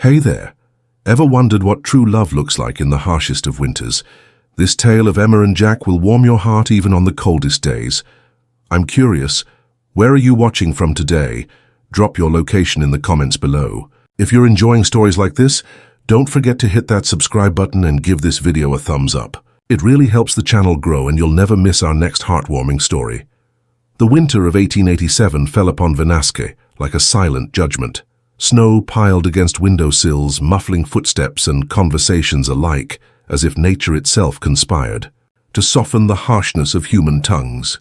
Hey there. Ever wondered what true love looks like in the harshest of winters? This tale of Emma and Jack will warm your heart even on the coldest days. I'm curious, where are you watching from today? Drop your location in the comments below. If you're enjoying stories like this, don't forget to hit that subscribe button and give this video a thumbs up. It really helps the channel grow and you'll never miss our next heartwarming story. The winter of 1887 fell upon Venasque like a silent judgment. Snow piled against windowsills, muffling footsteps and conversations alike, as if nature itself conspired to soften the harshness of human tongues.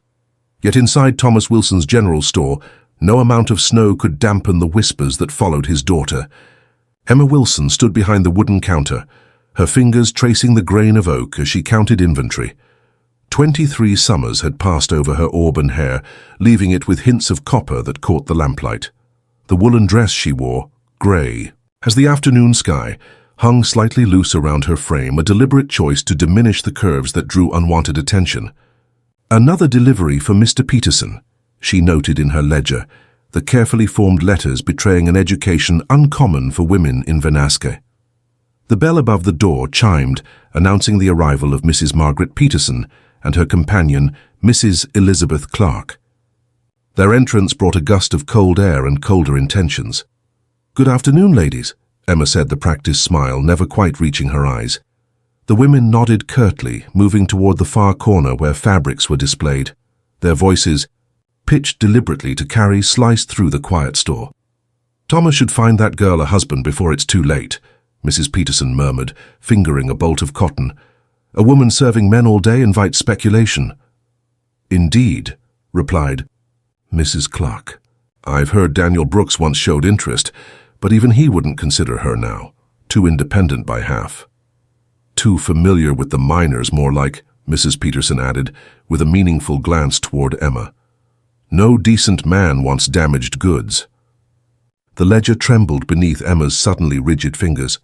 Yet inside Thomas Wilson's general store, no amount of snow could dampen the whispers that followed his daughter. Emma Wilson stood behind the wooden counter, her fingers tracing the grain of oak as she counted inventory. 23 summers had passed over her auburn hair, leaving it with hints of copper that caught the lamplight. The woolen dress she wore, grey, as the afternoon sky hung slightly loose around her frame, a deliberate choice to diminish the curves that drew unwanted attention. Another delivery for Mr. Peterson, she noted in her ledger, the carefully formed letters betraying an education uncommon for women in Venasque. The bell above the door chimed, announcing the arrival of Mrs. Margaret Peterson and her companion, Mrs. Elizabeth Clark. Their entrance brought a gust of cold air and colder intentions. "Good afternoon, ladies," Emma said, the practiced smile never quite reaching her eyes. The women nodded curtly, moving toward the far corner where fabrics were displayed. Their voices, pitched deliberately to carry, sliced through the quiet store. "Thomas should find that girl a husband before it's too late," Mrs. Peterson murmured, fingering a bolt of cotton. "A woman serving men all day invites speculation." "Indeed," replied Mrs. Clark. "I've heard Daniel Brooks once showed interest, but even he wouldn't consider her now. Too independent by half." "Too familiar with the minors, more like," Mrs. Peterson added, with a meaningful glance toward Emma. "No decent man wants damaged goods." The ledger trembled beneath Emma's suddenly rigid fingers.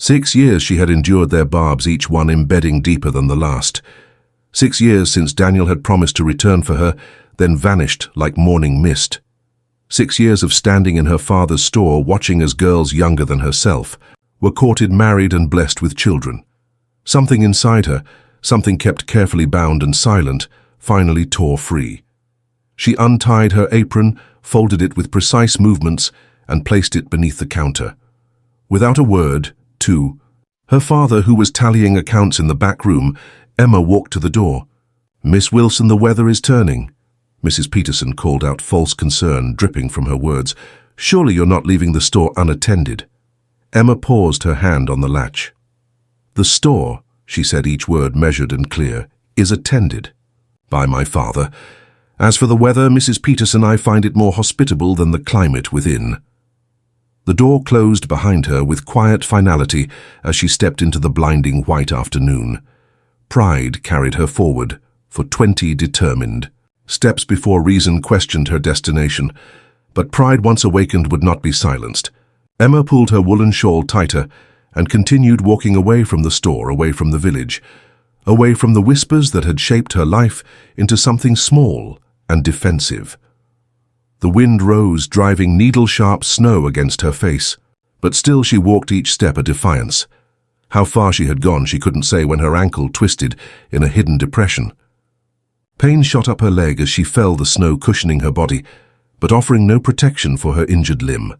6 years she had endured their barbs, each one embedding deeper than the last. 6 years since Daniel had promised to return for her, then vanished like morning mist. 6 years of standing in her father's store, watching as girls younger than herself were courted, married and blessed with children. Something inside her, something kept carefully bound and silent, finally tore free. She untied her apron, folded it with precise movements, and placed it beneath the counter. Without a word, to her father, who was tallying accounts in the back room, Emma walked to the door. "Miss Wilson, the weather is turning." Mrs. Peterson called out, false concern dripping from her words. "Surely you're not leaving the store unattended." Emma paused, her hand on the latch. "The store," she said, each word measured and clear, "is attended by my father. As for the weather, Mrs. Peterson, I find it more hospitable than the climate within." The door closed behind her with quiet finality as she stepped into the blinding white afternoon. Pride carried her forward, for 20 determined steps before reason questioned her destination. But pride once awakened would not be silenced. Emma pulled her woolen shawl tighter and continued walking away from the store, away from the village, away from the whispers that had shaped her life into something small and defensive. The wind rose, driving needle-sharp snow against her face, but still she walked each step a defiance. How far she had gone she couldn't say when her ankle twisted in a hidden depression. Pain shot up her leg as she fell, the snow cushioning her body, but offering no protection for her injured limb.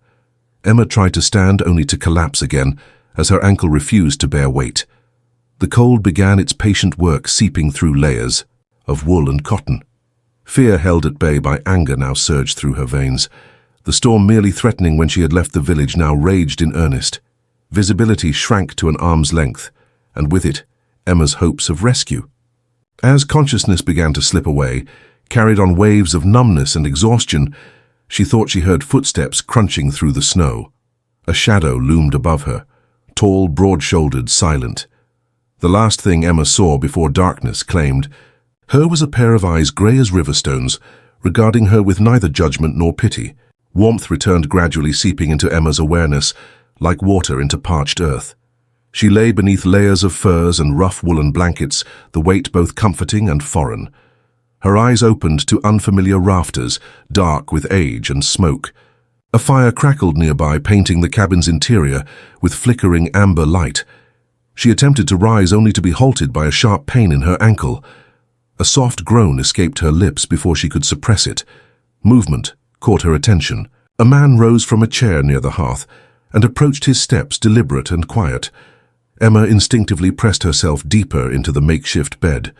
Emma tried to stand, only to collapse again as her ankle refused to bear weight. The cold began its patient work, seeping through layers of wool and cotton. Fear held at bay by anger now surged through her veins. The storm, merely threatening when she had left the village, now raged in earnest. Visibility shrank to an arm's length, and with it, Emma's hopes of rescue. As consciousness began to slip away, carried on waves of numbness and exhaustion, she thought she heard footsteps crunching through the snow. A shadow loomed above her, tall, broad-shouldered, silent. The last thing Emma saw before darkness claimed her was a pair of eyes grey as riverstones, regarding her with neither judgment nor pity. Warmth returned, gradually seeping into Emma's awareness, like water into parched earth. She lay beneath layers of furs and rough woolen blankets, the weight both comforting and foreign. Her eyes opened to unfamiliar rafters, dark with age and smoke. A fire crackled nearby, painting the cabin's interior with flickering amber light. She attempted to rise only to be halted by a sharp pain in her ankle. A soft groan escaped her lips before she could suppress it. Movement caught her attention. A man rose from a chair near the hearth and approached his steps, deliberate and quiet. Emma instinctively pressed herself deeper into the makeshift bed.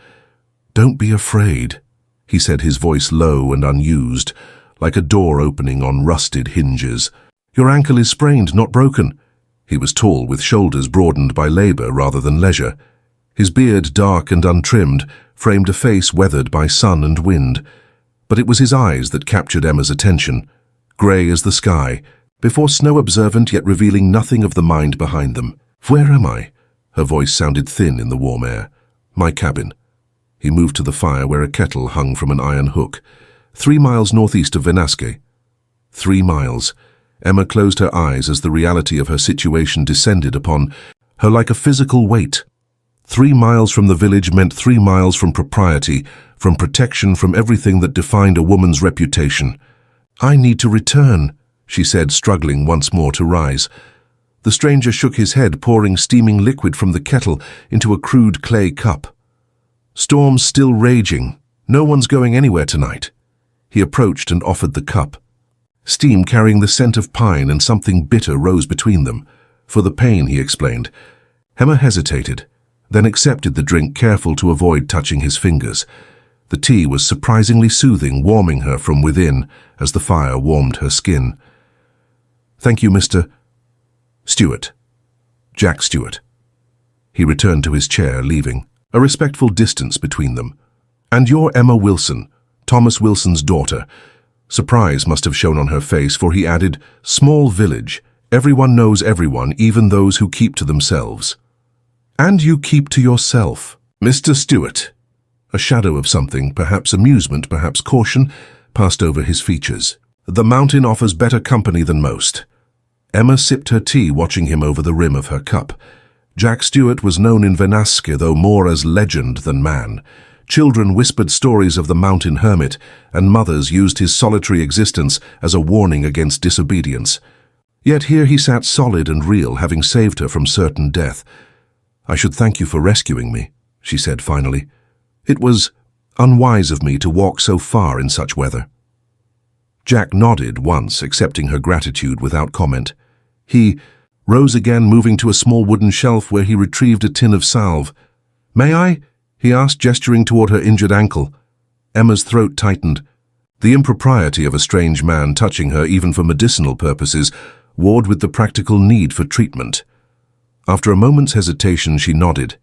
"Don't be afraid," he said, his voice low and unused, like a door opening on rusted hinges. "Your ankle is sprained, not broken." He was tall, with shoulders broadened by labor rather than leisure. His beard, dark and untrimmed, framed a face weathered by sun and wind. But it was his eyes that captured Emma's attention, grey as the sky, before snow-observant yet revealing nothing of the mind behind them. "Where am I?" Her voice sounded thin in the warm air. "My cabin." He moved to the fire where a kettle hung from an iron hook. 3 miles northeast of Venasque. 3 miles. Emma closed her eyes as the reality of her situation descended upon her like a physical weight. 3 miles from the village meant 3 miles from propriety, from protection, from everything that defined a woman's reputation. "I need to return," she said, struggling once more to rise. The stranger shook his head, pouring steaming liquid from the kettle into a crude clay cup. "Storm's still raging. No one's going anywhere tonight." He approached and offered the cup. Steam carrying the scent of pine and something bitter rose between them. "For the pain," he explained. Emma hesitated, then accepted the drink, careful to avoid touching his fingers. The tea was surprisingly soothing, warming her from within as the fire warmed her skin. "Thank you, Mr. Stewart. Jack Stewart." He returned to his chair, leaving a respectful distance between them. "And you're Emma Wilson, Thomas Wilson's daughter." Surprise must have shown on her face, for he added, "Small village. Everyone knows everyone, even those who keep to themselves." "And you keep to yourself, Mr. Stewart." A shadow of something, perhaps amusement, perhaps caution, passed over his features. "The mountain offers better company than most." Emma sipped her tea, watching him over the rim of her cup. Jack Stewart was known in Venasque, though more as legend than man. Children whispered stories of the mountain hermit, and mothers used his solitary existence as a warning against disobedience. Yet here he sat solid and real, having saved her from certain death. "I should thank you for rescuing me," she said finally. "It was unwise of me to walk so far in such weather." Jack nodded once, accepting her gratitude without comment. He rose again, moving to a small wooden shelf where he retrieved a tin of salve. "May I?" he asked, gesturing toward her injured ankle. Emma's throat tightened. The impropriety of a strange man touching her, even for medicinal purposes, warred with the practical need for treatment. After a moment's hesitation, she nodded.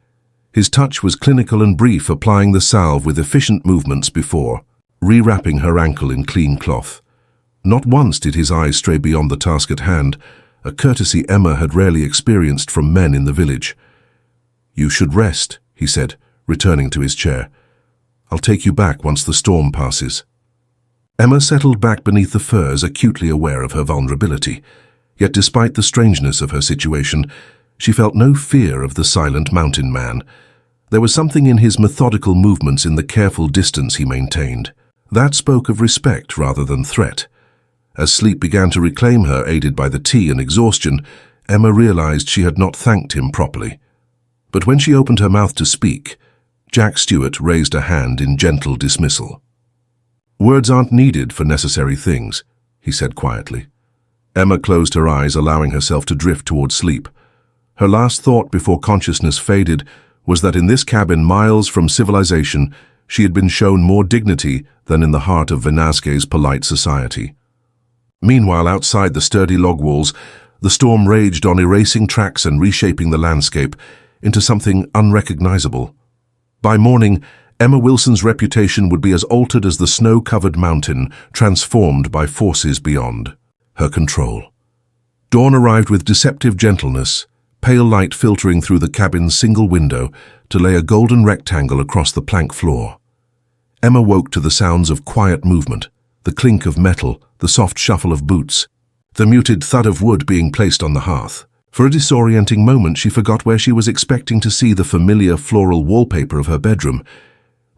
His touch was clinical and brief, applying the salve with efficient movements before rewrapping her ankle in clean cloth. Not once did his eyes stray beyond the task at hand, a courtesy Emma had rarely experienced from men in the village. "You should rest," he said, returning to his chair. "I'll take you back once the storm passes." Emma settled back beneath the furs, acutely aware of her vulnerability. Yet despite the strangeness of her situation, she felt no fear of the silent mountain man. There was something in his methodical movements, in the careful distance he maintained. That spoke of respect rather than threat. As sleep began to reclaim her, aided by the tea and exhaustion, Emma realized she had not thanked him properly. But when she opened her mouth to speak, Jack Stewart raised a hand in gentle dismissal. "Words aren't needed for necessary things," he said quietly. Emma closed her eyes, allowing herself to drift toward sleep. Her last thought before consciousness faded was that in this cabin, miles from civilization, she had been shown more dignity than in the heart of Venasque's polite society. Meanwhile, outside the sturdy log walls, the storm raged on, erasing tracks and reshaping the landscape into something unrecognizable. By morning, Emma Wilson's reputation would be as altered as the snow-covered mountain, transformed by forces beyond her control. Dawn arrived with deceptive gentleness, pale light filtering through the cabin's single window to lay a golden rectangle across the plank floor. Emma woke to the sounds of quiet movement, the clink of metal, the soft shuffle of boots, the muted thud of wood being placed on the hearth. For a disorienting moment, she forgot where she was, expecting to see the familiar floral wallpaper of her bedroom.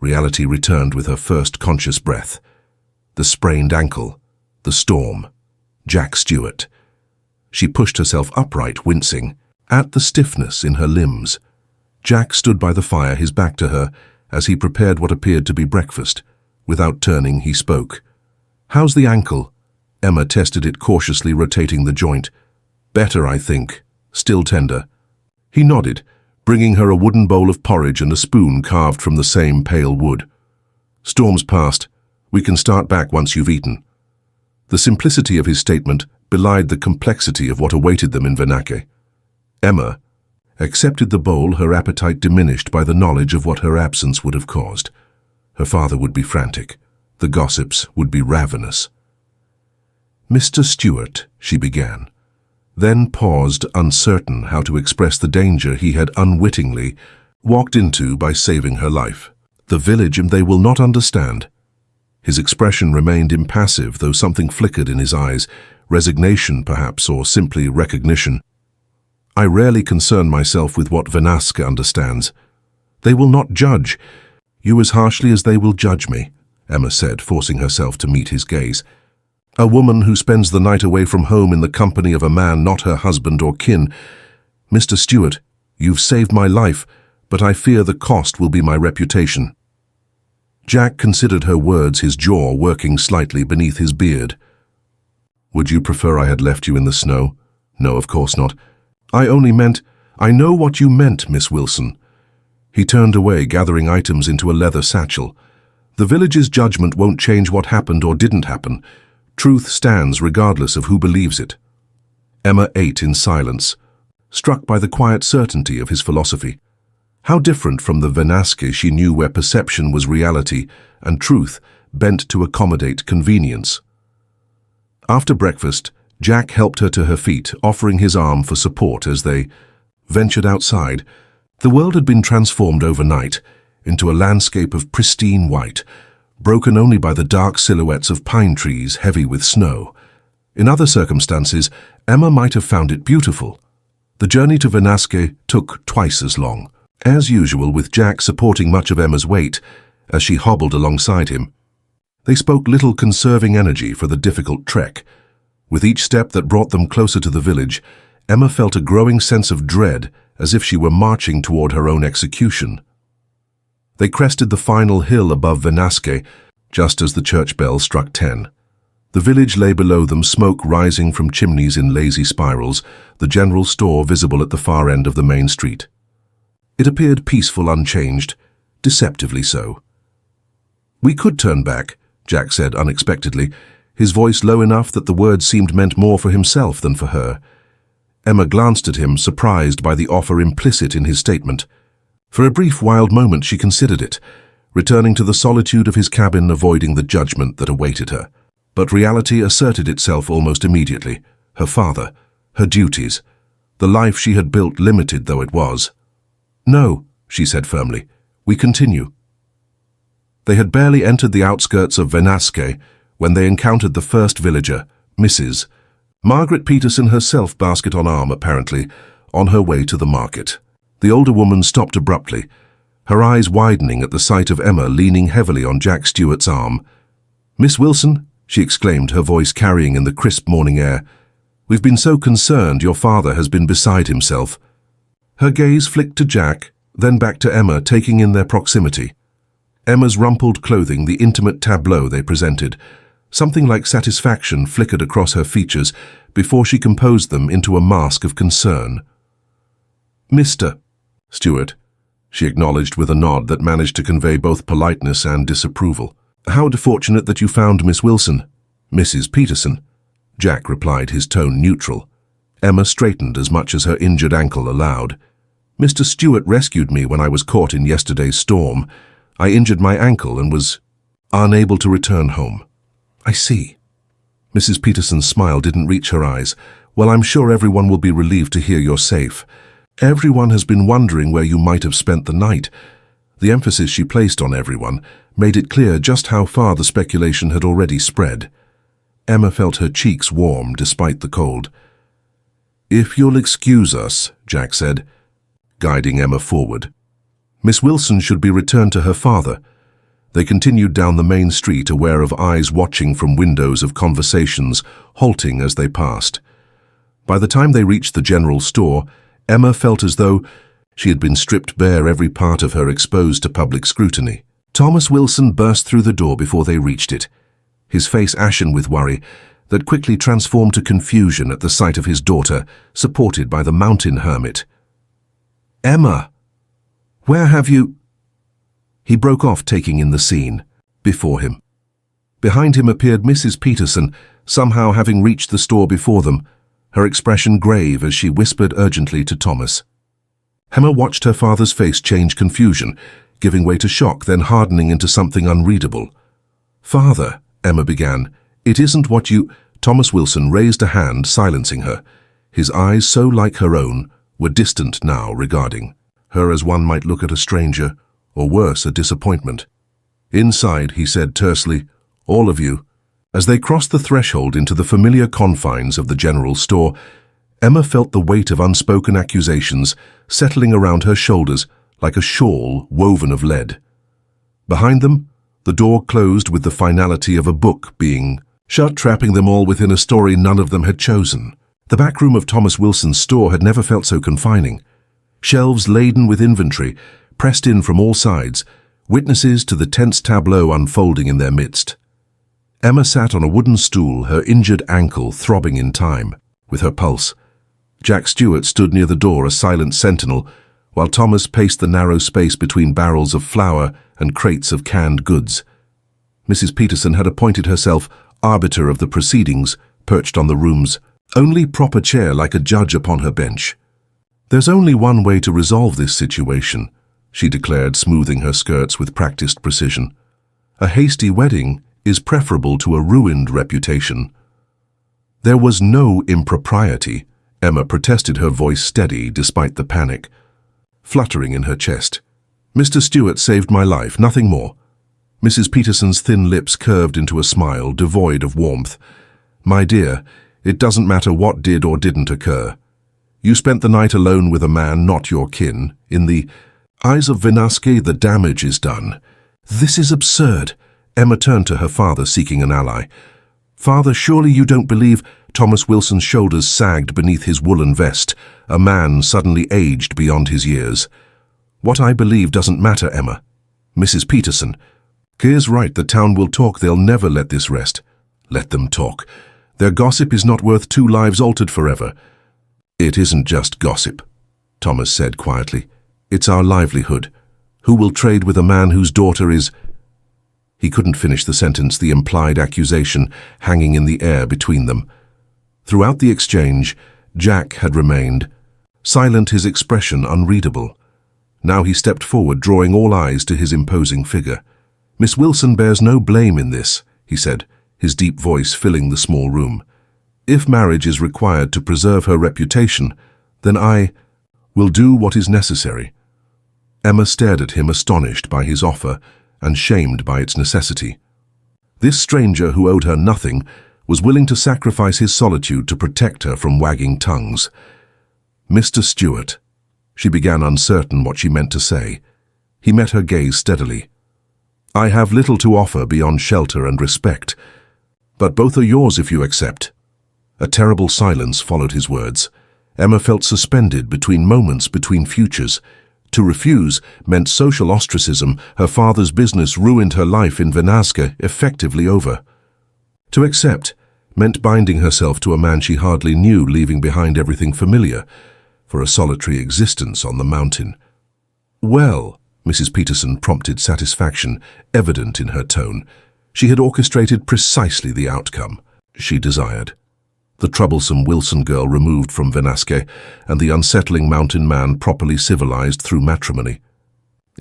Reality returned with her first conscious breath. The sprained ankle, the storm, Jack Stewart. She pushed herself upright, wincing at the stiffness in her limbs. Jack stood by the fire, his back to her, as he prepared what appeared to be breakfast. Without turning, he spoke. "How's the ankle?" Emma tested it cautiously, rotating the joint. "Better, I think. Still tender." He nodded, bringing her a wooden bowl of porridge and a spoon carved from the same pale wood. "Storm's past. We can start back once you've eaten." The simplicity of his statement belied the complexity of what awaited them in Venake. Emma accepted the bowl, her appetite diminished by the knowledge of what her absence would have caused. Her father would be frantic. The gossips would be ravenous. "Mr. Stewart," she began, then paused, uncertain how to express the danger he had unwittingly walked into by saving her life. "The village, and they will not understand." His expression remained impassive, though something flickered in his eyes, resignation perhaps, or simply recognition. "I rarely concern myself with what Venaska understands. They will not judge you as harshly as they will judge me," Emma said, forcing herself to meet his gaze. "A woman who spends the night away from home in the company of a man not her husband or kin. Mr. Stewart, you've saved my life, but I fear the cost will be my reputation." Jack considered her words, his jaw working slightly beneath his beard. "Would you prefer I had left you in the snow?" "No, of course not. I only meant—" "I know what you meant, Miss Wilson." He turned away, gathering items into a leather satchel. "The village's judgment won't change what happened or didn't happen. Truth stands regardless of who believes it." Emma ate in silence, struck by the quiet certainty of his philosophy. How different from the Venaske she knew, where perception was reality and truth bent to accommodate convenience. After breakfast, Jack helped her to her feet, offering his arm for support as they ventured outside. The world had been transformed overnight into a landscape of pristine white, broken only by the dark silhouettes of pine trees heavy with snow. In other circumstances, Emma might have found it beautiful. The journey to Venaske took twice as long, as usual, with Jack supporting much of Emma's weight as she hobbled alongside him. They spoke little, conserving energy for the difficult trek. With each step that brought them closer to the village, Emma felt a growing sense of dread, as if she were marching toward her own execution. They crested the final hill above Venaske just as the church bell struck 10. The village lay below them, smoke rising from chimneys in lazy spirals, the general store visible at the far end of the main street. It appeared peaceful, unchanged, deceptively so. "We could turn back," Jack said unexpectedly, his voice low enough that the words seemed meant more for himself than for her. Emma glanced at him, surprised by the offer implicit in his statement. For a brief, wild moment she considered it, returning to the solitude of his cabin, avoiding the judgment that awaited her. But reality asserted itself almost immediately. Her father, her duties, the life she had built, limited though it was. "No," she said firmly. "We continue." They had barely entered the outskirts of Venaske when they encountered the first villager, Mrs. Margaret Peterson herself, basket on arm apparently, on her way to the market. The older woman stopped abruptly, her eyes widening at the sight of Emma leaning heavily on Jack Stewart's arm. "Miss Wilson," she exclaimed, her voice carrying in the crisp morning air, "we've been so concerned your father has been beside himself." Her gaze flicked to Jack, then back to Emma, taking in their proximity. Emma's rumpled clothing, the intimate tableau they presented. Something like satisfaction flickered across her features before she composed them into a mask of concern. "Mr. Stewart," she acknowledged with a nod that managed to convey both politeness and disapproval. "How fortunate that you found Miss Wilson." "Mrs. Peterson," Jack replied, his tone neutral. Emma straightened as much as her injured ankle allowed. "Mr. Stewart rescued me when I was caught in yesterday's storm. I injured my ankle and was unable to return home." "I see." Mrs. Peterson's smile didn't reach her eyes. "Well, I'm sure everyone will be relieved to hear you're safe. Everyone has been wondering where you might have spent the night." The emphasis she placed on everyone made it clear just how far the speculation had already spread. Emma felt her cheeks warm despite the cold. "If you'll excuse us," Jack said, guiding Emma forward. "Miss Wilson should be returned to her father. They continued down the main street, aware of eyes watching from windows of conversations, halting as they passed. By the time they reached the general store, Emma felt as though she had been stripped bare, every part of her exposed to public scrutiny. Thomas Wilson burst through the door before they reached it, his face ashen with worry that quickly transformed to confusion at the sight of his daughter, supported by the mountain hermit. "Emma, where have you—" He broke off, taking in the scene before him. Behind him appeared Mrs. Peterson, somehow having reached the store before them, her expression grave as she whispered urgently to Thomas. Emma watched her father's face change confusion, giving way to shock, then hardening into something unreadable. "Father," Emma began, "it isn't what you—" Thomas Wilson raised a hand, silencing her. His eyes, so like her own, were distant now, regarding her as one might look at a stranger, or worse, a disappointment. "Inside," he said tersely, "all of you." As they crossed the threshold into the familiar confines of the general store, Emma felt the weight of unspoken accusations settling around her shoulders like a shawl woven of lead. Behind them, the door closed with the finality of a book being shut, trapping them all within a story none of them had chosen. The back room of Thomas Wilson's store had never felt so confining. Shelves laden with inventory, pressed in from all sides, witnesses to the tense tableau unfolding in their midst. Emma sat on a wooden stool, her injured ankle throbbing in time with her pulse. Jack Stewart stood near the door, a silent sentinel, while Thomas paced the narrow space between barrels of flour and crates of canned goods. Mrs. Peterson had appointed herself arbiter of the proceedings, perched on the room's only proper chair like a judge upon her bench. "There's only one way to resolve this situation," she declared, smoothing her skirts with practiced precision. "A hasty wedding is preferable to a ruined reputation." "There was no impropriety," Emma protested, her voice steady despite the panic fluttering in her chest. "Mr. Stewart saved my life, nothing more." Mrs. Peterson's thin lips curved into a smile devoid of warmth. "My dear, it doesn't matter what did or didn't occur. You spent the night alone with a man not your kin. In the eyes of Vinaske, the damage is done." "This is absurd." Emma turned to her father, seeking an ally. "Father, surely you don't believe—" Thomas Wilson's shoulders sagged beneath his woolen vest, a man suddenly aged beyond his years. "What I believe doesn't matter, Emma. Mrs. Peterson, Keir's right, the town will talk, they'll never let this rest." "Let them talk. Their gossip is not worth 2 lives altered forever." "It isn't just gossip," Thomas said quietly. "It's our livelihood. Who will trade with a man whose daughter is—" He couldn't finish the sentence, the implied accusation hanging in the air between them. Throughout the exchange, Jack had remained silent, his expression unreadable. Now he stepped forward, drawing all eyes to his imposing figure. "Miss Wilson bears no blame in this," he said, his deep voice filling the small room. "If marriage is required to preserve her reputation, then I will do what is necessary." Emma stared at him, astonished by his offer and shamed by its necessity. This stranger who owed her nothing was willing to sacrifice his solitude to protect her from wagging tongues. "Mr. Stewart," she began, uncertain what she meant to say. He met her gaze steadily. "I have little to offer beyond shelter and respect, but both are yours if you accept." A terrible silence followed his words. Emma felt suspended between moments, between futures. To refuse meant social ostracism. Her father's business ruined her life in Vinaske, effectively over. To accept meant binding herself to a man she hardly knew, leaving behind everything familiar for a solitary existence on the mountain. "Well," Mrs. Peterson prompted, satisfaction evident in her tone. She had orchestrated precisely the outcome she desired. The troublesome Wilson girl removed from Vinaske, and the unsettling mountain man properly civilized through matrimony.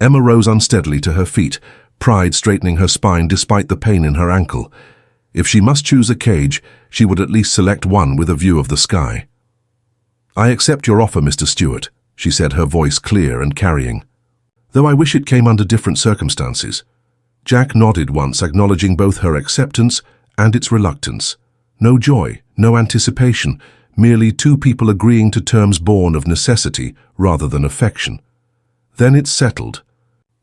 Emma rose unsteadily to her feet, pride straightening her spine despite the pain in her ankle. If she must choose a cage, she would at least select one with a view of the sky. "I accept your offer, Mr. Stewart," she said, her voice clear and carrying. "Though I wish it came under different circumstances." Jack nodded once, acknowledging both her acceptance and its reluctance. No joy, no anticipation, merely 2 people agreeing to terms born of necessity rather than affection. "Then it's settled,"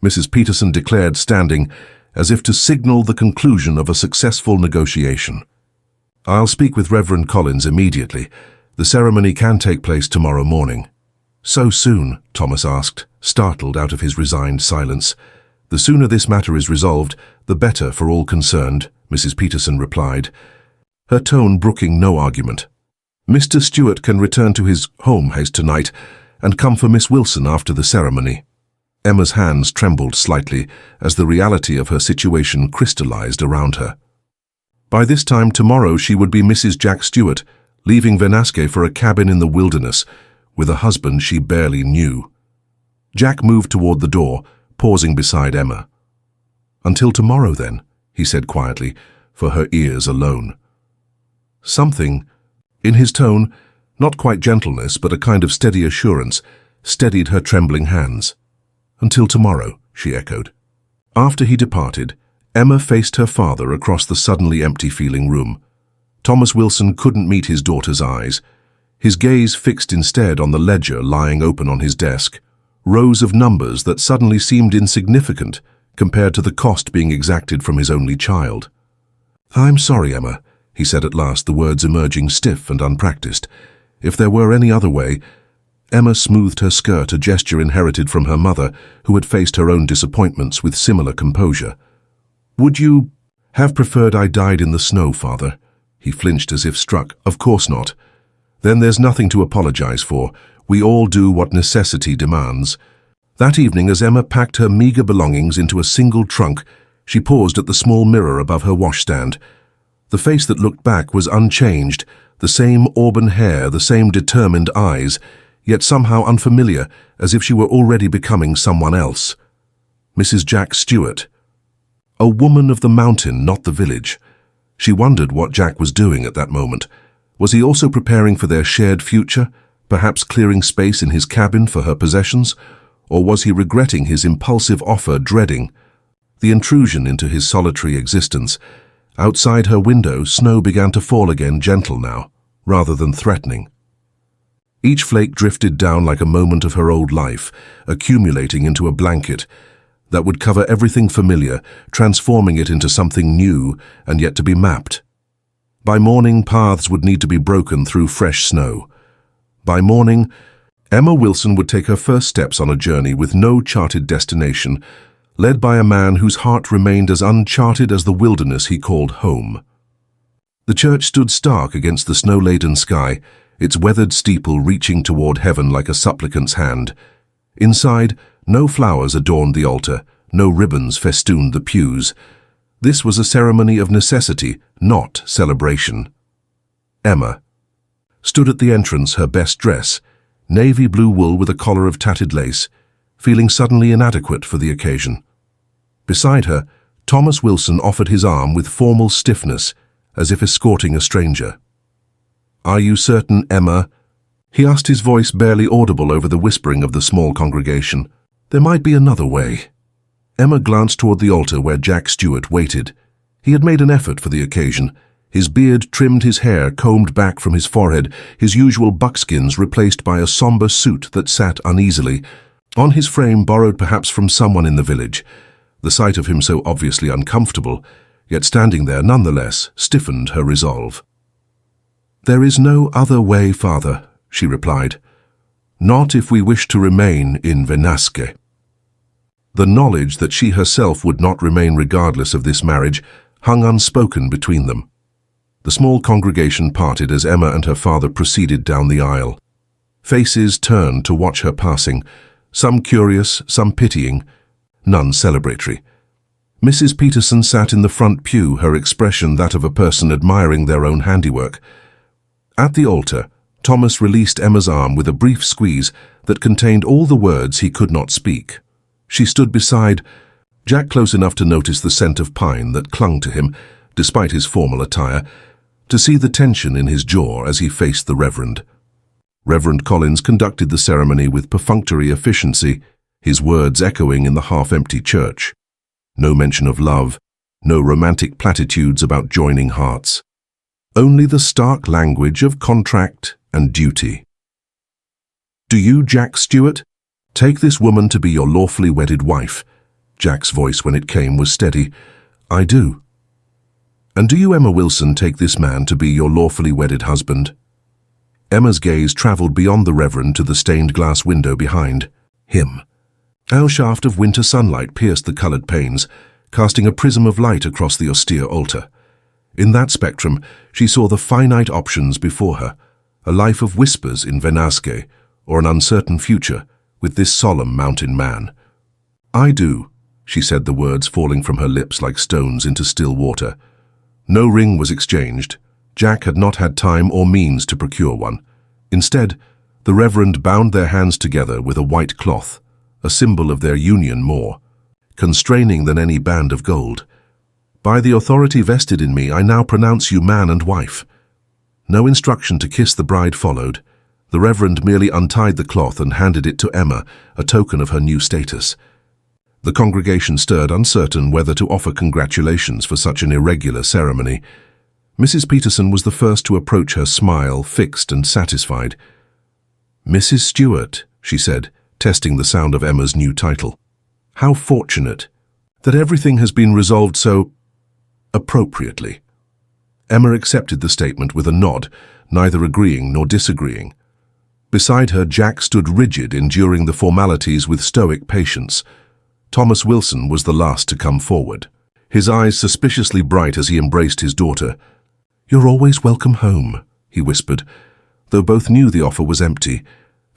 Mrs. Peterson declared, standing, as if to signal the conclusion of a successful negotiation. "I'll speak with Reverend Collins immediately. The ceremony can take place tomorrow morning." "So soon?" Thomas asked, startled out of his resigned silence. "The sooner this matter is resolved, the better for all concerned," Mrs. Peterson replied, her tone brooking no argument. "Mr. Stewart can return to his home house tonight and come for Miss Wilson after the ceremony." Emma's hands trembled slightly as the reality of her situation crystallized around her. By this time tomorrow she would be Mrs. Jack Stewart, leaving Venasque for a cabin in the wilderness, with a husband she barely knew. Jack moved toward the door, pausing beside Emma. "Until tomorrow, then," he said quietly, for her ears alone. Something, in his tone, not quite gentleness but a kind of steady assurance, steadied her trembling hands. "Until tomorrow," she echoed. After he departed, Emma faced her father across the suddenly empty-feeling room. Thomas Wilson couldn't meet his daughter's eyes. His gaze fixed instead on the ledger lying open on his desk, rows of numbers that suddenly seemed insignificant compared to the cost being exacted from his only child. "I'm sorry, Emma," he said at last, the words emerging stiff and unpracticed. "If there were any other way—" Emma smoothed her skirt, a gesture inherited from her mother, who had faced her own disappointments with similar composure. "Would you have preferred I died in the snow, Father?" He flinched as if struck. "Of course not. Then there's nothing to apologize for. We all do what necessity demands." That evening, as Emma packed her meager belongings into a single trunk, she paused at the small mirror above her washstand. The face that looked back was unchanged, the same auburn hair, the same determined eyes, yet somehow unfamiliar, as if she were already becoming someone else. Mrs. Jack Stewart. A woman of the mountain, not the village. She wondered what Jack was doing at that moment. Was he also preparing for their shared future, perhaps clearing space in his cabin for her possessions? Or was he regretting his impulsive offer, dreading the intrusion into his solitary existence? Outside her window, snow began to fall again, gentle now, rather than threatening. Each flake drifted down like a moment of her old life, accumulating into a blanket that would cover everything familiar, transforming it into something new and yet to be mapped. By morning, paths would need to be broken through fresh snow. By morning, Emma Wilson would take her first steps on a journey with no charted destination, led by a man whose heart remained as uncharted as the wilderness he called home. The church stood stark against the snow-laden sky, its weathered steeple reaching toward heaven like a supplicant's hand. Inside, no flowers adorned the altar, no ribbons festooned the pews. This was a ceremony of necessity, not celebration. Emma stood at the entrance, her best dress, navy blue wool with a collar of tatted lace, feeling suddenly inadequate for the occasion. Beside her, Thomas Wilson offered his arm with formal stiffness, as if escorting a stranger. "Are you certain, Emma?" he asked, his voice barely audible over the whispering of the small congregation. "There might be another way." Emma glanced toward the altar where Jack Stewart waited. He had made an effort for the occasion. His beard trimmed, his hair combed back from his forehead, his usual buckskins replaced by a somber suit that sat uneasily, on his frame borrowed perhaps from someone in the village. The sight of him so obviously uncomfortable, yet standing there nonetheless, stiffened her resolve. "There is no other way, Father," she replied. "Not if we wish to remain in Venasque." The knowledge that she herself would not remain regardless of this marriage hung unspoken between them. The small congregation parted as Emma and her father proceeded down the aisle. Faces turned to watch her passing, some curious, some pitying, none celebratory. Mrs. Peterson sat in the front pew, her expression that of a person admiring their own handiwork. At the altar, Thomas released Emma's arm with a brief squeeze that contained all the words he could not speak. She stood beside Jack, close enough to notice the scent of pine that clung to him, despite his formal attire, to see the tension in his jaw as he faced the Reverend. Reverend Collins conducted the ceremony with perfunctory efficiency, his words echoing in the half-empty church. No mention of love, no romantic platitudes about joining hearts. Only the stark language of contract and duty. "Do you, Jack Stewart, take this woman to be your lawfully wedded wife, Jack's voice, when it came, was steady. "I do." "And do you, Emma Wilson, take this man to be your lawfully wedded husband?" Emma's gaze travelled beyond the Reverend to the stained glass window behind him. A shaft of winter sunlight pierced the coloured panes, casting a prism of light across the austere altar. In that spectrum, she saw the finite options before her, a life of whispers in Venasque, or an uncertain future with this solemn mountain man. "I do," she said, the words falling from her lips like stones into still water. No ring was exchanged. Jack had not had time or means to procure one. Instead, the Reverend bound their hands together with a white cloth, a symbol of their union more constraining than any band of gold. "By the authority vested in me, I now pronounce you man and wife." No instruction to kiss the bride followed. The Reverend merely untied the cloth and handed it to Emma, a token of her new status. The congregation stirred, uncertain whether to offer congratulations for such an irregular ceremony. Mrs. Peterson was the first to approach her, smile fixed and satisfied. "Mrs. Stewart," she said, testing the sound of Emma's new title. "How fortunate that everything has been resolved so appropriately." Emma accepted the statement with a nod, neither agreeing nor disagreeing. Beside her, Jack stood rigid, enduring the formalities with stoic patience. Thomas Wilson was the last to come forward, his eyes suspiciously bright as he embraced his daughter. "You're always welcome home," he whispered. Though both knew the offer was empty,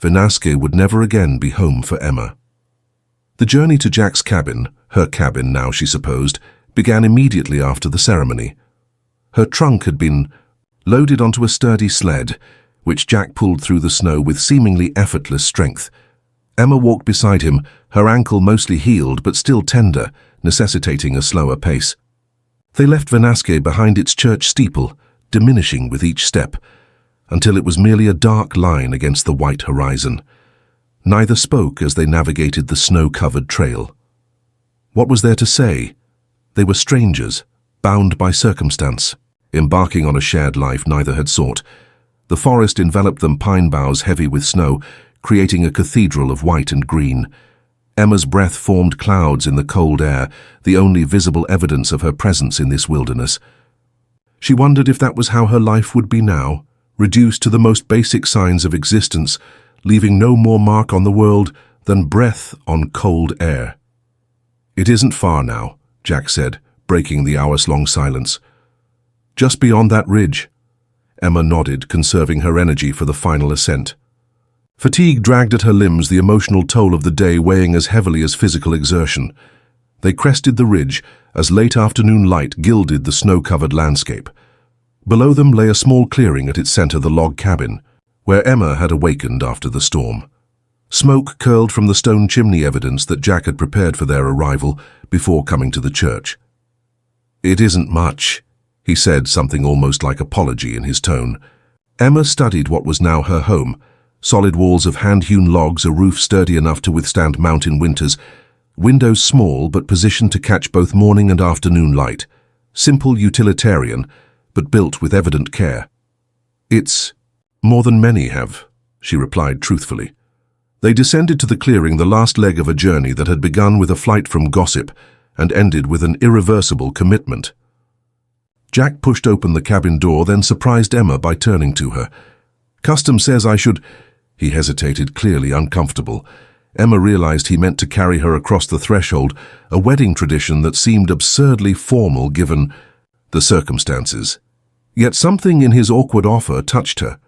Venasque would never again be home for Emma. The journey to Jack's cabin, her cabin now she supposed, began immediately after the ceremony. Her trunk had been loaded onto a sturdy sled, which Jack pulled through the snow with seemingly effortless strength. Emma walked beside him, her ankle mostly healed but still tender, necessitating a slower pace. They left Venasque behind its church steeple, diminishing with each step, until it was merely a dark line against the white horizon. Neither spoke as they navigated the snow-covered trail. What was there to say? They were strangers, bound by circumstance, embarking on a shared life neither had sought. The forest enveloped them, pine boughs heavy with snow, creating a cathedral of white and green. Emma's breath formed clouds in the cold air, the only visible evidence of her presence in this wilderness. She wondered if that was how her life would be now, reduced to the most basic signs of existence, leaving no more mark on the world than breath on cold air. "It isn't far now," Jack said, breaking the hours-long silence. "Just beyond that ridge." Emma nodded, conserving her energy for the final ascent. Fatigue dragged at her limbs, the emotional toll of the day weighing as heavily as physical exertion. They crested the ridge as late afternoon light gilded the snow-covered landscape. Below them lay a small clearing, at its center the log cabin, where Emma had awakened after the storm. Smoke curled from the stone chimney, evidence that Jack had prepared for their arrival before coming to the church. "It isn't much," he said, something almost like apology in his tone. Emma studied what was now her home, solid walls of hand-hewn logs, a roof sturdy enough to withstand mountain winters, windows small but positioned to catch both morning and afternoon light. Simple, utilitarian, but built with evident care. "It's more than many have," she replied truthfully. They descended to the clearing, the last leg of a journey that had begun with a flight from gossip and ended with an irreversible commitment. Jack pushed open the cabin door, then surprised Emma by turning to her. "Custom says I should—" He hesitated, clearly uncomfortable. Emma realized he meant to carry her across the threshold, a wedding tradition that seemed absurdly formal given the circumstances. Yet something in his awkward offer touched her.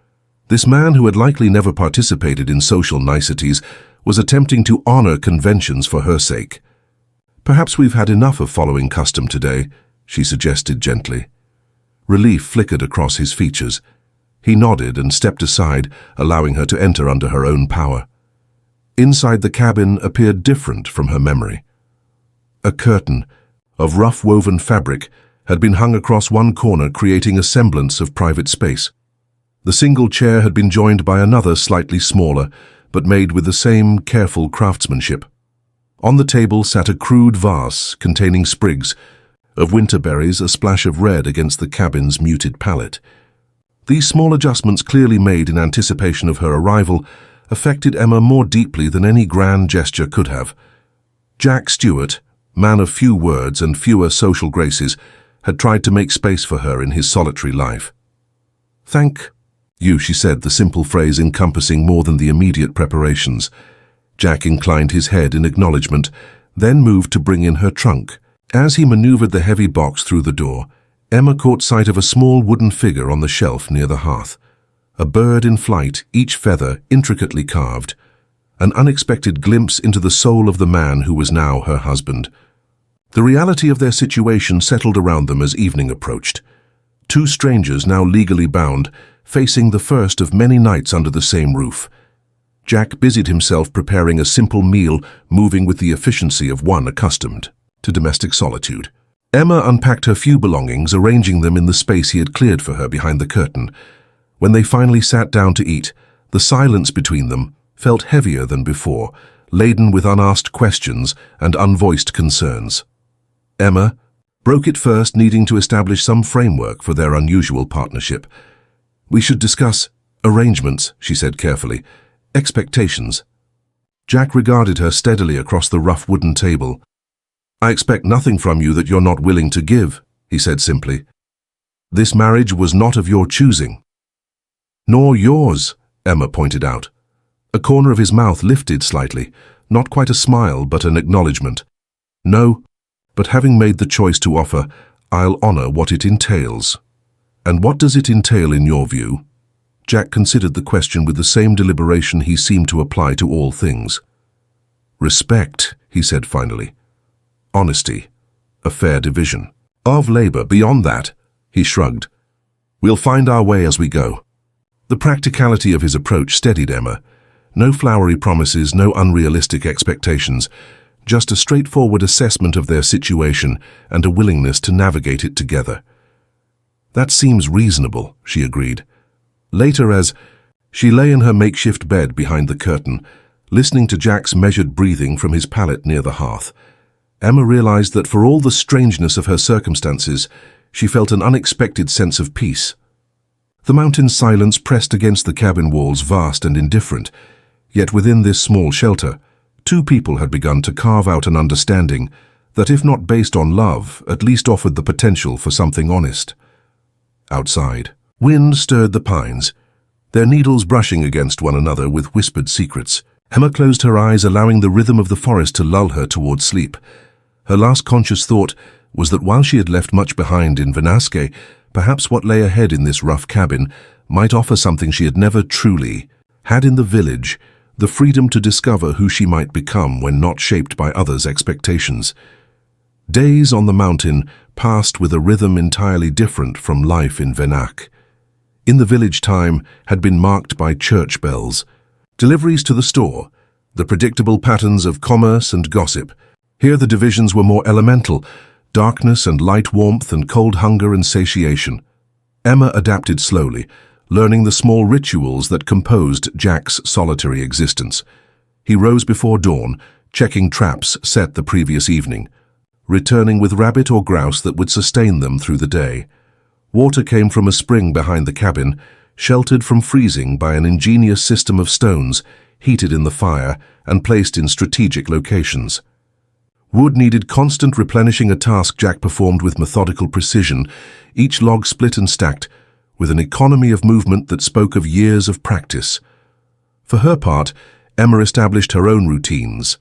This man, who had likely never participated in social niceties, was attempting to honor conventions for her sake. "Perhaps we've had enough of following custom today," she suggested gently. Relief flickered across his features. He nodded and stepped aside, allowing her to enter under her own power. Inside the cabin appeared different from her memory. A curtain of rough-woven fabric had been hung across one corner, creating a semblance of private space. The single chair had been joined by another slightly smaller, but made with the same careful craftsmanship. On the table sat a crude vase containing sprigs of winter berries, a splash of red against the cabin's muted palette. These small adjustments, clearly made in anticipation of her arrival, affected Emma more deeply than any grand gesture could have. "Jack Stewart," man of few words and fewer social graces, had tried to make space for her in his solitary life. "Thank you," she said, the simple phrase encompassing more than the immediate preparations. Jack inclined his head in acknowledgement, then moved to bring in her trunk. As he maneuvered the heavy box through the door, Emma caught sight of a small wooden figure on the shelf near the hearth. A bird in flight, each feather intricately carved. An unexpected glimpse into the soul of the man who was now her husband. The reality of their situation settled around them as evening approached. Two strangers, now legally bound, facing the first of many nights under the same roof. Jack busied himself preparing a simple meal, moving with the efficiency of one accustomed to domestic solitude. Emma unpacked her few belongings, arranging them in the space he had cleared for her behind the curtain. When they finally sat down to eat, the silence between them felt heavier than before, laden with unasked questions and unvoiced concerns. Emma broke it first, needing to establish some framework for their unusual partnership. "We should discuss arrangements," she said carefully. "Expectations." Jack regarded her steadily across the rough wooden table. "I expect nothing from you that you're not willing to give," he said simply. "This marriage was not of your choosing." "Nor yours," Emma pointed out. A corner of his mouth lifted slightly, not quite a smile, but an acknowledgement. "No, but having made the choice to offer, I'll honor what it entails." "And what does it entail in your view?" Jack considered the question with the same deliberation he seemed to apply to all things. "Respect," he said finally. "Honesty. A fair division of labor. Beyond that," he shrugged, "we'll find our way as we go." The practicality of his approach steadied Emma. No flowery promises, no unrealistic expectations, just a straightforward assessment of their situation and a willingness to navigate it together. "That seems reasonable," she agreed. Later, as she lay in her makeshift bed behind the curtain, listening to Jack's measured breathing from his pallet near the hearth, Emma realized that for all the strangeness of her circumstances, she felt an unexpected sense of peace. The mountain's silence pressed against the cabin walls, vast and indifferent, yet within this small shelter, two people had begun to carve out an understanding that, if not based on love, at least offered the potential for something honest. Outside, wind stirred the pines, their needles brushing against one another with whispered secrets. Emma closed her eyes, allowing the rhythm of the forest to lull her toward sleep. Her last conscious thought was that while she had left much behind in Venasque, perhaps what lay ahead in this rough cabin might offer something she had never truly had in the village: the freedom to discover who she might become when not shaped by others' expectations. Days on the mountain passed with a rhythm entirely different from life in Venac. In the village, time had been marked by church bells, deliveries to the store, the predictable patterns of commerce and gossip. Here the divisions were more elemental: darkness and light, warmth and cold, hunger and satiation. Emma adapted slowly, learning the small rituals that composed Jack's solitary existence. He rose before dawn, checking traps set the previous evening, returning with rabbit or grouse that would sustain them through the day. Water came from a spring behind the cabin, sheltered from freezing by an ingenious system of stones, heated in the fire and placed in strategic locations. Wood needed constant replenishing, a task Jack performed with methodical precision, each log split and stacked, with an economy of movement that spoke of years of practice. For her part, Emma established her own routines.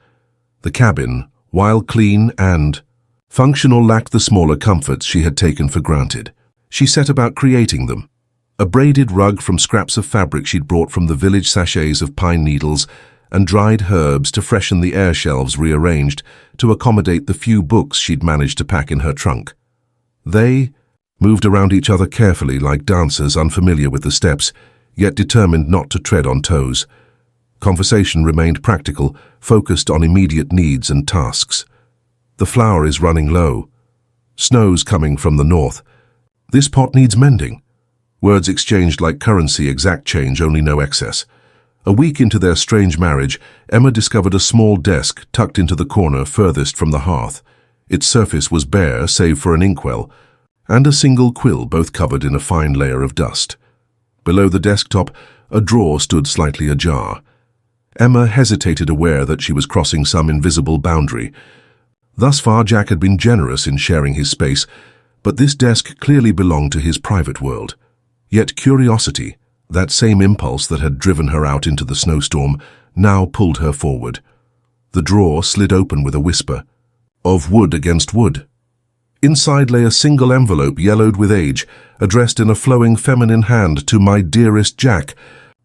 The cabin, while clean and functional, lacked the smaller comforts she had taken for granted. She set about creating them. A braided rug from scraps of fabric she'd brought from the village, sachets of pine needles, and dried herbs to freshen the air shelves rearranged to accommodate the few books she'd managed to pack in her trunk. They moved around each other carefully, like dancers unfamiliar with the steps, yet determined not to tread on toes. Conversation remained practical, focused on immediate needs and tasks. "The flour is running low. Snow's coming from the north. This pot needs mending." Words exchanged like currency, exact change, only no excess. A week into their strange marriage, Emma discovered a small desk tucked into the corner furthest from the hearth. Its surface was bare, save for an inkwell, and a single quill, both covered in a fine layer of dust. Below the desktop, a drawer stood slightly ajar. Emma hesitated, aware that she was crossing some invisible boundary. Thus far, Jack had been generous in sharing his space, but this desk clearly belonged to his private world. Yet curiosity, that same impulse that had driven her out into the snowstorm, now pulled her forward. The drawer slid open with a whisper. Of wood against wood. Inside lay a single envelope yellowed with age, addressed in a flowing feminine hand to "My dearest Jack."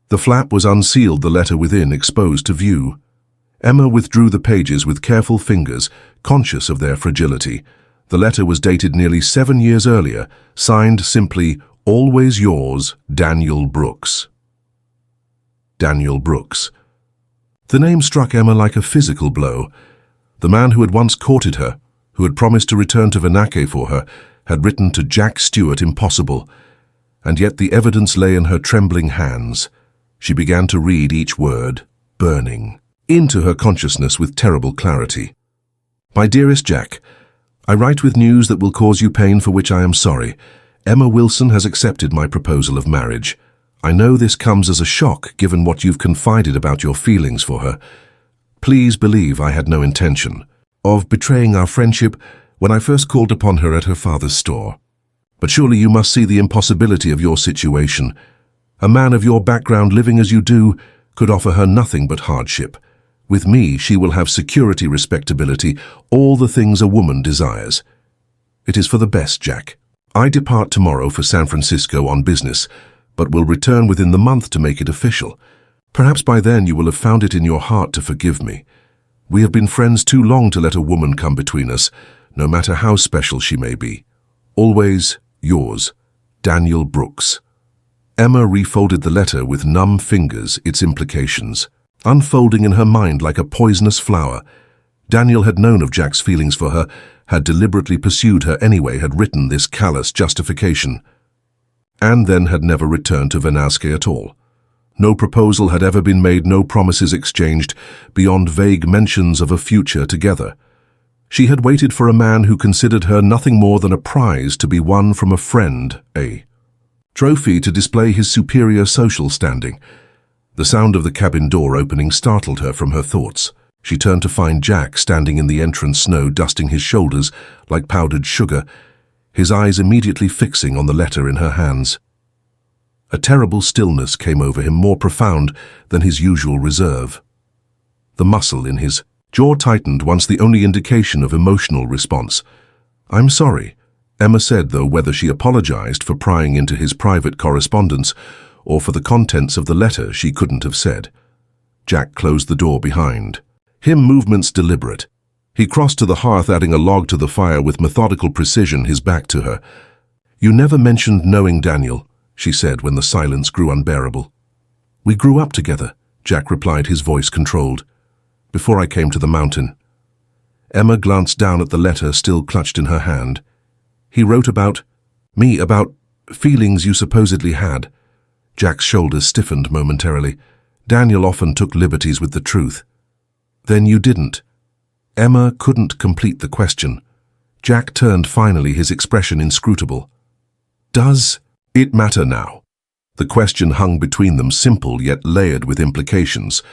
The flap was unsealed, the letter within exposed to view. Emma withdrew the pages with careful fingers, conscious of their fragility. The letter was dated nearly 7 years earlier, signed simply, "Always yours, Daniel Brooks." Daniel Brooks. The name struck Emma like a physical blow. The man who had once courted her, who had promised to return to Vinake for her, had written to Jack Stewart impossible. And yet the evidence lay in her trembling hands. She began to read each word, burning into her consciousness with terrible clarity. "My dearest Jack, I write with news that will cause you pain, for which I am sorry. Emma Wilson has accepted my proposal of marriage. I know this comes as a shock given what you've confided about your feelings for her. Please believe I had no intention of betraying our friendship when I first called upon her at her father's store. But surely you must see the impossibility of your situation. A man of your background, living as you do, could offer her nothing but hardship. With me, she will have security, respectability, all the things a woman desires. It is for the best, Jack. I depart tomorrow for San Francisco on business, but will return within the month to make it official. Perhaps by then you will have found it in your heart to forgive me. We have been friends too long to let a woman come between us, no matter how special she may be. Always yours, Daniel Brooks." Emma refolded the letter with numb fingers, its implications, unfolding in her mind like a poisonous flower. Daniel had known of Jack's feelings for her, had deliberately pursued her anyway, had written this callous justification, and then had never returned to Vinake at all. No proposal had ever been made, no promises exchanged, beyond vague mentions of a future together. She had waited for a man who considered her nothing more than a prize to be won from a friend, a trophy to display his superior social standing. The sound of the cabin door opening startled her from her thoughts. She turned to find Jack standing in the entrance snow, dusting his shoulders like powdered sugar, his eyes immediately fixing on the letter in her hands. A terrible stillness came over him, more profound than his usual reserve. The muscle in his jaw tightened, once the only indication of emotional response. "I'm sorry," Emma said, though whether she apologized for prying into his private correspondence or for the contents of the letter she couldn't have said. Jack closed the door behind him, movements deliberate. He crossed to the hearth, adding a log to the fire with methodical precision, his back to her. "You never mentioned knowing Daniel," she said when the silence grew unbearable. "We grew up together," Jack replied, his voice controlled. "Before I came to the mountain." Emma glanced down at the letter still clutched in her hand. "He wrote about me, about feelings you supposedly had." Jack's shoulders stiffened momentarily. "Daniel often took liberties with the truth." "Then you didn't?" Emma couldn't complete the question. Jack turned finally, his expression inscrutable. "Does it matter now?" The question hung between them, simple yet layered with implications.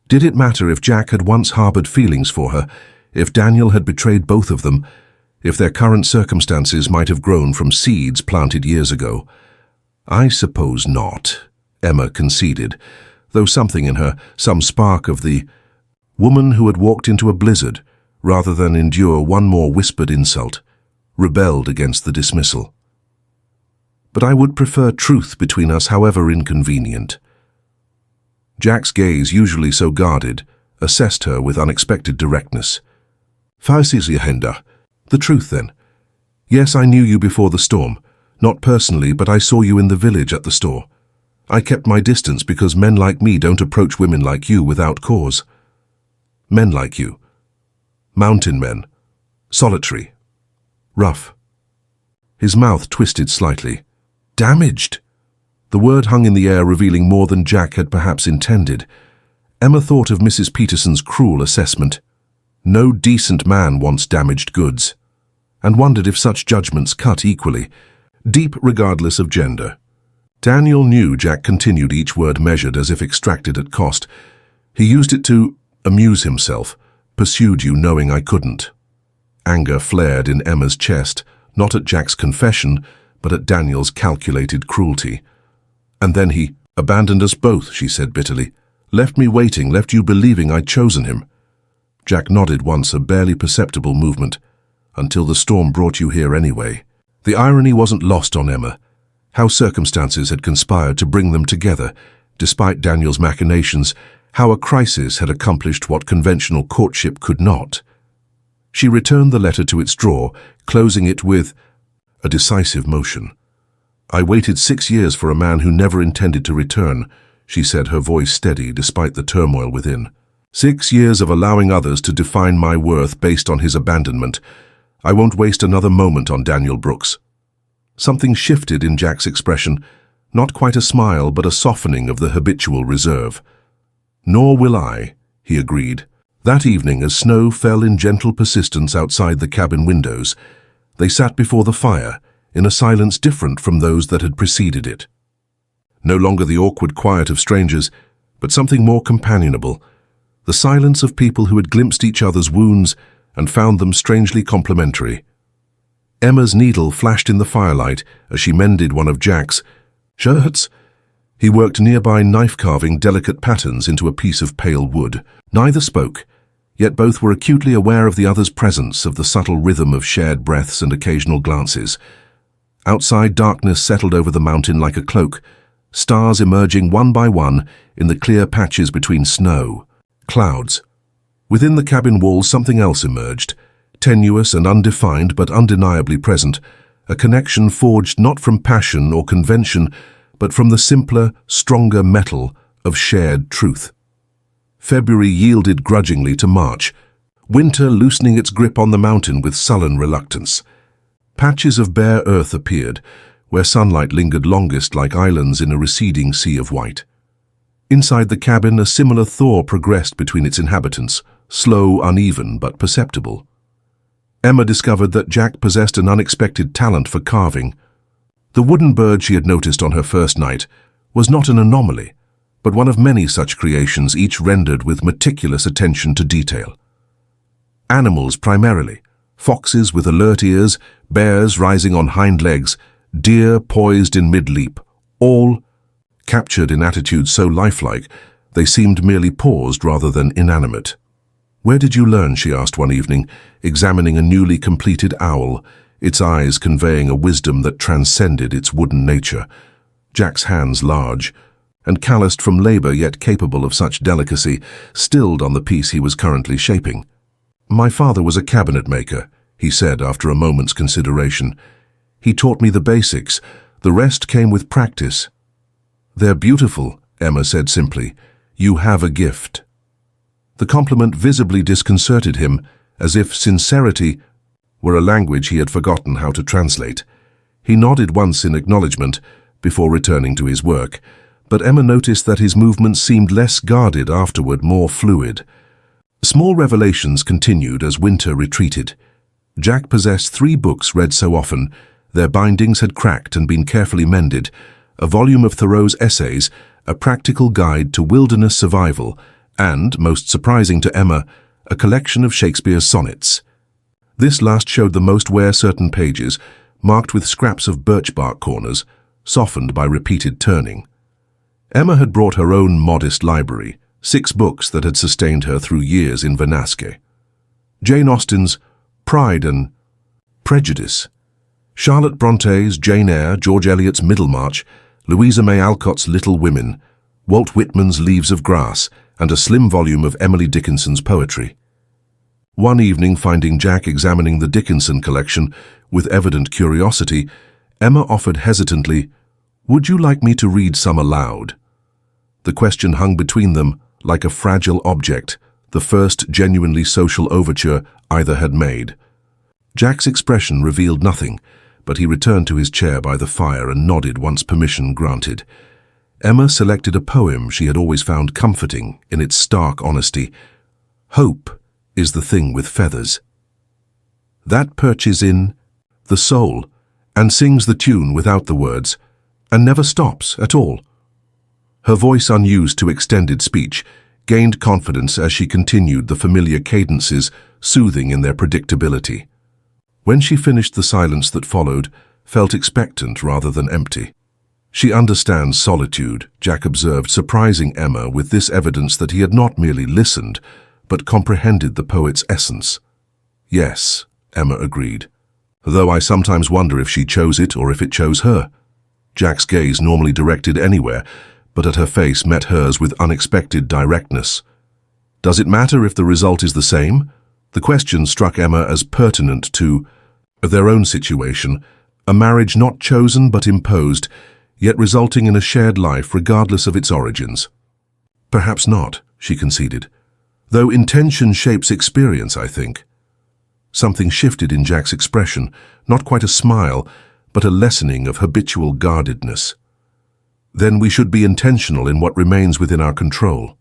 Did it matter if Jack had once harbored feelings for her, if Daniel had betrayed both of them, if their current circumstances might have grown from seeds planted years ago? "I suppose not," Emma conceded, though something in her, some spark of the woman who had walked into a blizzard, rather than endure one more whispered insult, rebelled against the dismissal. "But I would prefer truth between us, however inconvenient." Jack's gaze, usually so guarded, assessed her with unexpected directness. "Fausisiahenda, the truth then. Yes, I knew you before the storm. Not personally, but I saw you in the village at the store. I kept my distance because men like me don't approach women like you without cause. Men like you. Mountain men. Solitary. Rough." His mouth twisted slightly. "Damaged." The word hung in the air, revealing more than Jack had perhaps intended. Emma thought of Mrs. Peterson's cruel assessment. No decent man wants damaged goods, and wondered if such judgments cut equally, deep regardless of gender. Daniel knew Jack continued, each word measured as if extracted at cost. "He used it to amuse himself, pursued you knowing I couldn't." Anger flared in Emma's chest, not at Jack's confession, but at Daniel's calculated cruelty. "And then he abandoned us both," she said bitterly. "Left me waiting, left you believing I'd chosen him." Jack nodded once, a barely perceptible movement. "Until the storm brought you here anyway." The irony wasn't lost on Emma. How circumstances had conspired to bring them together, despite Daniel's machinations, how a crisis had accomplished what conventional courtship could not. She returned the letter to its drawer, closing it with a decisive motion. "I waited 6 years for a man who never intended to return," she said, her voice steady despite the turmoil within. 6 years of allowing others to define my worth based on his abandonment. I won't waste another moment on Daniel Brooks. Something shifted in Jack's expression, not quite a smile, but a softening of the habitual reserve. "Nor will I," he agreed. That evening, as snow fell in gentle persistence outside the cabin windows, they sat before the fire, in a silence different from those that had preceded it. No longer the awkward quiet of strangers, but something more companionable, the silence of people who had glimpsed each other's wounds and found them strangely complementary. Emma's needle flashed in the firelight as she mended one of Jack's shirts. He worked nearby, knife-carving delicate patterns into a piece of pale wood. Neither spoke, yet both were acutely aware of the other's presence, of the subtle rhythm of shared breaths and occasional glances. Outside, darkness settled over the mountain like a cloak, stars emerging one by one in the clear patches between snow, clouds. Within the cabin walls, something else emerged, tenuous and undefined but undeniably present, a connection forged not from passion or convention, but from the simpler, stronger metal of shared truth. February yielded grudgingly to March, winter loosening its grip on the mountain with sullen reluctance. Patches of bare earth appeared, where sunlight lingered longest like islands in a receding sea of white. Inside the cabin, a similar thaw progressed between its inhabitants, slow, uneven, but perceptible. Emma discovered that Jack possessed an unexpected talent for carving. The wooden bird she had noticed on her first night was not an anomaly, but one of many such creations, each rendered with meticulous attention to detail. Animals primarily, foxes with alert ears, bears rising on hind legs, deer poised in mid-leap, all captured in attitudes so lifelike they seemed merely paused rather than inanimate. "Where did you learn?" she asked one evening, examining a newly completed owl, its eyes conveying a wisdom that transcended its wooden nature. Jack's hands, large and calloused from labor yet capable of such delicacy, stilled on the piece he was currently shaping. "My father was a cabinet maker," he said after a moment's consideration. "He taught me the basics. The rest came with practice." "They're beautiful," Emma said simply. "You have a gift." The compliment visibly disconcerted him, as if sincerity were a language he had forgotten how to translate. He nodded once in acknowledgement before returning to his work, but Emma noticed that his movements seemed less guarded afterward, more fluid. Small revelations continued as winter retreated. Jack possessed 3 books read so often, their bindings had cracked and been carefully mended, a volume of Thoreau's essays, a practical guide to wilderness survival, and, most surprising to Emma, a collection of Shakespeare's sonnets. This last showed the most wear-certain pages, marked with scraps of birch-bark corners, softened by repeated turning. Emma had brought her own modest library, 6 books that had sustained her through years in Vanasque. Jane Austen's Pride and Prejudice, Charlotte Bronte's Jane Eyre, George Eliot's Middlemarch, Louisa May Alcott's Little Women, Walt Whitman's Leaves of Grass, and a slim volume of Emily Dickinson's poetry. One evening, finding Jack examining the Dickinson collection with evident curiosity, Emma offered hesitantly, "Would you like me to read some aloud?" The question hung between them like a fragile object, the first genuinely social overture either had made. Jack's expression revealed nothing, but he returned to his chair by the fire and nodded once permission granted. Emma selected a poem she had always found comforting in its stark honesty. "Hope is the thing with feathers. That perches in the soul and sings the tune without the words, and never stops at all." Her voice, unused to extended speech, gained confidence as she continued the familiar cadences, soothing in their predictability. When she finished, the silence that followed felt expectant rather than empty. "She understands solitude," Jack observed, surprising Emma with this evidence that he had not merely listened, but comprehended the poet's essence. "Yes," Emma agreed, "though I sometimes wonder if she chose it or if it chose her." Jack's gaze, normally directed anywhere, but at her face, met hers with unexpected directness. "Does it matter if the result is the same?" The question struck Emma as pertinent to their own situation, a marriage not chosen but imposed, yet resulting in a shared life regardless of its origins. "Perhaps not," she conceded, "though intention shapes experience, I think." Something shifted in Jack's expression, not quite a smile, but a lessening of habitual guardedness. "Then we should be intentional in what remains within our control."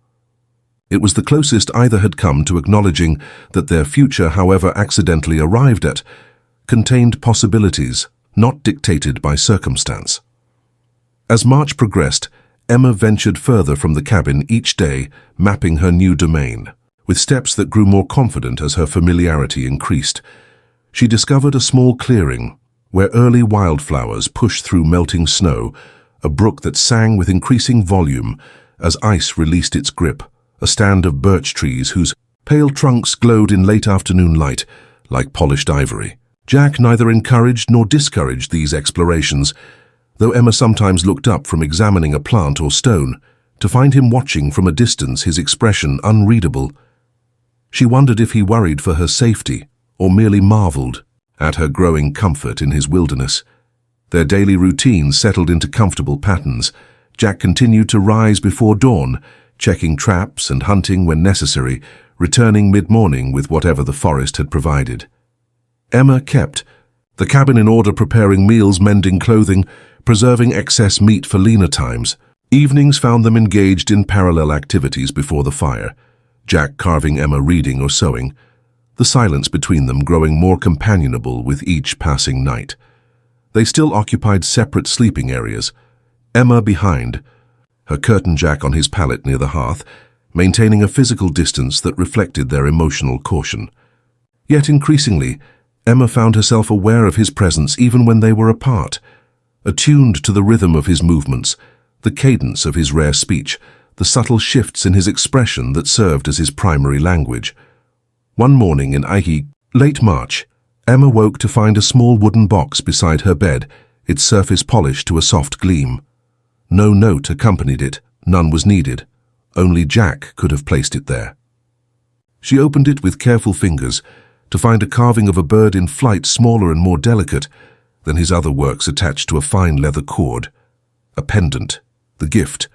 It was the closest either had come to acknowledging that their future, however accidentally arrived at, contained possibilities not dictated by circumstance. As March progressed, Emma ventured further from the cabin each day, mapping her new domain. With steps that grew more confident as her familiarity increased, she discovered a small clearing where early wildflowers pushed through melting snow, a brook that sang with increasing volume as ice released its grip, a stand of birch trees whose pale trunks glowed in late afternoon light like polished ivory. Jack neither encouraged nor discouraged these explorations, though Emma sometimes looked up from examining a plant or stone to find him watching from a distance, his expression unreadable. She wondered if he worried for her safety or merely marveled at her growing comfort in his wilderness. Their daily routine settled into comfortable patterns. Jack continued to rise before dawn, checking traps and hunting when necessary, returning mid-morning with whatever the forest had provided. Emma kept the cabin in order, preparing meals, mending clothing, preserving excess meat for leaner times. Evenings found them engaged in parallel activities before the fire, Jack carving, Emma reading or sewing, the silence between them growing more companionable with each passing night. They still occupied separate sleeping areas, Emma behind, her curtain Jack on his pallet near the hearth, maintaining a physical distance that reflected their emotional caution. Yet increasingly, Emma found herself aware of his presence even when they were apart, attuned to the rhythm of his movements, the cadence of his rare speech, the subtle shifts in his expression that served as his primary language. One morning in late March, Emma woke to find a small wooden box beside her bed, its surface polished to a soft gleam. No note accompanied it, none was needed. Only Jack could have placed it there. She opened it with careful fingers to find a carving of a bird in flight, smaller and more delicate than his other works, attached to a fine leather cord. A pendant, the gift,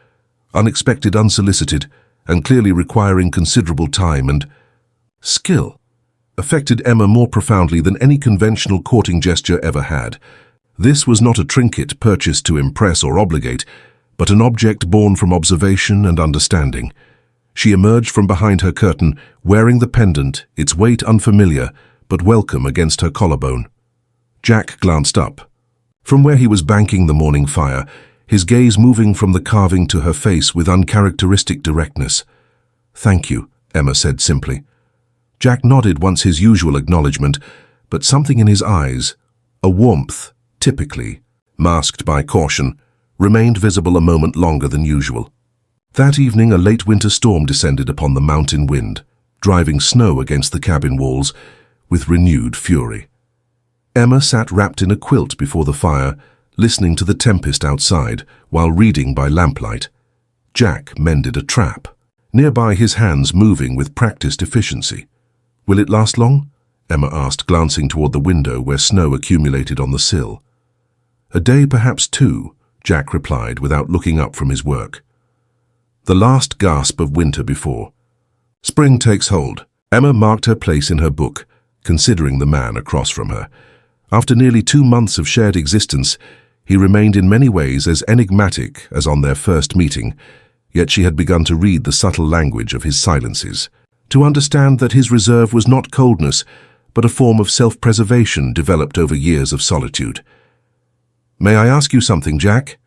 unexpected, unsolicited, and clearly requiring considerable time and skill, affected Emma more profoundly than any conventional courting gesture ever had. This was not a trinket purchased to impress or obligate, but an object born from observation and understanding. She emerged from behind her curtain, wearing the pendant, its weight unfamiliar, but welcome against her collarbone. Jack glanced up. From where he was banking the morning fire, his gaze moving from the carving to her face with uncharacteristic directness. "Thank you," Emma said simply. Jack nodded once his usual acknowledgement, but something in his eyes, a warmth, typically masked by caution, remained visible a moment longer than usual. That evening, a late winter storm descended upon the mountain wind, driving snow against the cabin walls with renewed fury. Emma sat wrapped in a quilt before the fire, listening to the tempest outside while reading by lamplight. Jack mended a trap, nearby, his hands moving with practiced efficiency. "Will it last long?" Emma asked, glancing toward the window where snow accumulated on the sill. "A day, perhaps two," Jack replied without looking up from his work. The last gasp of winter before spring takes hold. Emma marked her place in her book, considering the man across from her. After nearly 2 months of shared existence, he remained in many ways as enigmatic as on their first meeting, yet she had begun to read the subtle language of his silences, to understand that his reserve was not coldness, but a form of self-preservation developed over years of solitude. "May I ask you something, Jack?"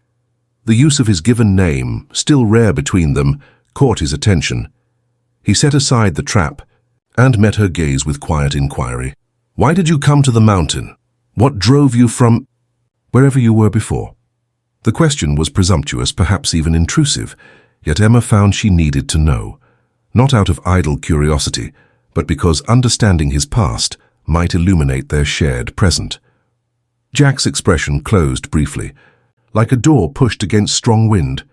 The use of his given name, still rare between them, caught his attention. He set aside the trap and met her gaze with quiet inquiry. Why did you come to the mountain? What drove you from wherever you were before? The question was presumptuous, perhaps even intrusive, yet Emma found she needed to know, not out of idle curiosity, but because understanding his past might illuminate their shared present. Jack's expression closed briefly, like a door pushed against strong wind.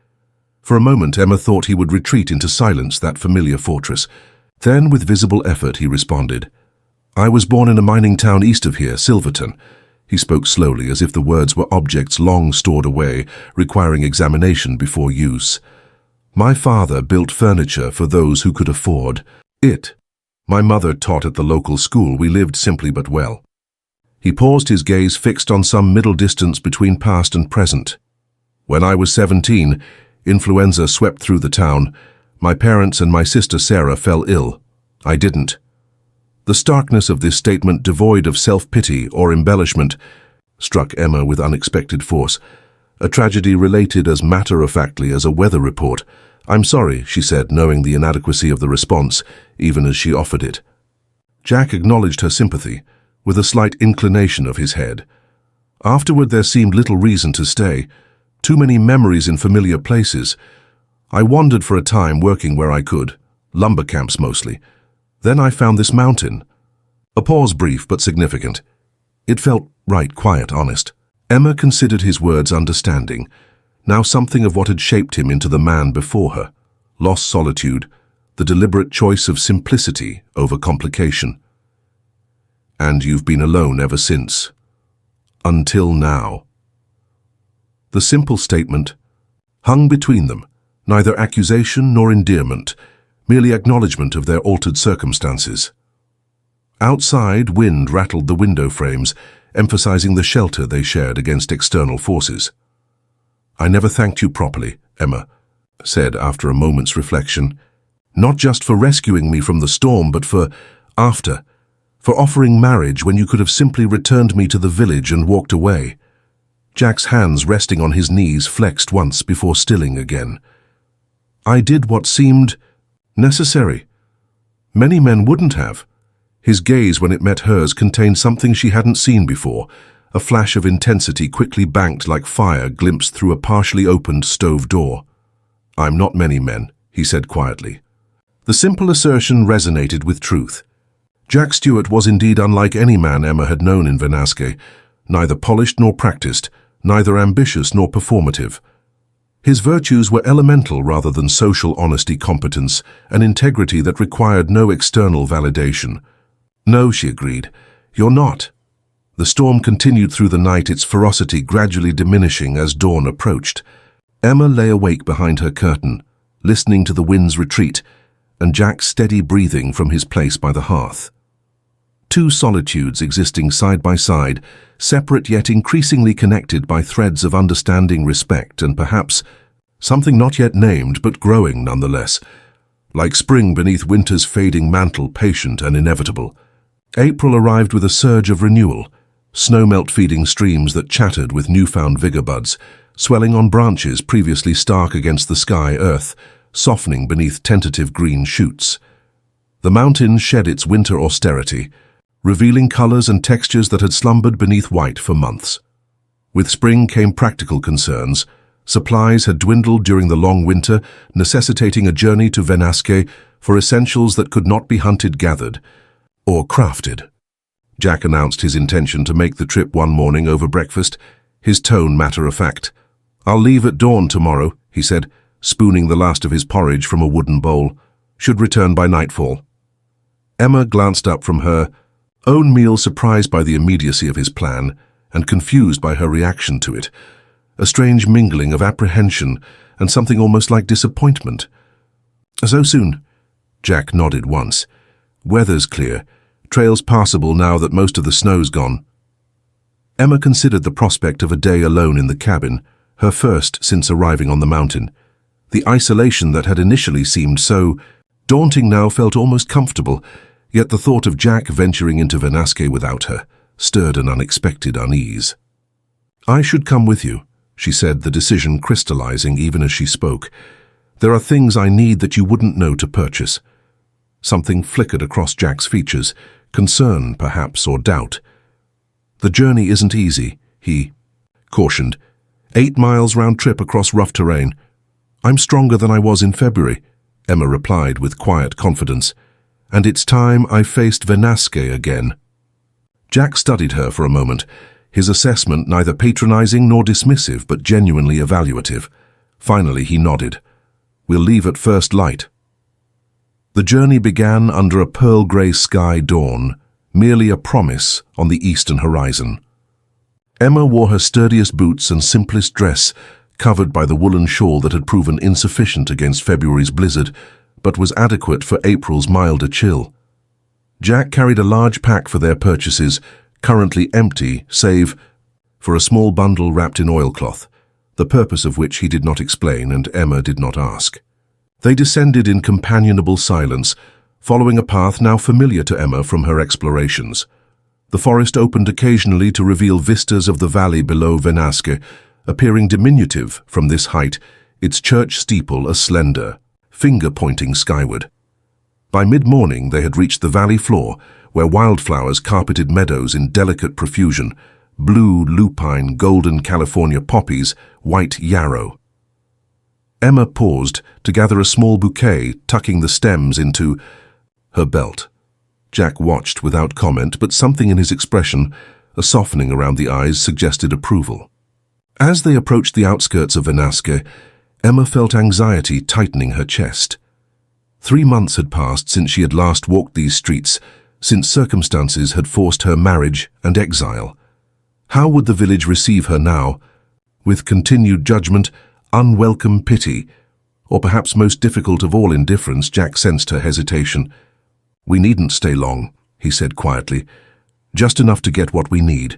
For a moment Emma thought he would retreat into silence, that familiar fortress. Then, with visible effort, he responded. I was born in a mining town east of here, Silverton. He spoke slowly, as if the words were objects long stored away, requiring examination before use. My father built furniture for those who could afford it. My mother taught at the local school. We lived simply but well. He paused, his gaze fixed on some middle distance between past and present. When I was 17, influenza swept through the town. My parents and my sister Sarah fell ill. I didn't. The starkness of this statement, devoid of self-pity or embellishment, struck Emma with unexpected force. A tragedy related as matter-of-factly as a weather report. I'm sorry, she said, knowing the inadequacy of the response, even as she offered it. Jack acknowledged her sympathy, with a slight inclination of his head. Afterward there seemed little reason to stay. Too many memories in familiar places. I wandered for a time, working where I could. Lumber camps mostly. Then I found this mountain. A pause, brief but significant. It felt right, quiet, honest. Emma considered his words understanding. Now something of what had shaped him into the man before her. Lost solitude, the deliberate choice of simplicity over complication. And you've been alone ever since. Until now. The simple statement hung between them, neither accusation nor endearment, merely acknowledgement of their altered circumstances. Outside, wind rattled the window frames, emphasizing the shelter they shared against external forces. I never thanked you properly, Emma said after a moment's reflection. Not just for rescuing me from the storm, but for offering marriage when you could have simply returned me to the village and walked away. Jack's hands, resting on his knees, flexed once before stilling again. I did what seemed necessary. Many men wouldn't have. His gaze, when it met hers, contained something she hadn't seen before, a flash of intensity quickly banked like fire glimpsed through a partially opened stove door. I'm not many men, he said quietly. The simple assertion resonated with truth. Jack Stewart was indeed unlike any man Emma had known in Venasque, neither polished nor practiced, neither ambitious nor performative. His virtues were elemental rather than social honesty, competence, and integrity that required no external validation. No, she agreed, you're not. The storm continued through the night, its ferocity gradually diminishing as dawn approached. Emma lay awake behind her curtain, listening to the wind's retreat, and Jack's steady breathing from his place by the hearth. Two solitudes existing side by side, separate yet increasingly connected by threads of understanding, respect, and perhaps something not yet named but growing nonetheless, like spring beneath winter's fading mantle, patient and inevitable. April arrived with a surge of renewal, snowmelt feeding streams that chattered with newfound vigor, buds swelling on branches previously stark against the sky, earth softening beneath tentative green shoots. The mountain shed its winter austerity, revealing colors and textures that had slumbered beneath white for months. With spring came practical concerns. Supplies had dwindled during the long winter, necessitating a journey to Venasque for essentials that could not be hunted, gathered, or crafted. Jack announced his intention to make the trip one morning over breakfast, his tone matter-of-fact. I'll leave at dawn tomorrow, he said, spooning the last of his porridge from a wooden bowl. Should return by nightfall. Emma glanced up from her own meal, surprised by the immediacy of his plan and confused by her reaction to it, a strange mingling of apprehension and something almost like disappointment. So soon? Jack nodded once. Weather's clear, trails passable now that most of the snow's gone. Emma considered the prospect of a day alone in the cabin, her first since arriving on the mountain. The isolation that had initially seemed so daunting now felt almost comfortable, yet the thought of Jack venturing into Venasque without her stirred an unexpected unease. I should come with you, she said, the decision crystallizing even as she spoke. There are things I need that you wouldn't know to purchase. Something flickered across Jack's features, concern, perhaps, or doubt. "The journey isn't easy," he cautioned. 8 miles round trip across rough terrain. "I'm stronger than I was in February," Emma replied with quiet confidence. "And it's time I faced Venaske again." Jack studied her for a moment, his assessment neither patronizing nor dismissive, but genuinely evaluative. Finally, he nodded. "We'll leave at first light." The journey began under a pearl-grey sky dawn, merely a promise on the eastern horizon. Emma wore her sturdiest boots and simplest dress, covered by the woolen shawl that had proven insufficient against February's blizzard, but was adequate for April's milder chill. Jack carried a large pack for their purchases, currently empty, save for a small bundle wrapped in oilcloth, the purpose of which he did not explain and Emma did not ask. They descended in companionable silence, following a path now familiar to Emma from her explorations. The forest opened occasionally to reveal vistas of the valley below Venaske, appearing diminutive from this height, its church steeple a slender, finger pointing skyward. By mid-morning they had reached the valley floor, where wildflowers carpeted meadows in delicate profusion, blue lupine, golden California poppies, white yarrow. Emma paused to gather a small bouquet, tucking the stems into her belt. Jack watched without comment, but something in his expression, a softening around the eyes, suggested approval. As they approached the outskirts of Venaske, Emma felt anxiety tightening her chest. 3 months had passed since she had last walked these streets, since circumstances had forced her marriage and exile. How would the village receive her now? With continued judgment, unwelcome pity, or perhaps most difficult of all indifference? Jack sensed her hesitation. "We needn't stay long," he said quietly. "Just enough to get what we need."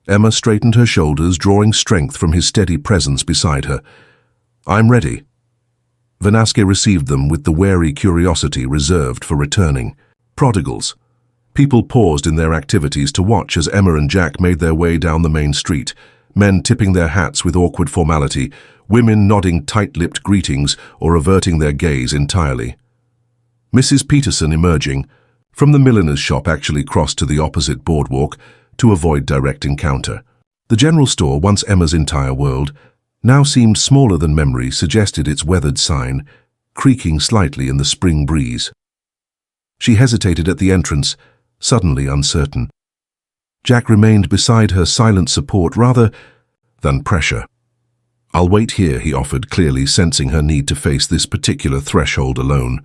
Emma straightened her shoulders, drawing strength from his steady presence beside her. "I'm ready." Venaske received them with the wary curiosity reserved for returning prodigals. People paused in their activities to watch as Emma and Jack made their way down the main street, men tipping their hats with awkward formality, women nodding tight-lipped greetings or averting their gaze entirely. Mrs. Peterson, emerging from the milliner's shop, actually crossed to the opposite boardwalk to avoid direct encounter. The general store, once Emma's entire world, now seemed smaller than memory suggested its weathered sign, creaking slightly in the spring breeze. She hesitated at the entrance, suddenly uncertain. Jack remained beside her, silent support rather than pressure. "I'll wait here," he offered, clearly sensing her need to face this particular threshold alone.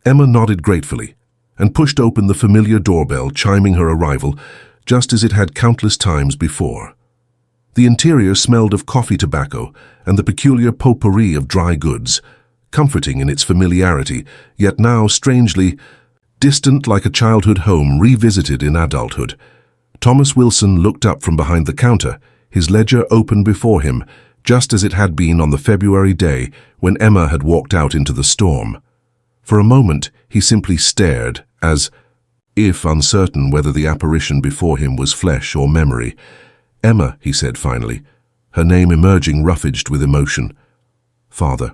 Emma nodded gratefully and pushed open the familiar doorbell, chiming her arrival, just as it had countless times before. The interior smelled of coffee tobacco and the peculiar potpourri of dry goods, comforting in its familiarity, yet now strangely distant, like a childhood home revisited in adulthood. Thomas Wilson looked up from behind the counter, his ledger open before him, just as it had been on the February day when Emma had walked out into the storm. For a moment he simply stared, as if uncertain whether the apparition before him was flesh or memory. "Emma," he said finally, her name emerging rough-edged with emotion. "Father."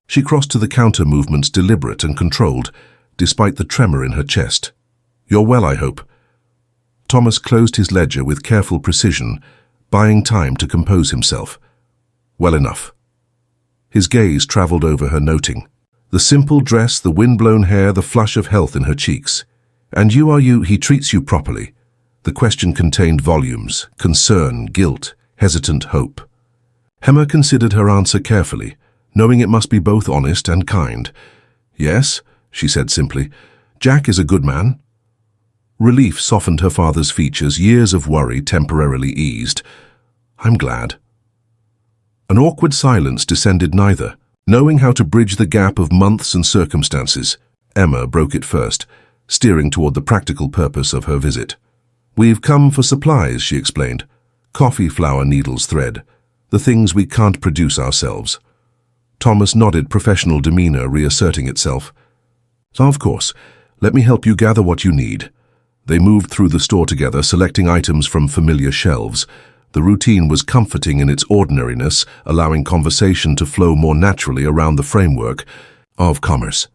She crossed to the counter, movements deliberate and controlled, despite the tremor in her chest. "You're well, I hope." Thomas closed his ledger with careful precision, buying time to compose himself. "Well enough." His gaze traveled over her, noting the simple dress, the wind-blown hair, the flush of health in her cheeks. "And you are you? He treats you properly?" The question contained volumes: concern, guilt, hesitant hope. Emma considered her answer carefully, knowing it must be both honest and kind. "Yes," she said simply. "Jack is a good man." Relief softened her father's features, years of worry temporarily eased. "I'm glad." An awkward silence descended neither. Knowing how to bridge the gap of months and circumstances, Emma broke it first, steering toward the practical purpose of her visit. "We've come for supplies," she explained. "Coffee, flour, needles, thread. The things we can't produce ourselves." Thomas nodded, professional demeanor reasserting itself. "Of course. Let me help you gather what you need." They moved through the store together, selecting items from familiar shelves. The routine was comforting in its ordinariness, allowing conversation to flow more naturally around the framework of commerce.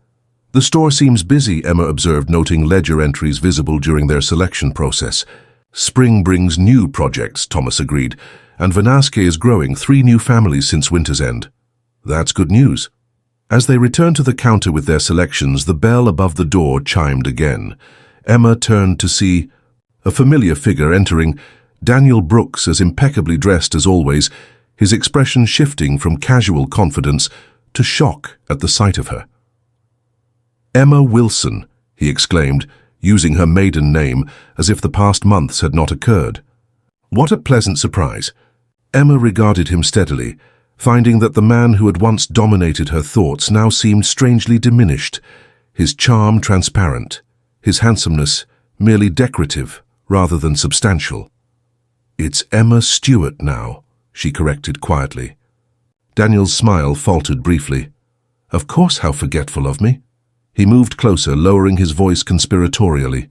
The store seems busy, Emma observed, noting ledger entries visible during their selection process. Spring brings new projects, Thomas agreed, and Venaske is growing 3 new families since winter's end. That's good news. As they returned to the counter with their selections, the bell above the door chimed again. Emma turned to see a familiar figure entering, Daniel Brooks, as impeccably dressed as always, his expression shifting from casual confidence to shock at the sight of her. "Emma Wilson," he exclaimed, using her maiden name as if the past months had not occurred. What a pleasant surprise. Emma regarded him steadily, finding that the man who had once dominated her thoughts now seemed strangely diminished, his charm transparent, his handsomeness merely decorative rather than substantial. "It's Emma Stewart now," she corrected quietly. Daniel's smile faltered briefly. "Of course, how forgetful of me." He moved closer, lowering his voice conspiratorially.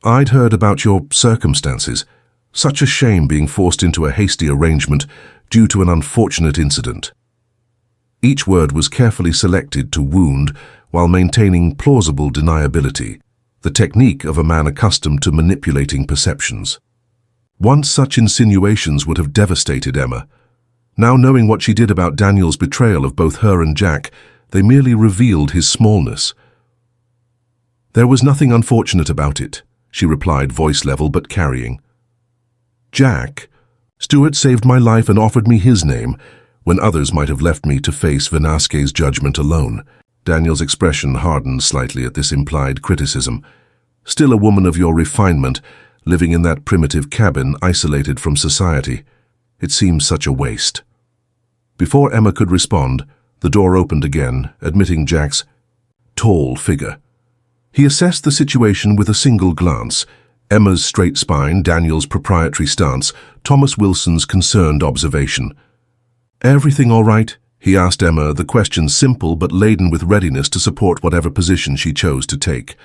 "I'd heard about your circumstances. Such a shame being forced into a hasty arrangement due to an unfortunate incident." Each word was carefully selected to wound while maintaining plausible deniability, the technique of a man accustomed to manipulating perceptions. Once such insinuations would have devastated Emma. Now, knowing what she did about Daniel's betrayal of both her and Jack, they merely revealed his smallness. "There was nothing unfortunate about it," she replied, voice level but carrying. "Jack, Stewart saved my life and offered me his name, when others might have left me to face Venaske's judgment alone." Daniel's expression hardened slightly at this implied criticism. "Still a woman of your refinement, living in that primitive cabin, isolated from society. It seems such a waste." Before Emma could respond, the door opened again, admitting Jack's tall figure. He assessed the situation with a single glance. Emma's straight spine, Daniel's proprietary stance, Thomas Wilson's concerned observation. "Everything all right?" he asked Emma, the question simple but laden with readiness to support whatever position she chose to take.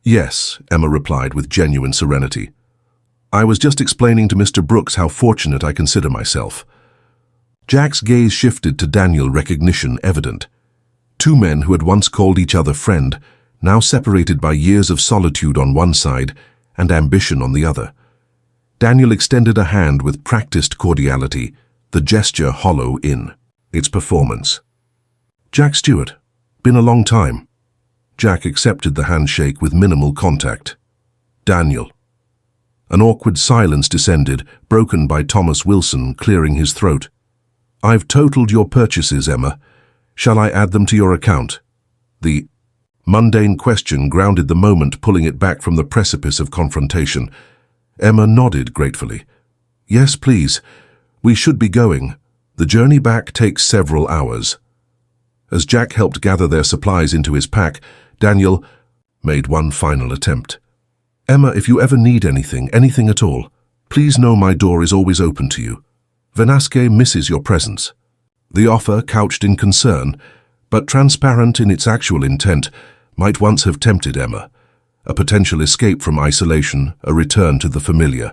"Yes," Emma replied with genuine serenity. "I was just explaining to Mr. Brooks how fortunate I consider myself." Jack's gaze shifted to Daniel, recognition evident. 2 men who had once called each other friend, now separated by years of solitude on one side and ambition on the other. Daniel extended a hand with practiced cordiality, the gesture hollow in its performance. "Jack Stewart, been a long time." Jack accepted the handshake with minimal contact. "Daniel." An awkward silence descended, broken by Thomas Wilson clearing his throat. "I've totaled your purchases, Emma. Shall I add them to your account?" The mundane question grounded the moment, pulling it back from the precipice of confrontation. Emma nodded gratefully. "Yes, please. We should be going. The journey back takes several hours." As Jack helped gather their supplies into his pack, Daniel made one final attempt. "Emma, if you ever need anything at all, please know my door is always open to you. Venaske misses your presence." The offer, couched in concern, but transparent in its actual intent, might once have tempted Emma, a potential escape from isolation, a return to the familiar.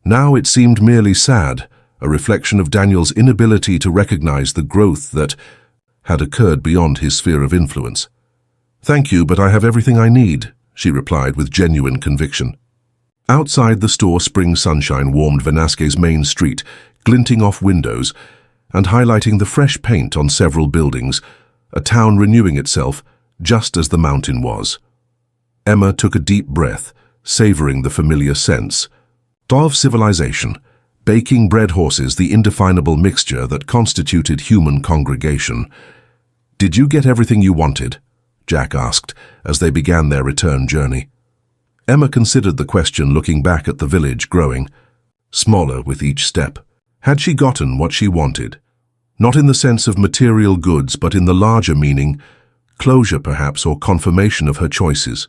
Now it seemed merely sad, a reflection of Daniel's inability to recognize the growth that had occurred beyond his sphere of influence. "Thank you, but I have everything I need," she replied with genuine conviction. Outside the store, spring sunshine warmed Venaske's main street, glinting off windows and highlighting the fresh paint on several buildings, a town renewing itself just as the mountain was. Emma took a deep breath, savoring the familiar sense of civilization, baking bread horses, the indefinable mixture that constituted human congregation. "Did you get everything you wanted?" Jack asked as they began their return journey. Emma considered the question, looking back at the village growing smaller with each step. Had she gotten what she wanted? Not in the sense of material goods, but in the larger meaning, closure perhaps, or confirmation of her choices.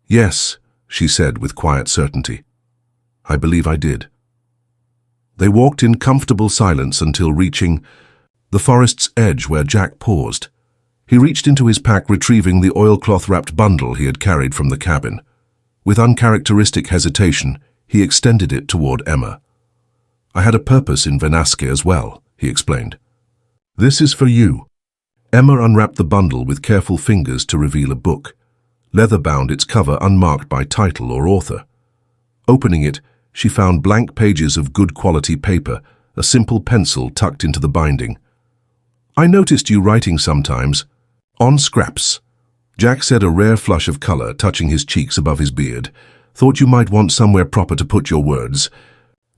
"Yes," she said with quiet certainty. "I believe I did." They walked in comfortable silence until reaching the forest's edge, where Jack paused. He reached into his pack, retrieving the oilcloth-wrapped bundle he had carried from the cabin. With uncharacteristic hesitation, he extended it toward Emma. "I had a purpose in Venaske as well," he explained. "This is for you." Emma unwrapped the bundle with careful fingers to reveal a book. Leather bound, its cover unmarked by title or author. Opening it, she found blank pages of good quality paper, a simple pencil tucked into the binding. "I noticed you writing sometimes." "On scraps." Jack said, a rare flush of color touching his cheeks above his beard. "Thought you might want somewhere proper to put your words."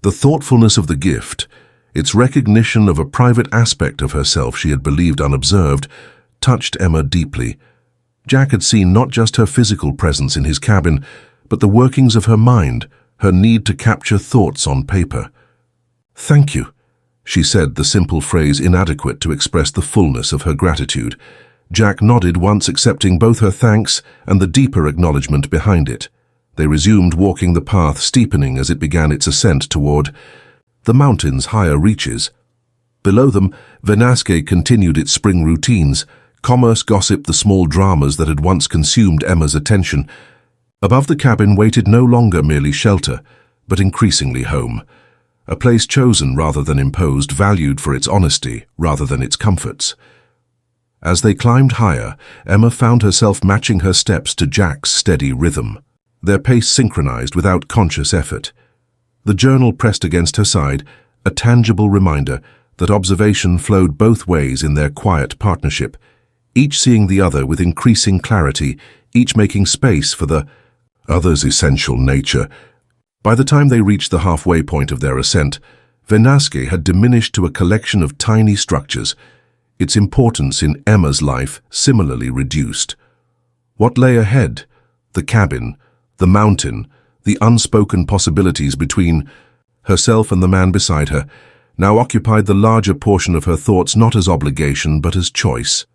The thoughtfulness of the gift, its recognition of a private aspect of herself she had believed unobserved, touched Emma deeply. Jack had seen not just her physical presence in his cabin, but the workings of her mind, her need to capture thoughts on paper. "Thank you," she said, the simple phrase inadequate to express the fullness of her gratitude. Jack nodded once, accepting both her thanks and the deeper acknowledgement behind it. They resumed walking the path, steepening as it began its ascent toward the mountain's higher reaches. Below them, Venasque continued its spring routines. Commerce gossip, the small dramas that had once consumed Emma's attention. Above the cabin waited no longer merely shelter, but increasingly home. A place chosen rather than imposed, valued for its honesty rather than its comforts. As they climbed higher, Emma found herself matching her steps to Jack's steady rhythm. Their pace synchronized without conscious effort. The journal pressed against her side, a tangible reminder that observation flowed both ways in their quiet partnership, each seeing the other with increasing clarity, each making space for the other's essential nature. By the time they reached the halfway point of their ascent, Venasque had diminished to a collection of tiny structures, its importance in Emma's life similarly reduced. What lay ahead? The cabin, the mountain, the unspoken possibilities between herself and the man beside her, now occupied the larger portion of her thoughts, not as obligation but as choice.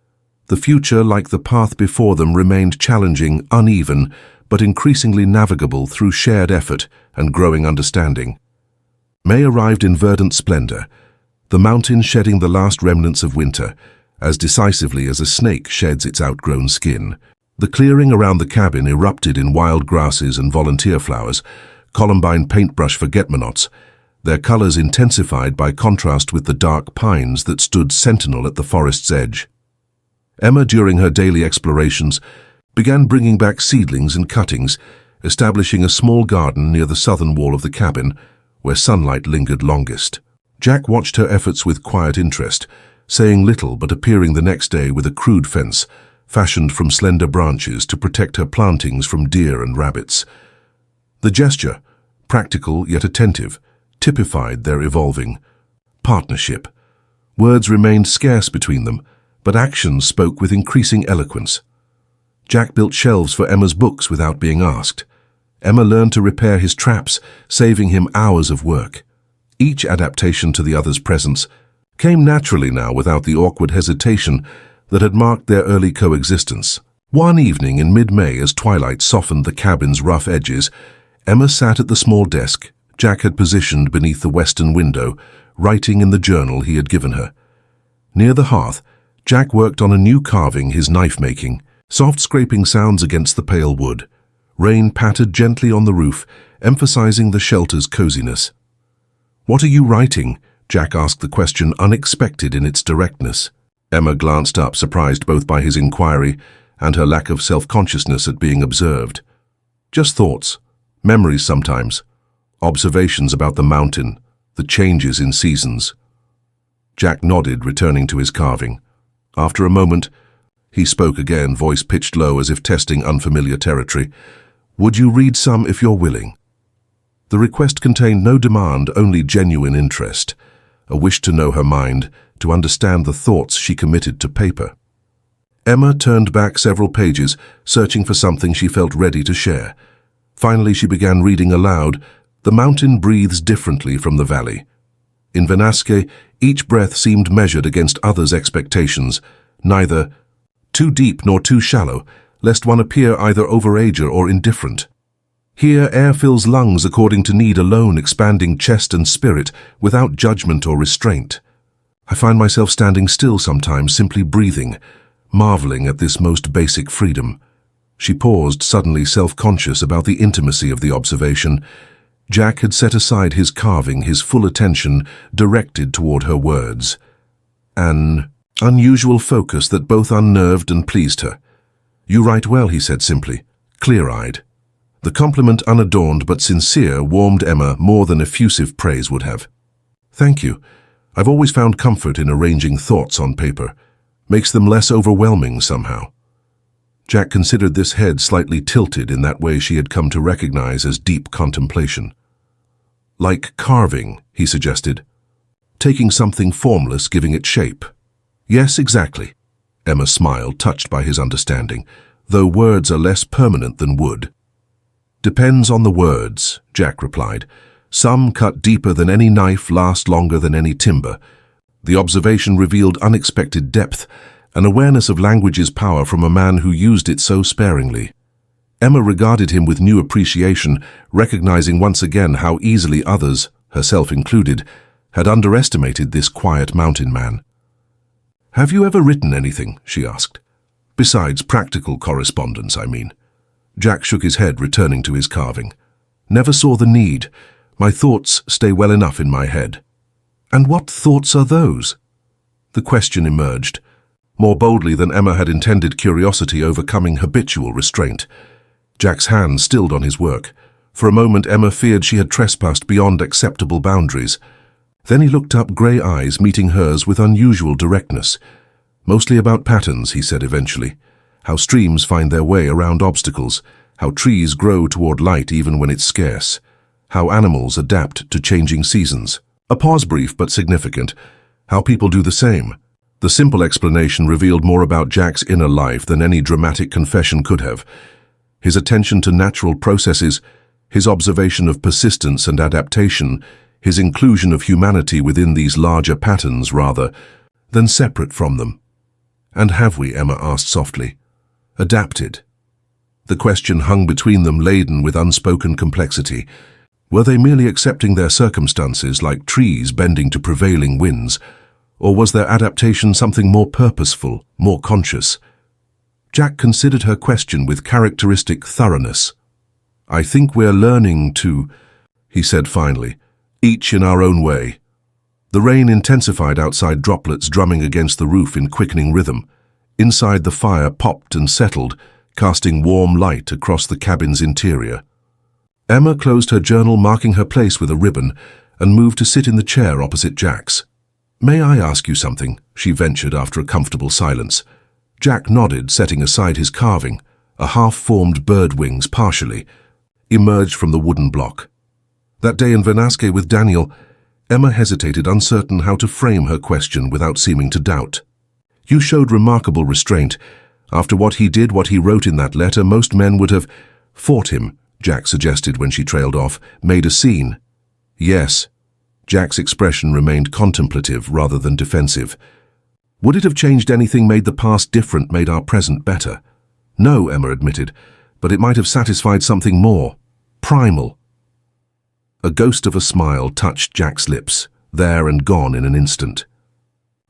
The future, like the path before them, remained challenging, uneven, but increasingly navigable through shared effort and growing understanding. May arrived in verdant splendor, the mountain shedding the last remnants of winter, as decisively as a snake sheds its outgrown skin. The clearing around the cabin erupted in wild grasses and volunteer flowers, columbine paintbrush forget-me-nots, their colors intensified by contrast with the dark pines that stood sentinel at the forest's edge. Emma, during her daily explorations, began bringing back seedlings and cuttings, establishing a small garden near the southern wall of the cabin, where sunlight lingered longest. Jack watched her efforts with quiet interest, saying little but appearing the next day with a crude fence, fashioned from slender branches to protect her plantings from deer and rabbits. The gesture, practical yet attentive, typified their evolving partnership. Words remained scarce between them, but actions spoke with increasing eloquence. Jack built shelves for Emma's books without being asked. Emma learned to repair his traps, saving him hours of work. Each adaptation to the other's presence came naturally now, without the awkward hesitation that had marked their early coexistence. One evening in mid-May, as twilight softened the cabin's rough edges, Emma sat at the small desk Jack had positioned beneath the western window, writing in the journal he had given her. Near the hearth, Jack worked on a new carving, his knife-making. Soft scraping sounds against the pale wood. Rain pattered gently on the roof, emphasizing the shelter's coziness. "What are you writing?" Jack asked, the question unexpected in its directness. Emma glanced up, surprised both by his inquiry and her lack of self-consciousness at being observed. "Just thoughts, memories sometimes, observations about the mountain, the changes in seasons." Jack nodded, returning to his carving. After a moment, he spoke again, voice pitched low as if testing unfamiliar territory. "Would you read some if you're willing?" The request contained no demand, only genuine interest, a wish to know her mind, to understand the thoughts she committed to paper. Emma turned back several pages, searching for something she felt ready to share. Finally, she began reading aloud. "The mountain breathes differently from the valley. In Venasque, each breath seemed measured against others' expectations, neither too deep nor too shallow, lest one appear either overeager or indifferent. Here air fills lungs according to need alone, expanding chest and spirit without judgment or restraint. I find myself standing still sometimes, simply breathing, marveling at this most basic freedom." She paused, suddenly self-conscious about the intimacy of the observation. Jack had set aside his carving, his full attention directed toward her words. "An unusual focus that both unnerved and pleased her. "You write well," he said simply, clear-eyed. The compliment, unadorned but sincere, warmed Emma more than effusive praise would have. "Thank you. I've always found comfort in arranging thoughts on paper. Makes them less overwhelming somehow." Jack considered this head slightly tilted in that way she had come to recognize as deep contemplation. "Like carving," he suggested. "Taking something formless, giving it shape." "Yes, exactly." Emma smiled, touched by his understanding, "though words are less permanent than wood." "Depends on the words," Jack replied. "Some cut deeper than any knife, last longer than any timber." The observation revealed unexpected depth, an awareness of language's power from a man who used it so sparingly. Emma regarded him with new appreciation, recognizing once again how easily others, herself included, had underestimated this quiet mountain man. "Have you ever written anything?" she asked. "Besides practical correspondence, I mean." Jack shook his head, returning to his carving. "Never saw the need. My thoughts stay well enough in my head." "And what thoughts are those?" The question emerged. More boldly than Emma had intended, curiosity overcoming habitual restraint. Jack's hand stilled on his work. For a moment Emma feared she had trespassed beyond acceptable boundaries. Then he looked up, grey eyes meeting hers with unusual directness. "Mostly about patterns," he said eventually. "How streams find their way around obstacles, how trees grow toward light even when it's scarce, how animals adapt to changing seasons." A pause, brief but significant. How people do the same. The simple explanation revealed more about Jack's inner life than any dramatic confession could have. His attention to natural processes, his observation of persistence and adaptation, his inclusion of humanity within these larger patterns rather than separate from them. "And have we," Emma asked softly, "adapted?" The question hung between them, laden with unspoken complexity. Were they merely accepting their circumstances like trees bending to prevailing winds? Or was their adaptation something more purposeful, more conscious? Jack considered her question with characteristic thoroughness. "I think we're learning to," he said finally, "each in our own way." The rain intensified outside, droplets drumming against the roof in quickening rhythm. Inside, the fire popped and settled, casting warm light across the cabin's interior. Emma closed her journal, marking her place with a ribbon, and moved to sit in the chair opposite Jack's. "May I ask you something?" she ventured after a comfortable silence. Jack nodded, setting aside his carving. A half-formed bird wings partially emerged from the wooden block. That day in Venasque with Daniel, Emma hesitated, uncertain how to frame her question without seeming to doubt. "You showed remarkable restraint. After what he did, what he wrote in that letter, most men would have fought him," Jack suggested when she trailed off, "made a scene." "Yes." Jack's expression remained contemplative rather than defensive. "Would it have changed anything, made the past different, made our present better?" "No," Emma admitted, "but it might have satisfied something more. Primal." A ghost of a smile touched Jack's lips, there and gone in an instant.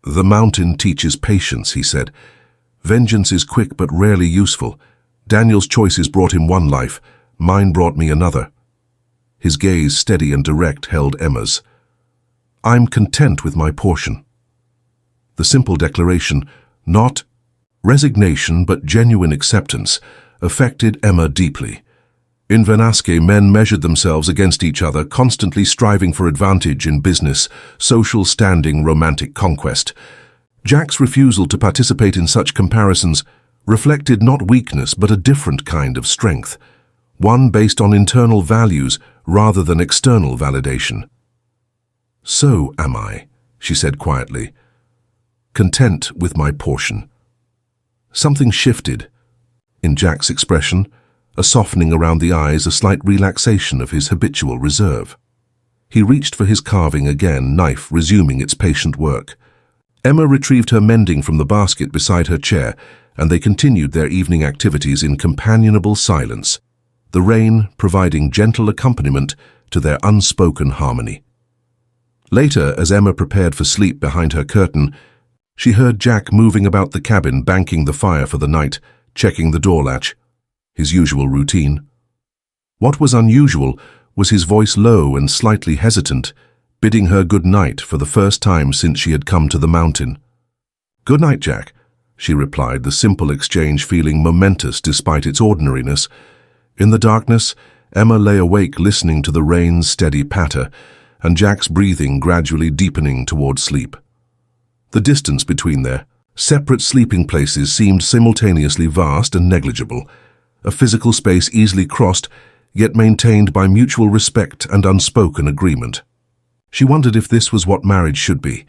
"The mountain teaches patience," he said. "Vengeance is quick but rarely useful. Daniel's choices brought him one life, mine brought me another." His gaze, steady and direct, held Emma's. "I'm content with my portion." The simple declaration, not resignation but genuine acceptance, affected Emma deeply. In Venasque, men measured themselves against each other, constantly striving for advantage in business, social standing, romantic conquest. Jack's refusal to participate in such comparisons reflected not weakness but a different kind of strength, one based on internal values rather than external validation. "So am I," she said quietly, "content with my portion." Something shifted in Jack's expression, a softening around the eyes, a slight relaxation of his habitual reserve. He reached for his carving again, knife resuming its patient work. Emma retrieved her mending from the basket beside her chair, and they continued their evening activities in companionable silence, the rain providing gentle accompaniment to their unspoken harmony. Later, as Emma prepared for sleep behind her curtain, she heard Jack moving about the cabin, banking the fire for the night, checking the door latch, his usual routine. What was unusual was his voice, low and slightly hesitant, bidding her good night for the first time since she had come to the mountain. "Good night, Jack," she replied, the simple exchange feeling momentous despite its ordinariness. In the darkness, Emma lay awake listening to the rain's steady patter and Jack's breathing gradually deepening toward sleep. The distance between their separate sleeping places seemed simultaneously vast and negligible, a physical space easily crossed, yet maintained by mutual respect and unspoken agreement. She wondered if this was what marriage should be,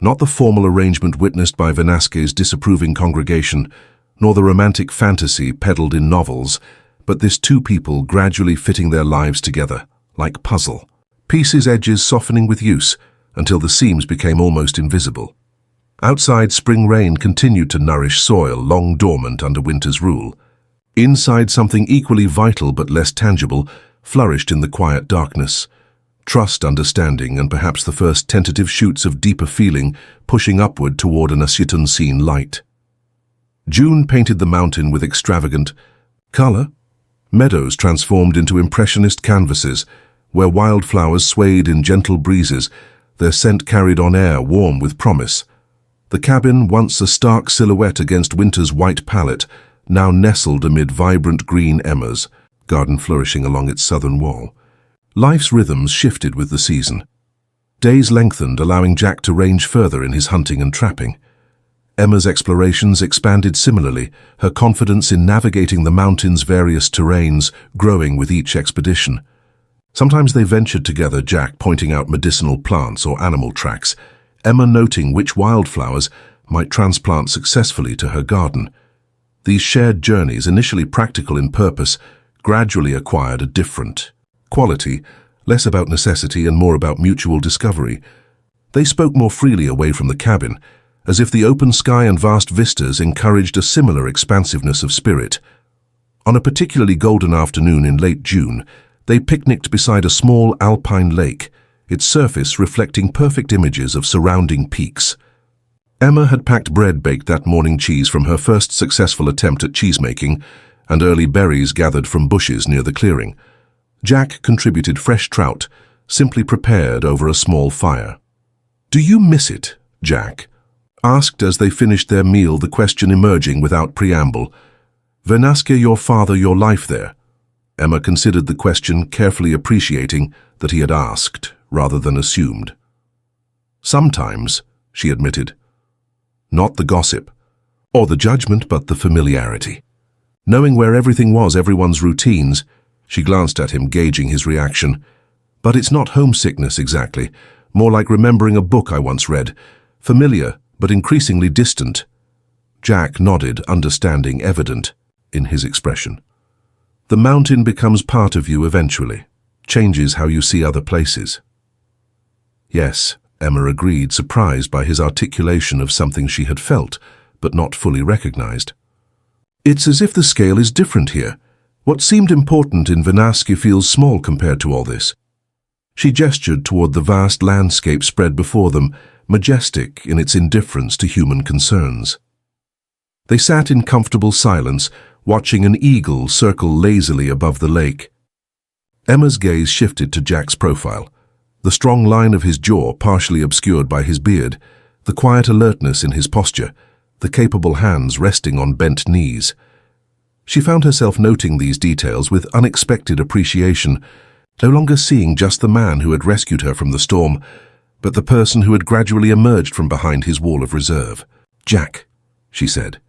not the formal arrangement witnessed by Vanasquez's disapproving congregation, nor the romantic fantasy peddled in novels, but this two people gradually fitting their lives together, like puzzle, pieces edges softening with use until the seams became almost invisible. Outside, spring rain continued to nourish soil long dormant under winter's rule. Inside, something equally vital but less tangible flourished in the quiet darkness. Trust, understanding, and perhaps the first tentative shoots of deeper feeling pushing upward toward an as-yet-unseen light. June painted the mountain with extravagant color. Meadows transformed into impressionist canvases, where wildflowers swayed in gentle breezes, their scent carried on air warm with promise. The cabin, once a stark silhouette against winter's white palette, now nestled amid vibrant green emmas, garden flourishing along its southern wall. Life's rhythms shifted with the season. Days lengthened, allowing Jack to range further in his hunting and trapping. Emma's explorations expanded similarly, her confidence in navigating the mountain's various terrains growing with each expedition. Sometimes they ventured together, Jack pointing out medicinal plants or animal tracks, Emma noting which wildflowers might transplant successfully to her garden. These shared journeys, initially practical in purpose, gradually acquired a different quality, less about necessity and more about mutual discovery. They spoke more freely away from the cabin, as if the open sky and vast vistas encouraged a similar expansiveness of spirit. On a particularly golden afternoon in late June, they picnicked beside a small alpine lake, its surface reflecting perfect images of surrounding peaks. Emma had packed bread baked that morning, cheese from her first successful attempt at cheesemaking, and early berries gathered from bushes near the clearing. Jack contributed fresh trout, simply prepared over a small fire. "Do you miss it, Jack?" asked as they finished their meal, the question emerging without preamble. "Vanasquez, your father, your life there?" Emma considered the question, carefully appreciating that he had asked rather than assumed. "Sometimes," she admitted. Not the gossip or the judgment, but the familiarity. Knowing where everything was, everyone's routines, she glanced at him, gauging his reaction. "But it's not homesickness exactly, more like remembering a book I once read, familiar but increasingly distant." Jack nodded, understanding evident in his expression. "The mountain becomes part of you eventually, changes how you see other places." "Yes," Emma agreed, surprised by his articulation of something she had felt, but not fully recognized. "It's as if the scale is different here. What seemed important in Vanasquez feels small compared to all this." She gestured toward the vast landscape spread before them, majestic in its indifference to human concerns. They sat in comfortable silence, watching an eagle circle lazily above the lake. Emma's gaze shifted to Jack's profile, the strong line of his jaw partially obscured by his beard, the quiet alertness in his posture, the capable hands resting on bent knees. She found herself noting these details with unexpected appreciation, no longer seeing just the man who had rescued her from the storm, but the person who had gradually emerged from behind his wall of reserve. "Jack," she said,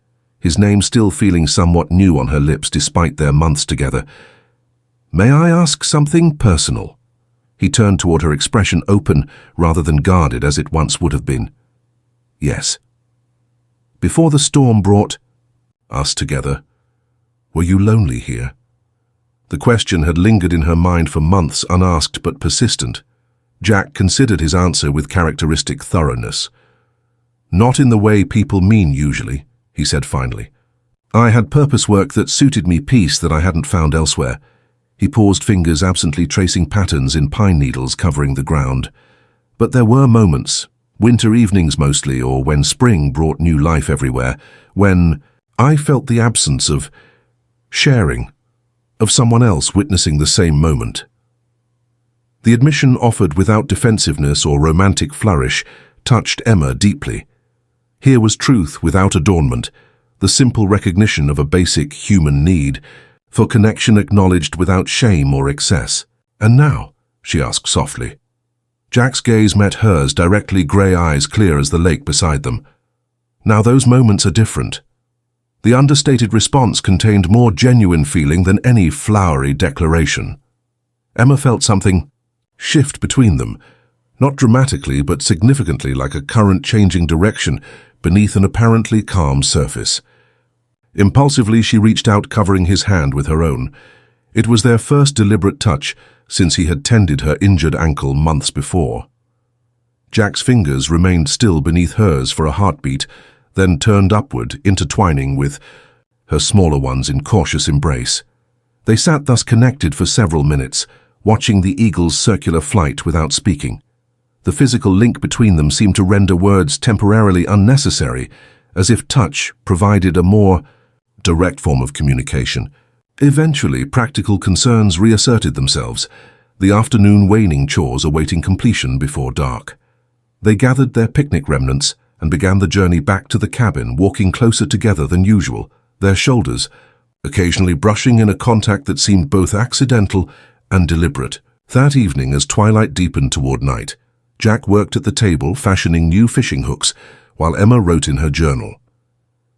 his name still feeling somewhat new on her lips despite their months together. "May I ask something personal?" He turned toward her, expression open rather than guarded as it once would have been. "Yes." "Before the storm brought us together, were you lonely here?" The question had lingered in her mind for months, unasked but persistent. Jack considered his answer with characteristic thoroughness. "Not in the way people mean usually," he said finally. "I had purpose work that suited me, peace that I hadn't found elsewhere." He paused, fingers absently tracing patterns in pine needles covering the ground. "But there were moments, winter evenings mostly, or when spring brought new life everywhere, when I felt the absence of sharing, of someone else witnessing the same moment." The admission, offered without defensiveness or romantic flourish, touched Emma deeply. Here was truth without adornment, the simple recognition of a basic human need, for connection acknowledged without shame or excess. "And now?" she asked softly. Jack's gaze met hers, directly, grey eyes clear as the lake beside them. Now those moments are different. The understated response contained more genuine feeling than any flowery declaration. Emma felt something shift between them, not dramatically but significantly, like a current changing direction beneath an apparently calm surface. Impulsively she reached out, covering his hand with her own. It was their first deliberate touch since he had tended her injured ankle months before. Jack's fingers remained still beneath hers for a heartbeat, then turned upward, intertwining with her smaller ones in cautious embrace. They sat thus connected for several minutes, watching the eagle's circular flight without speaking. The physical link between them seemed to render words temporarily unnecessary, as if touch provided a more direct form of communication. Eventually, practical concerns reasserted themselves, the afternoon waning chores awaiting completion before dark. They gathered their picnic remnants and began the journey back to the cabin, walking closer together than usual, their shoulders occasionally brushing in a contact that seemed both accidental and deliberate. That evening, as twilight deepened toward night, Jack worked at the table fashioning new fishing hooks, while Emma wrote in her journal.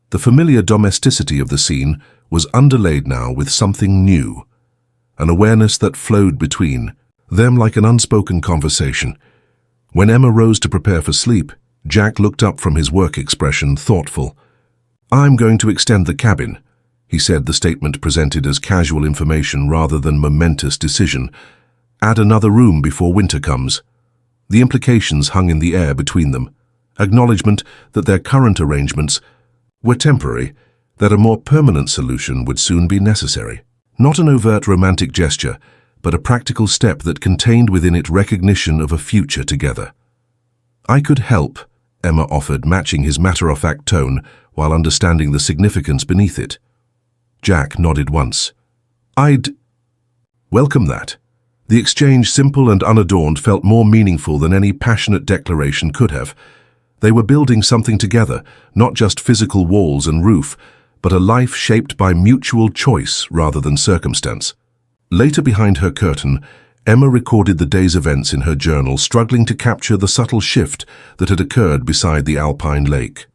The familiar domesticity of the scene was underlaid now with something new, an awareness that flowed between them like an unspoken conversation. When Emma rose to prepare for sleep, Jack looked up from his work expression, thoughtful. "I'm going to extend the cabin," he said, the statement presented as casual information rather than momentous decision. "Add another room before winter comes." The implications hung in the air between them. Acknowledgement that their current arrangements were temporary, that a more permanent solution would soon be necessary. Not an overt romantic gesture, but a practical step that contained within it recognition of a future together. "I could help," Emma offered, matching his matter-of-fact tone while understanding the significance beneath it. Jack nodded once. "I'd welcome that." The exchange, simple and unadorned, felt more meaningful than any passionate declaration could have. They were building something together, not just physical walls and roof, but a life shaped by mutual choice rather than circumstance. Later, behind her curtain, Emma recorded the day's events in her journal, struggling to capture the subtle shift that had occurred beside the alpine lake.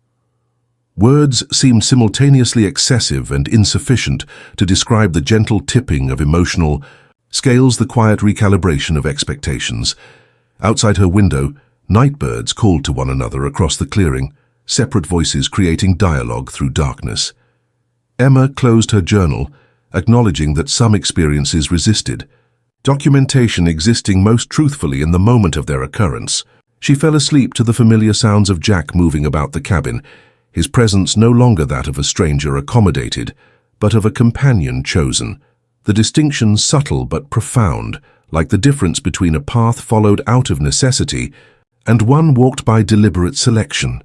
Words seemed simultaneously excessive and insufficient to describe the gentle tipping of emotional scales, the quiet recalibration of expectations. Outside her window, nightbirds called to one another across the clearing, separate voices creating dialogue through darkness. Emma closed her journal, acknowledging that some experiences resisted documentation existing most truthfully in the moment of their occurrence. She fell asleep to the familiar sounds of Jack moving about the cabin, his presence no longer that of a stranger accommodated, but of a companion chosen. The distinction subtle but profound, like the difference between a path followed out of necessity and one walked by deliberate selection.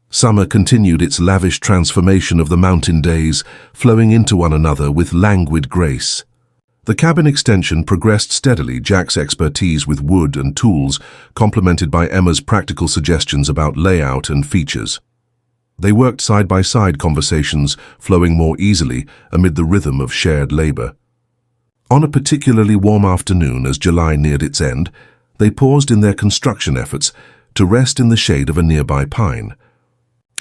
Summer continued its lavish transformation of the mountain days, flowing into one another with languid grace. The cabin extension progressed steadily, Jack's expertise with wood and tools, complemented by Emma's practical suggestions about layout and features. They worked side by side, conversations flowing more easily amid the rhythm of shared labor. On a particularly warm afternoon, as July neared its end, they paused in their construction efforts to rest in the shade of a nearby pine.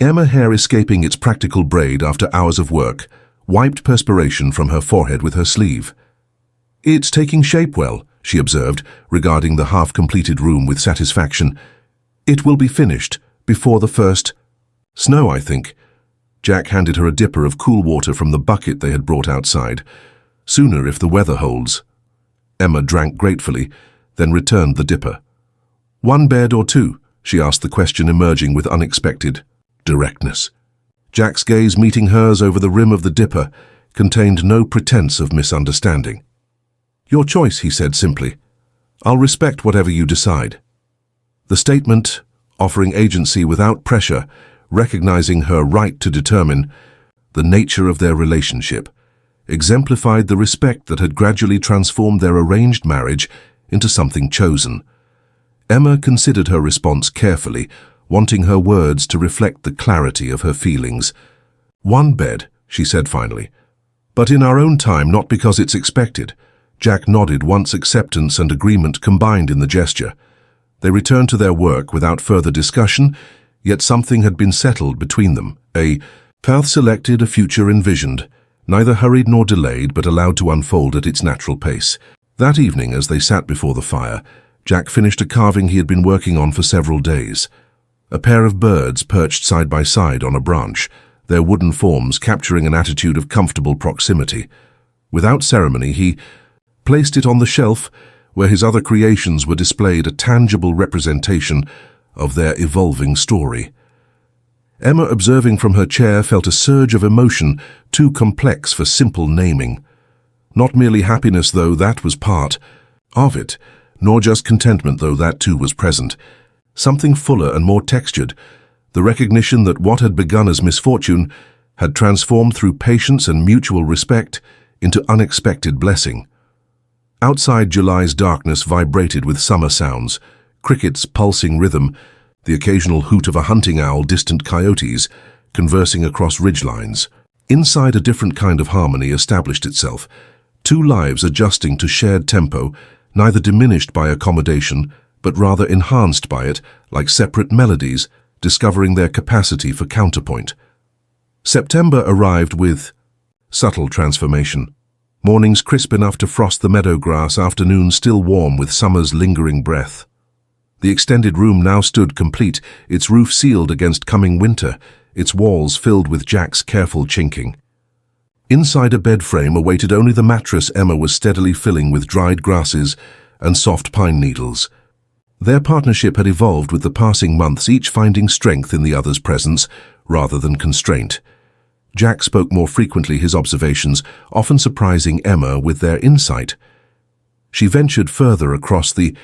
Emma, hair escaping its practical braid after hours of work, wiped perspiration from her forehead with her sleeve. "It's taking shape well," she observed, regarding the half-completed room with satisfaction. "It will be finished before the first snow, I think." Jack handed her a dipper of cool water from the bucket they had brought outside. "Sooner if the weather holds." Emma drank gratefully, then returned the dipper. "One bed or two?" she asked, the question emerging with unexpected directness. Jack's gaze, meeting hers over the rim of the dipper, contained no pretense of misunderstanding. "Your choice," he said simply. "I'll respect whatever you decide." The statement, offering agency without pressure, recognizing her right to determine the nature of their relationship, exemplified the respect that had gradually transformed their arranged marriage into something chosen. Emma considered her response carefully, wanting her words to reflect the clarity of her feelings. "One bed," she said finally. "But in our own time, not because it's expected." Jack nodded once acceptance and agreement combined in the gesture. They returned to their work without further discussion, yet something had been settled between them. A path selected, a future envisioned, neither hurried nor delayed, but allowed to unfold at its natural pace. That evening, as they sat before the fire, Jack finished a carving he had been working on for several days. A pair of birds perched side by side on a branch, their wooden forms capturing an attitude of comfortable proximity. Without ceremony, he placed it on the shelf where his other creations were displayed, a tangible representation of their evolving story. Emma, observing from her chair, felt a surge of emotion too complex for simple naming. Not merely happiness, though that was part of it, nor just contentment, though that too was present. Something fuller and more textured, the recognition that what had begun as misfortune had transformed through patience and mutual respect into unexpected blessing. Outside, July's darkness vibrated with summer sounds, crickets' pulsing rhythm, the occasional hoot of a hunting owl, distant coyotes conversing across ridgelines. Inside, a different kind of harmony established itself, two lives adjusting to shared tempo, neither diminished by accommodation, but rather enhanced by it, like separate melodies, discovering their capacity for counterpoint. September arrived with subtle transformation. Mornings crisp enough to frost the meadow grass, afternoons still warm with summer's lingering breath. The extended room now stood complete, its roof sealed against coming winter, its walls filled with Jack's careful chinking. Inside a bed frame awaited only the mattress Emma was steadily filling with dried grasses and soft pine needles. Their partnership had evolved with the passing months, each finding strength in the other's presence rather than constraint. Jack spoke more frequently, his observations often surprising Emma with their insight. She ventured further across the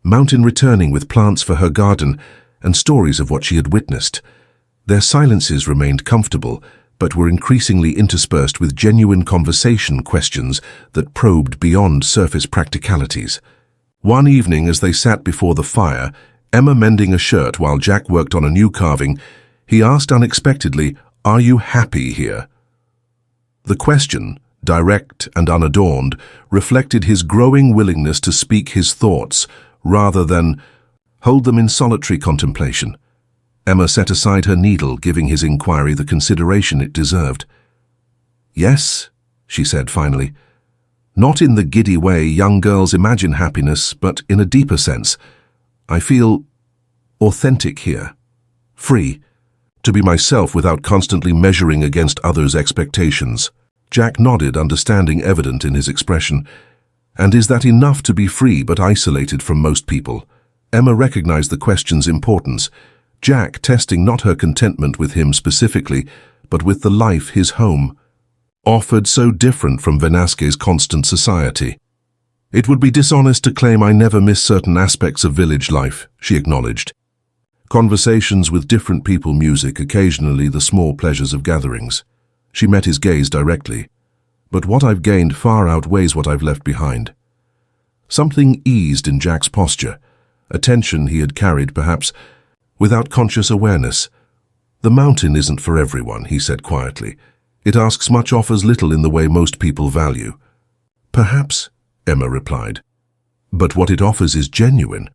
mountain, returning with plants for her garden and stories of what she had witnessed. Their silences remained comfortable, but were increasingly interspersed with genuine conversation questions that probed beyond surface practicalities. One evening, as they sat before the fire, Emma mending a shirt while Jack worked on a new carving, he asked unexpectedly, "Are you happy here?" The question, direct and unadorned, reflected his growing willingness to speak his thoughts rather than hold them in solitary contemplation. Emma set aside her needle, giving his inquiry the consideration it deserved. "Yes," she said finally. "Not in the giddy way young girls imagine happiness, but in a deeper sense. I feel authentic here, free, to be myself without constantly measuring against others' expectations." Jack nodded, understanding evident in his expression. "And is that enough to be free but isolated from most people?" Emma recognized the question's importance, Jack testing not her contentment with him specifically, but with the life his home offered, so different from Venasque's constant society. "It would be dishonest to claim I never miss certain aspects of village life," she acknowledged. "Conversations with different people, music, occasionally the small pleasures of gatherings." She met his gaze directly. "But what I've gained far outweighs what I've left behind." Something eased in Jack's posture, a tension he had carried, perhaps, without conscious awareness. "The mountain isn't for everyone," he said quietly. "It asks much, offers little in the way most people value." "Perhaps," Emma replied. "But what it offers is genuine.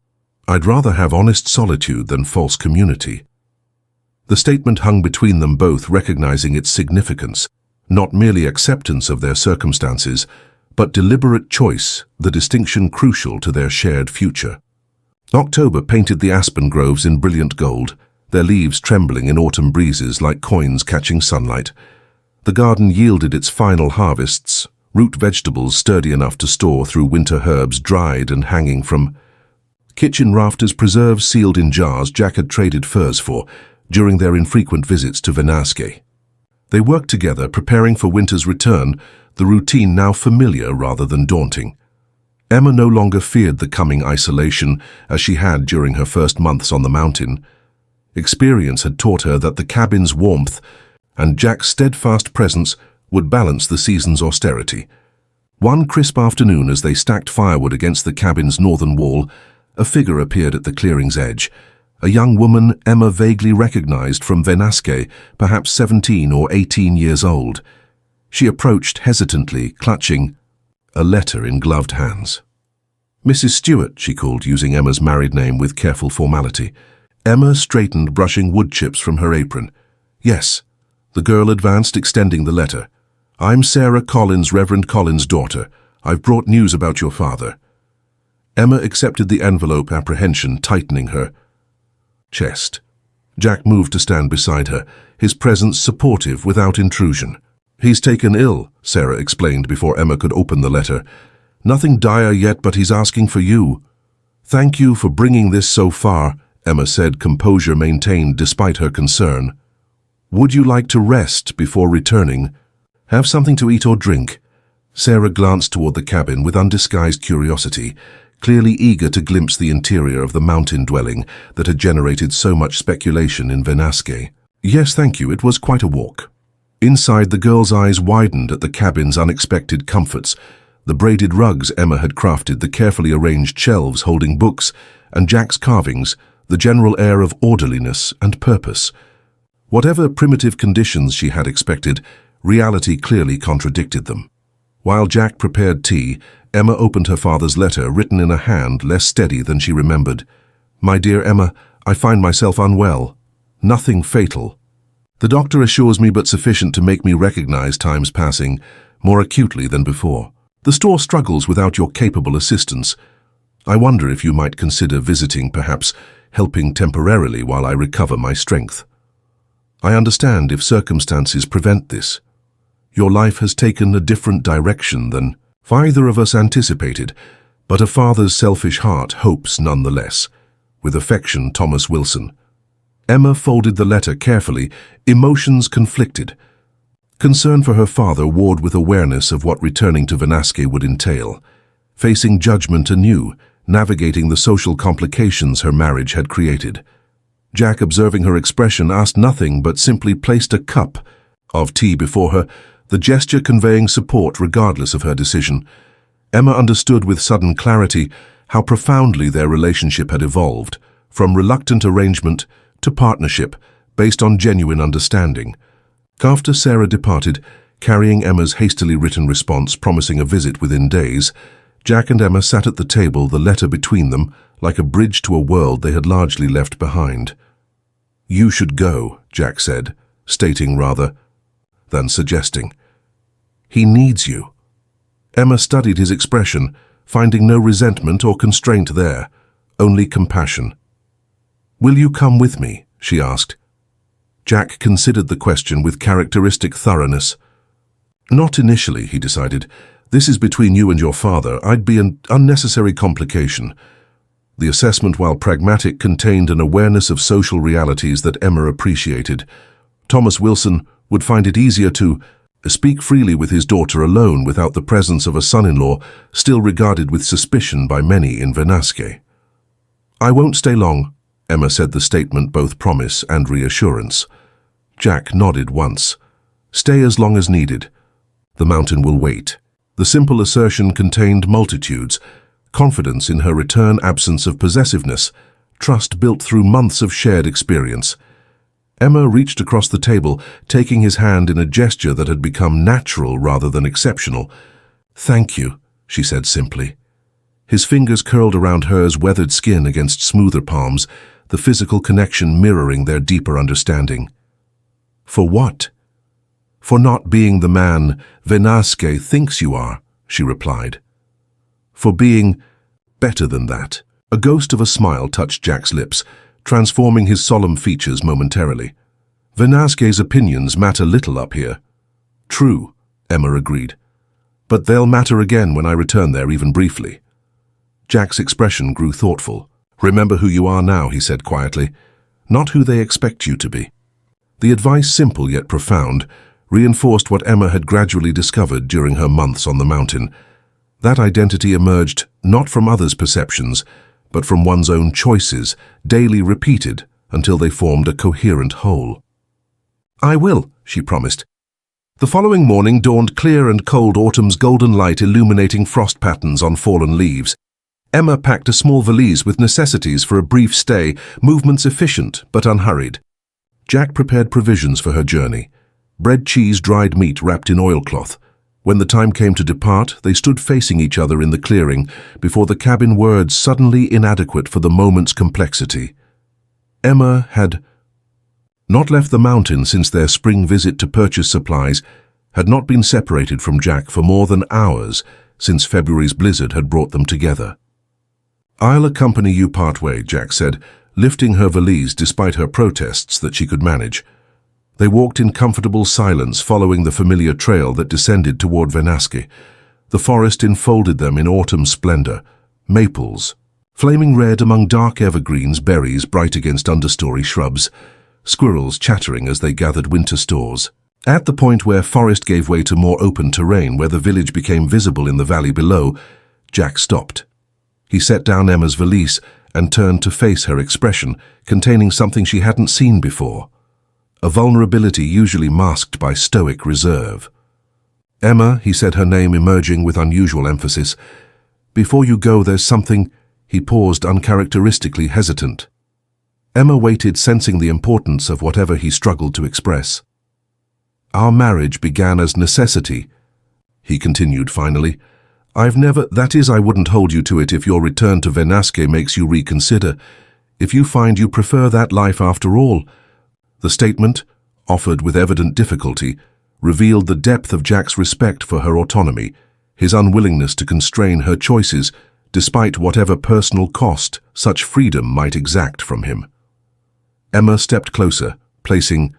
I'd rather have honest solitude than false community." The statement hung between them both, recognizing its significance, not merely acceptance of their circumstances, but deliberate choice, the distinction crucial to their shared future. October painted the aspen groves in brilliant gold, their leaves trembling in autumn breezes like coins catching sunlight. The garden yielded its final harvests, root vegetables sturdy enough to store through winter, herbs dried and hanging from kitchen rafters, preserves sealed in jars Jack had traded furs for during their infrequent visits to Venasque. They worked together, preparing for winter's return, the routine now familiar rather than daunting. Emma no longer feared the coming isolation as she had during her first months on the mountain. Experience had taught her that the cabin's warmth and Jack's steadfast presence would balance the season's austerity. One crisp afternoon, as they stacked firewood against the cabin's northern wall, a figure appeared at the clearing's edge, a young woman Emma vaguely recognized from Venasque, perhaps 17 or 18 years old. She approached hesitantly, clutching a letter in gloved hands. "Mrs. Stewart," she called, using Emma's married name with careful formality. Emma straightened, brushing wood chips from her apron. "Yes." The girl advanced, extending the letter. "I'm Sarah Collins, Reverend Collins' daughter. I've brought news about your father." Emma accepted the envelope, apprehension tightening her chest. Jack moved to stand beside her, his presence supportive without intrusion. "He's taken ill," Sarah explained before Emma could open the letter. "Nothing dire yet, but he's asking for you." "Thank you for bringing this so far," Emma said, composure maintained despite her concern. "Would you like to rest before returning? Have something to eat or drink?" Sarah glanced toward the cabin with undisguised curiosity, clearly eager to glimpse the interior of the mountain dwelling that had generated so much speculation in Venasque. "Yes, thank you. It was quite a walk." Inside, the girl's eyes widened at the cabin's unexpected comforts, the braided rugs Emma had crafted, the carefully arranged shelves holding books, and Jack's carvings, the general air of orderliness and purpose. Whatever primitive conditions she had expected, reality clearly contradicted them. While Jack prepared tea, Emma opened her father's letter, written in a hand less steady than she remembered. "My dear Emma, I find myself unwell. Nothing fatal. The doctor assures me but sufficient to make me recognize times passing, more acutely than before. The store struggles without your capable assistance. I wonder if you might consider visiting, perhaps helping temporarily while I recover my strength. I understand if circumstances prevent this. Your life has taken a different direction than either of us anticipated, but a father's selfish heart hopes nonetheless. With affection, Thomas Wilson." Emma folded the letter carefully, emotions conflicted. Concern for her father warred with awareness of what returning to Venasque would entail, facing judgment anew, navigating the social complications her marriage had created. Jack, observing her expression, asked nothing but simply placed a cup of tea before her, the gesture conveying support regardless of her decision. Emma understood with sudden clarity how profoundly their relationship had evolved, from reluctant arrangement to partnership based on genuine understanding. After Sarah departed, carrying Emma's hastily written response promising a visit within days, Jack and Emma sat at the table, the letter between them, like a bridge to a world they had largely left behind. "You should go," Jack said, stating rather than suggesting. "He needs you." Emma studied his expression, finding no resentment or constraint there, only compassion. "Will you come with me?" she asked. Jack considered the question with characteristic thoroughness. "Not initially," he decided. "This is between you and your father. I'd be an unnecessary complication." The assessment, while pragmatic, contained an awareness of social realities that Emma appreciated. Thomas Wilson would find it easier to speak freely with his daughter alone without the presence of a son-in-law still regarded with suspicion by many in Venasque. "I won't stay long," Emma said, the statement both promise and reassurance. Jack nodded once. "Stay as long as needed. The mountain will wait." The simple assertion contained multitudes, confidence in her return, absence of possessiveness, trust built through months of shared experience. Emma reached across the table, taking his hand in a gesture that had become natural rather than exceptional. "Thank you," she said simply. His fingers curled around hers, weathered skin against smoother palms, the physical connection mirroring their deeper understanding. "For what?" "For not being the man Venasque thinks you are," she replied. "For being better than that." A ghost of a smile touched Jack's lips, transforming his solemn features momentarily. "Venasque's opinions matter little up here." "True," Emma agreed. "But they'll matter again when I return there, even briefly." Jack's expression grew thoughtful. "Remember who you are now," he said quietly, "not who they expect you to be." The advice, simple yet profound, reinforced what Emma had gradually discovered during her months on the mountain. That identity emerged not from others' perceptions, but from one's own choices, daily repeated until they formed a coherent whole. "I will," she promised. The following morning dawned clear and cold, autumn's golden light illuminating frost patterns on fallen leaves. Emma packed a small valise with necessities for a brief stay, movements efficient but unhurried. Jack prepared provisions for her journey. Bread, cheese, dried meat wrapped in oilcloth. When the time came to depart, they stood facing each other in the clearing, before the cabin words suddenly inadequate for the moment's complexity. Emma had not left the mountain since their spring visit to purchase supplies, had not been separated from Jack for more than hours since February's blizzard had brought them together. "I'll accompany you partway," Jack said, lifting her valise despite her protests that she could manage. They walked in comfortable silence, following the familiar trail that descended toward Venaske. The forest enfolded them in autumn splendor. Maples, flaming red among dark evergreens, berries bright against understory shrubs, squirrels chattering as they gathered winter stores. At the point where forest gave way to more open terrain, where the village became visible in the valley below, Jack stopped. He set down Emma's valise and turned to face her expression, containing something she hadn't seen before. A vulnerability usually masked by stoic reserve. "Emma," he said, her name emerging with unusual emphasis. "Before you go, there's something—" He paused, uncharacteristically hesitant. Emma waited, sensing the importance of whatever he struggled to express. "Our marriage began as necessity," he continued finally. That is, I wouldn't hold you to it if your return to Venaske makes you reconsider. If you find you prefer that life after all." The statement, offered with evident difficulty, revealed the depth of Jack's respect for her autonomy, his unwillingness to constrain her choices, despite whatever personal cost such freedom might exact from him. Emma stepped closer, placing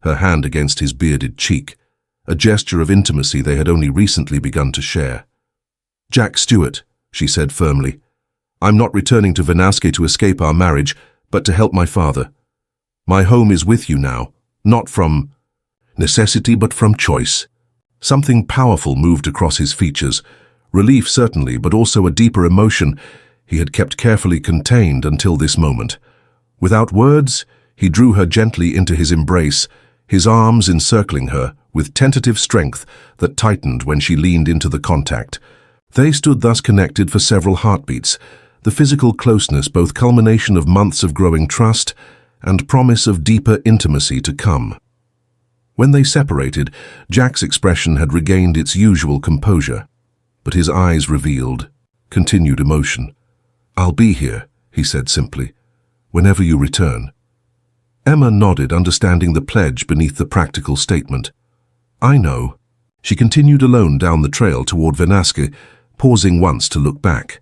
her hand against his bearded cheek, a gesture of intimacy they had only recently begun to share. "Jack Stewart," she said firmly, "I'm not returning to Venaske to escape our marriage, but to help my father. My home is with you now, not from necessity but from choice." Something powerful moved across his features, relief certainly, but also a deeper emotion he had kept carefully contained until this moment. Without words, he drew her gently into his embrace, his arms encircling her with tentative strength that tightened when she leaned into the contact. They stood thus connected for several heartbeats, the physical closeness both culmination of months of growing trust and promise of deeper intimacy to come. When they separated, Jack's expression had regained its usual composure, but his eyes revealed continued emotion. "I'll be here," he said simply, "whenever you return." Emma nodded, understanding the pledge beneath the practical statement. "I know." She continued alone down the trail toward Venaske, pausing once to look back.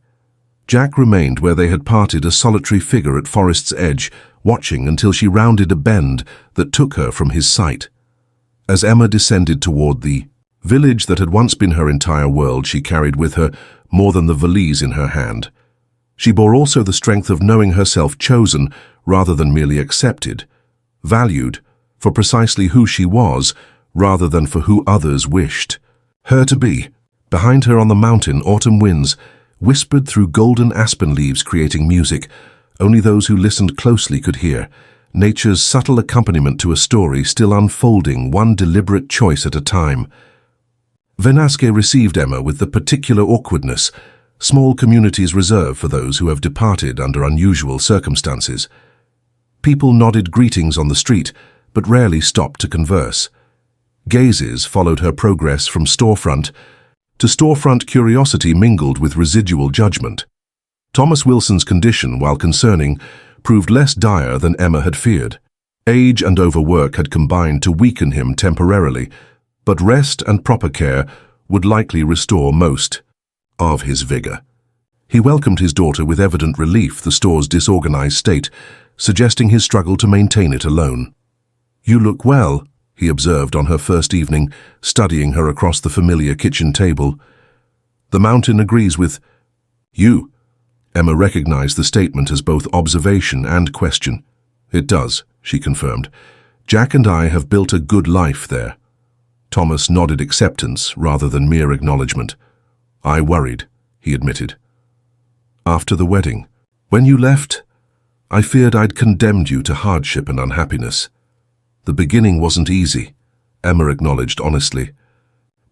Jack remained where they had parted, a solitary figure at forest's edge, watching until she rounded a bend that took her from his sight. As Emma descended toward the village that had once been her entire world, she carried with her more than the valise in her hand. She bore also the strength of knowing herself chosen rather than merely accepted, valued for precisely who she was rather than for who others wished her to be. Behind her on the mountain, autumn winds whispered through golden aspen leaves, creating music only those who listened closely could hear, nature's subtle accompaniment to a story still unfolding, one deliberate choice at a time. Venaske received Emma with the particular awkwardness small communities reserve for those who have departed under unusual circumstances. People nodded greetings on the street, but rarely stopped to converse. Gazes followed her progress from storefront to storefront. Curiosity mingled with residual judgment. Thomas Wilson's condition, while concerning, proved less dire than Emma had feared. Age and overwork had combined to weaken him temporarily, but rest and proper care would likely restore most of his vigor. He welcomed his daughter with evident relief, the store's disorganized state, suggesting his struggle to maintain it alone. "You look well," he observed on her first evening, studying her across the familiar kitchen table. "The mountain agrees with you." Emma recognized the statement as both observation and question. "It does," she confirmed. "Jack and I have built a good life there." Thomas nodded acceptance rather than mere acknowledgement. "I worried," he admitted. "After the wedding, when you left, I feared I'd condemned you to hardship and unhappiness. The beginning wasn't easy," Emma acknowledged honestly.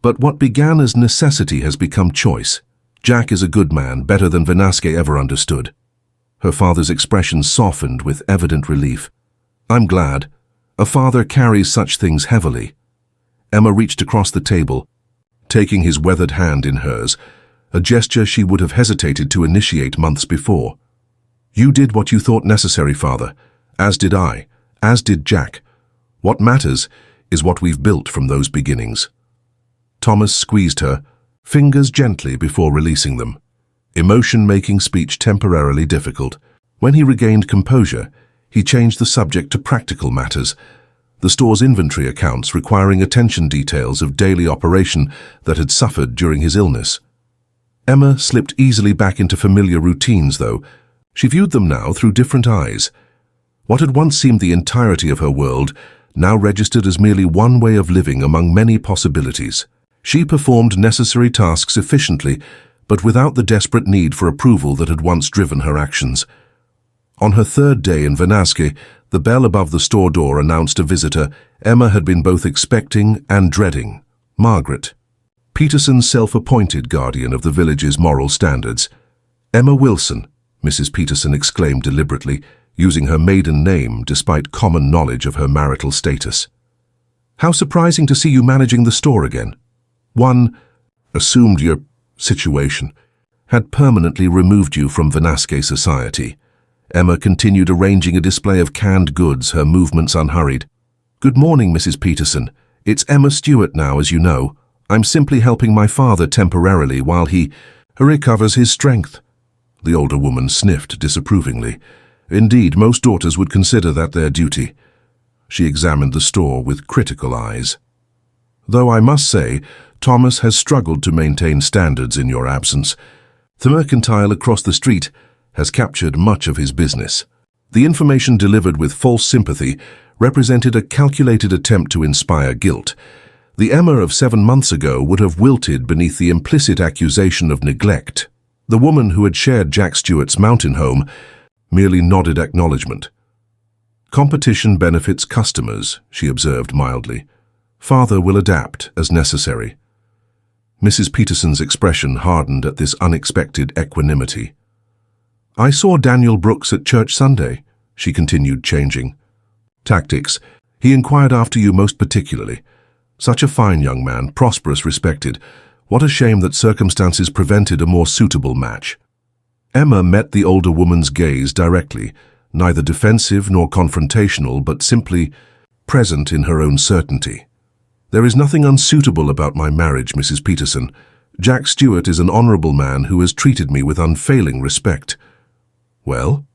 "But what began as necessity has become choice. Jack is a good man, better than Venaske ever understood. Her father's expression softened with evident relief. I'm glad. A father carries such things heavily. Emma reached across the table, taking his weathered hand in hers, a gesture she would have hesitated to initiate months before. You did what you thought necessary, father, as did I, as did Jack. What matters is what we've built from those beginnings. Thomas squeezed her, fingers gently before releasing them, emotion making speech temporarily difficult. When he regained composure, he changed the subject to practical matters, the store's inventory accounts requiring attention details of daily operation that had suffered during his illness. Emma slipped easily back into familiar routines, though. She viewed them now through different eyes. What had once seemed the entirety of her world now registered as merely one way of living among many possibilities. She performed necessary tasks efficiently, but without the desperate need for approval that had once driven her actions. On her third day in Venaske, the bell above the store door announced a visitor Emma had been both expecting and dreading: Margaret, Peterson's self-appointed guardian of the village's moral standards. Emma Wilson, Mrs. Peterson exclaimed deliberately, using her maiden name despite common knowledge of her marital status. How surprising to see you managing the store again. One assumed your situation had permanently removed you from Venaske society. Emma continued arranging a display of canned goods, her movements unhurried. Good morning, Mrs. Peterson. It's Emma Stewart now, as you know. I'm simply helping my father temporarily while he recovers his strength. The older woman sniffed disapprovingly. Indeed, most daughters would consider that their duty. She examined the store with critical eyes. Though I must say, Thomas has struggled to maintain standards in your absence. The mercantile across the street has captured much of his business. The information delivered with false sympathy represented a calculated attempt to inspire guilt. The Emma of 7 months ago would have wilted beneath the implicit accusation of neglect. The woman who had shared Jack Stewart's mountain home merely nodded acknowledgement. Competition benefits customers, she observed mildly. Father will adapt as necessary. Mrs. Peterson's expression hardened at this unexpected equanimity. I saw Daniel Brooks at church Sunday, she continued, changing tactics. He inquired after you most particularly. Such a fine young man, prosperous, respected. What a shame that circumstances prevented a more suitable match. Emma met the older woman's gaze directly, neither defensive nor confrontational, but simply present in her own certainty. There is nothing unsuitable about my marriage, Mrs. Peterson. Jack Stewart is an honorable man who has treated me with unfailing respect. Well?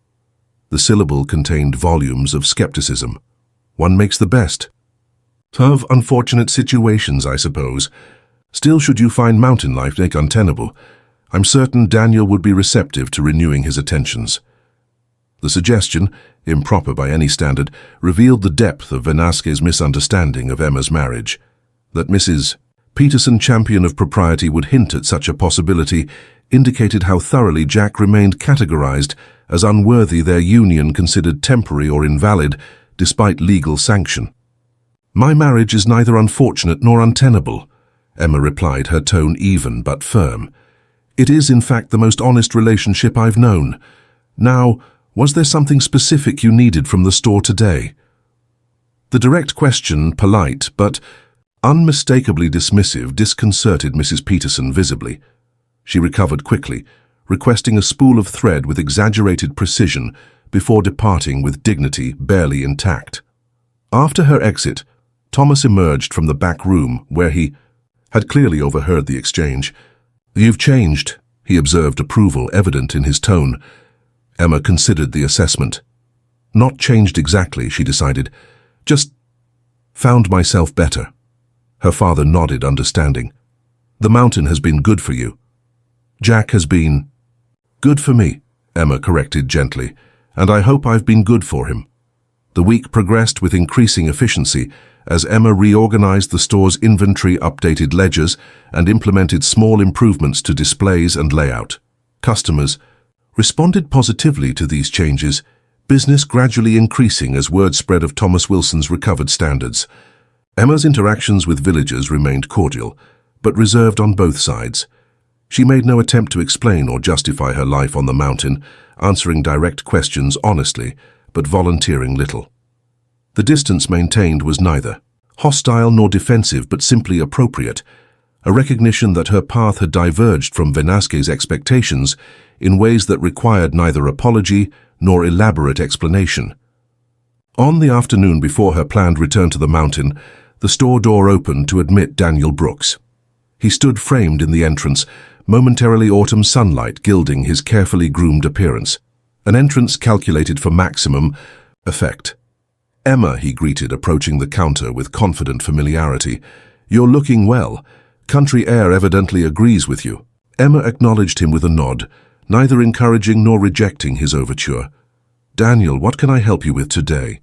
The syllable contained volumes of skepticism. One makes the best of unfortunate situations, I suppose. Still, should you find mountain life untenable, I'm certain Daniel would be receptive to renewing his attentions. The suggestion, improper by any standard, revealed the depth of Venasque's misunderstanding of Emma's marriage. That Mrs. Peterson, champion of propriety, would hint at such a possibility indicated how thoroughly Jack remained categorized as unworthy, their union considered temporary or invalid, despite legal sanction. My marriage is neither unfortunate nor untenable, Emma replied, her tone even but firm. It is, in fact, the most honest relationship I've known. Now, was there something specific you needed from the store today? The direct question, polite but unmistakably dismissive, disconcerted Mrs. Peterson visibly. She recovered quickly, requesting a spool of thread with exaggerated precision before departing with dignity barely intact. After her exit, Thomas emerged from the back room where he had clearly overheard the exchange. You've changed, he observed, approval evident in his tone. Emma considered the assessment. Not changed exactly, she decided. Just found myself better. Her father nodded, understanding. The mountain has been good for you. Jack has been good for me, Emma corrected gently, and I hope I've been good for him. The week progressed with increasing efficiency as Emma reorganized the store's inventory, updated ledgers, and implemented small improvements to displays and layout. Customers responded positively to these changes, business gradually increasing as word spread of Thomas Wilson's recovered standards. Emma's interactions with villagers remained cordial, but reserved on both sides. She made no attempt to explain or justify her life on the mountain, answering direct questions honestly, but volunteering little. The distance maintained was neither hostile nor defensive, but simply appropriate, a recognition that her path had diverged from Venasque's expectations in ways that required neither apology nor elaborate explanation. On the afternoon before her planned return to the mountain, the store door opened to admit Daniel Brooks. He stood framed in the entrance, momentarily autumn sunlight gilding his carefully groomed appearance, an entrance calculated for maximum effect. "Emma," he greeted, approaching the counter with confident familiarity. "You're looking well. Country air evidently agrees with you." Emma acknowledged him with a nod, neither encouraging nor rejecting his overture. "Daniel, what can I help you with today?"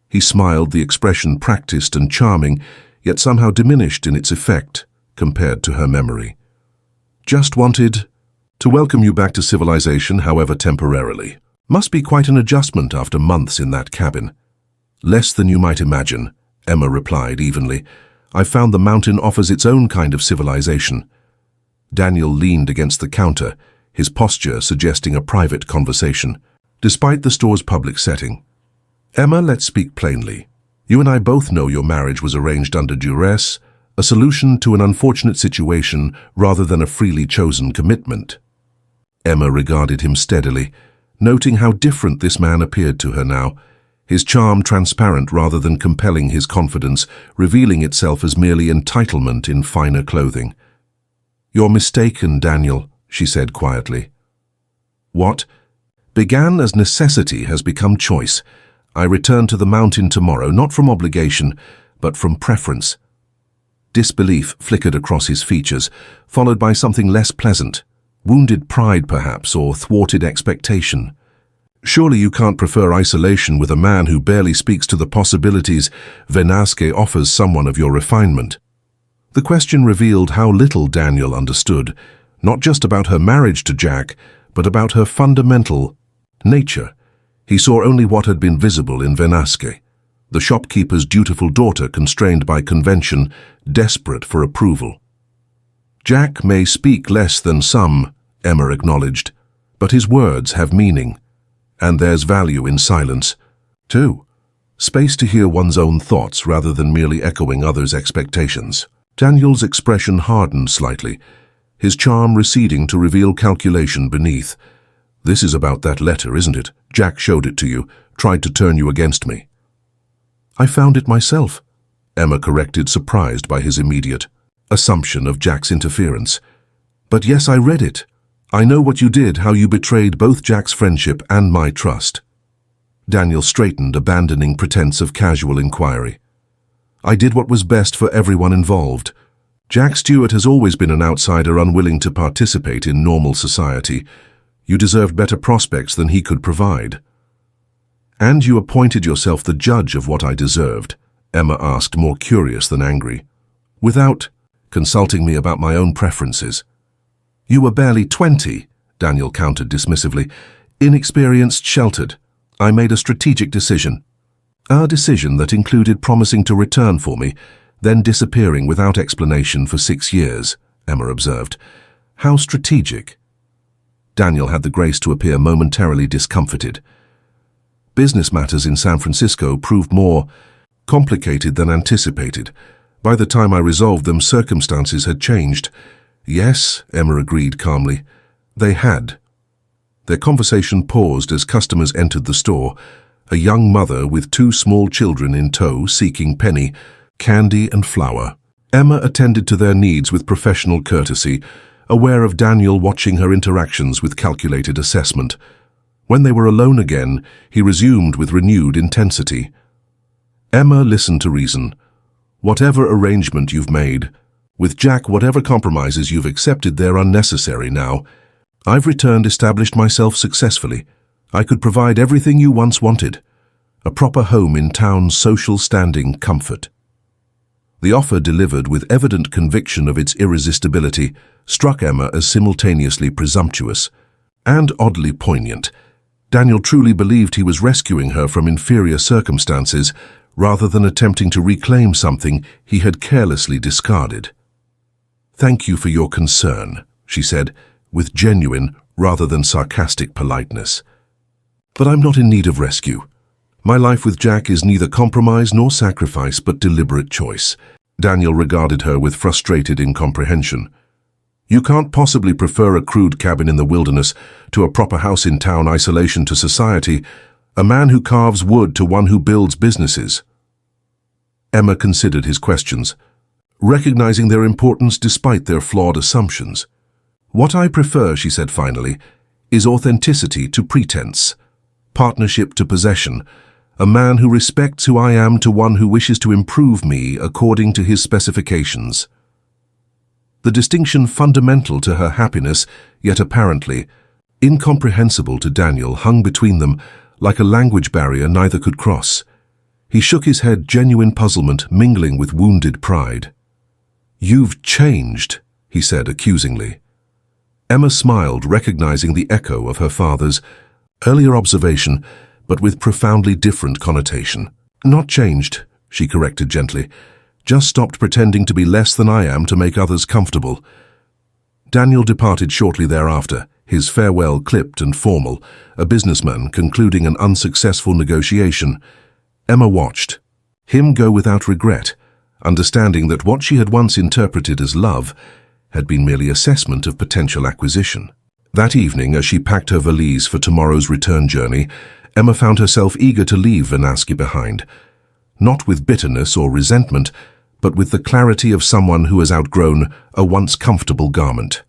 He smiled, the expression practiced and charming, yet somehow diminished in its effect compared to her memory. "Just wanted to welcome you back to civilization, however temporarily. Must be quite an adjustment after months in that cabin." "Less than you might imagine," Emma replied evenly. "I found the mountain offers its own kind of civilization." Daniel leaned against the counter, his posture suggesting a private conversation, despite the store's public setting. "Emma, let's speak plainly. You and I both know your marriage was arranged under duress, a solution to an unfortunate situation rather than a freely chosen commitment." Emma regarded him steadily, noting how different this man appeared to her now, his charm transparent rather than compelling, his confidence revealing itself as merely entitlement in finer clothing. "You're mistaken, Daniel," she said quietly. "What began as necessity has become choice. I return to the mountain tomorrow, not from obligation, but from preference." Disbelief flickered across his features, followed by something less pleasant, wounded pride perhaps, or thwarted expectation. "Surely you can't prefer isolation with a man who barely speaks to the possibilities Venasque offers someone of your refinement." The question revealed how little Daniel understood, not just about her marriage to Jack, but about her fundamental nature. He saw only what had been visible in Venasque, the shopkeeper's dutiful daughter constrained by convention, desperate for approval. "Jack may speak less than some," Emma acknowledged, "but his words have meaning. And there's value in silence, too. Space to hear one's own thoughts rather than merely echoing others' expectations." Daniel's expression hardened slightly, his charm receding to reveal calculation beneath. "This is about that letter, isn't it? Jack showed it to you, tried to turn you against me." "I found it myself," Emma corrected, surprised by his immediate assumption of Jack's interference. "But yes, I read it. I know what you did, how you betrayed both Jack's friendship and my trust." Daniel straightened, abandoning pretense of casual inquiry. "I did what was best for everyone involved. Jack Stewart has always been an outsider unwilling to participate in normal society. You deserved better prospects than he could provide." "And you appointed yourself the judge of what I deserved?" Emma asked, more curious than angry. "Without consulting me about my own preferences." "You were barely 20, Daniel countered dismissively. "Inexperienced, sheltered. I made a strategic decision. A decision that included promising to return for me, then disappearing without explanation for 6 years," Emma observed. "How strategic?" Daniel had the grace to appear momentarily discomfited. "Business matters in San Francisco proved more complicated than anticipated. By the time I resolved them, circumstances had changed." "Yes," Emma agreed calmly. "They had." Their conversation paused as customers entered the store, a young mother with 2 small children in tow seeking penny, candy and flour. Emma attended to their needs with professional courtesy, aware of Daniel watching her interactions with calculated assessment. When they were alone again, he resumed with renewed intensity. "Emma, listen to reason. Whatever arrangement you've made, with Jack, whatever compromises you've accepted, they're unnecessary now. I've returned, established myself successfully. I could provide everything you once wanted. A proper home in town, social standing, comfort." The offer, delivered with evident conviction of its irresistibility, struck Emma as simultaneously presumptuous and oddly poignant. Daniel truly believed he was rescuing her from inferior circumstances rather than attempting to reclaim something he had carelessly discarded. "Thank you for your concern," she said, with genuine rather than sarcastic politeness. "But I'm not in need of rescue. My life with Jack is neither compromise nor sacrifice, but deliberate choice." Daniel regarded her with frustrated incomprehension. "You can't possibly prefer a crude cabin in the wilderness to a proper house in town, isolation to society, a man who carves wood to one who builds businesses." Emma considered his questions, recognizing their importance despite their flawed assumptions. "What I prefer," she said finally, "is authenticity to pretense, partnership to possession, a man who respects who I am to one who wishes to improve me according to his specifications." The distinction fundamental to her happiness, yet apparently incomprehensible to Daniel, hung between them like a language barrier neither could cross. He shook his head, genuine puzzlement mingling with wounded pride. "You've changed," he said accusingly. Emma smiled, recognizing the echo of her father's earlier observation, but with profoundly different connotation. "Not changed," she corrected gently. "Just stopped pretending to be less than I am to make others comfortable." Daniel departed shortly thereafter, his farewell clipped and formal, a businessman concluding an unsuccessful negotiation. Emma watched him go without regret, understanding that what she had once interpreted as love had been merely assessment of potential acquisition. That evening, as she packed her valise for tomorrow's return journey, Emma found herself eager to leave Vanaski behind, not with bitterness or resentment, but with the clarity of someone who has outgrown a once comfortable garment.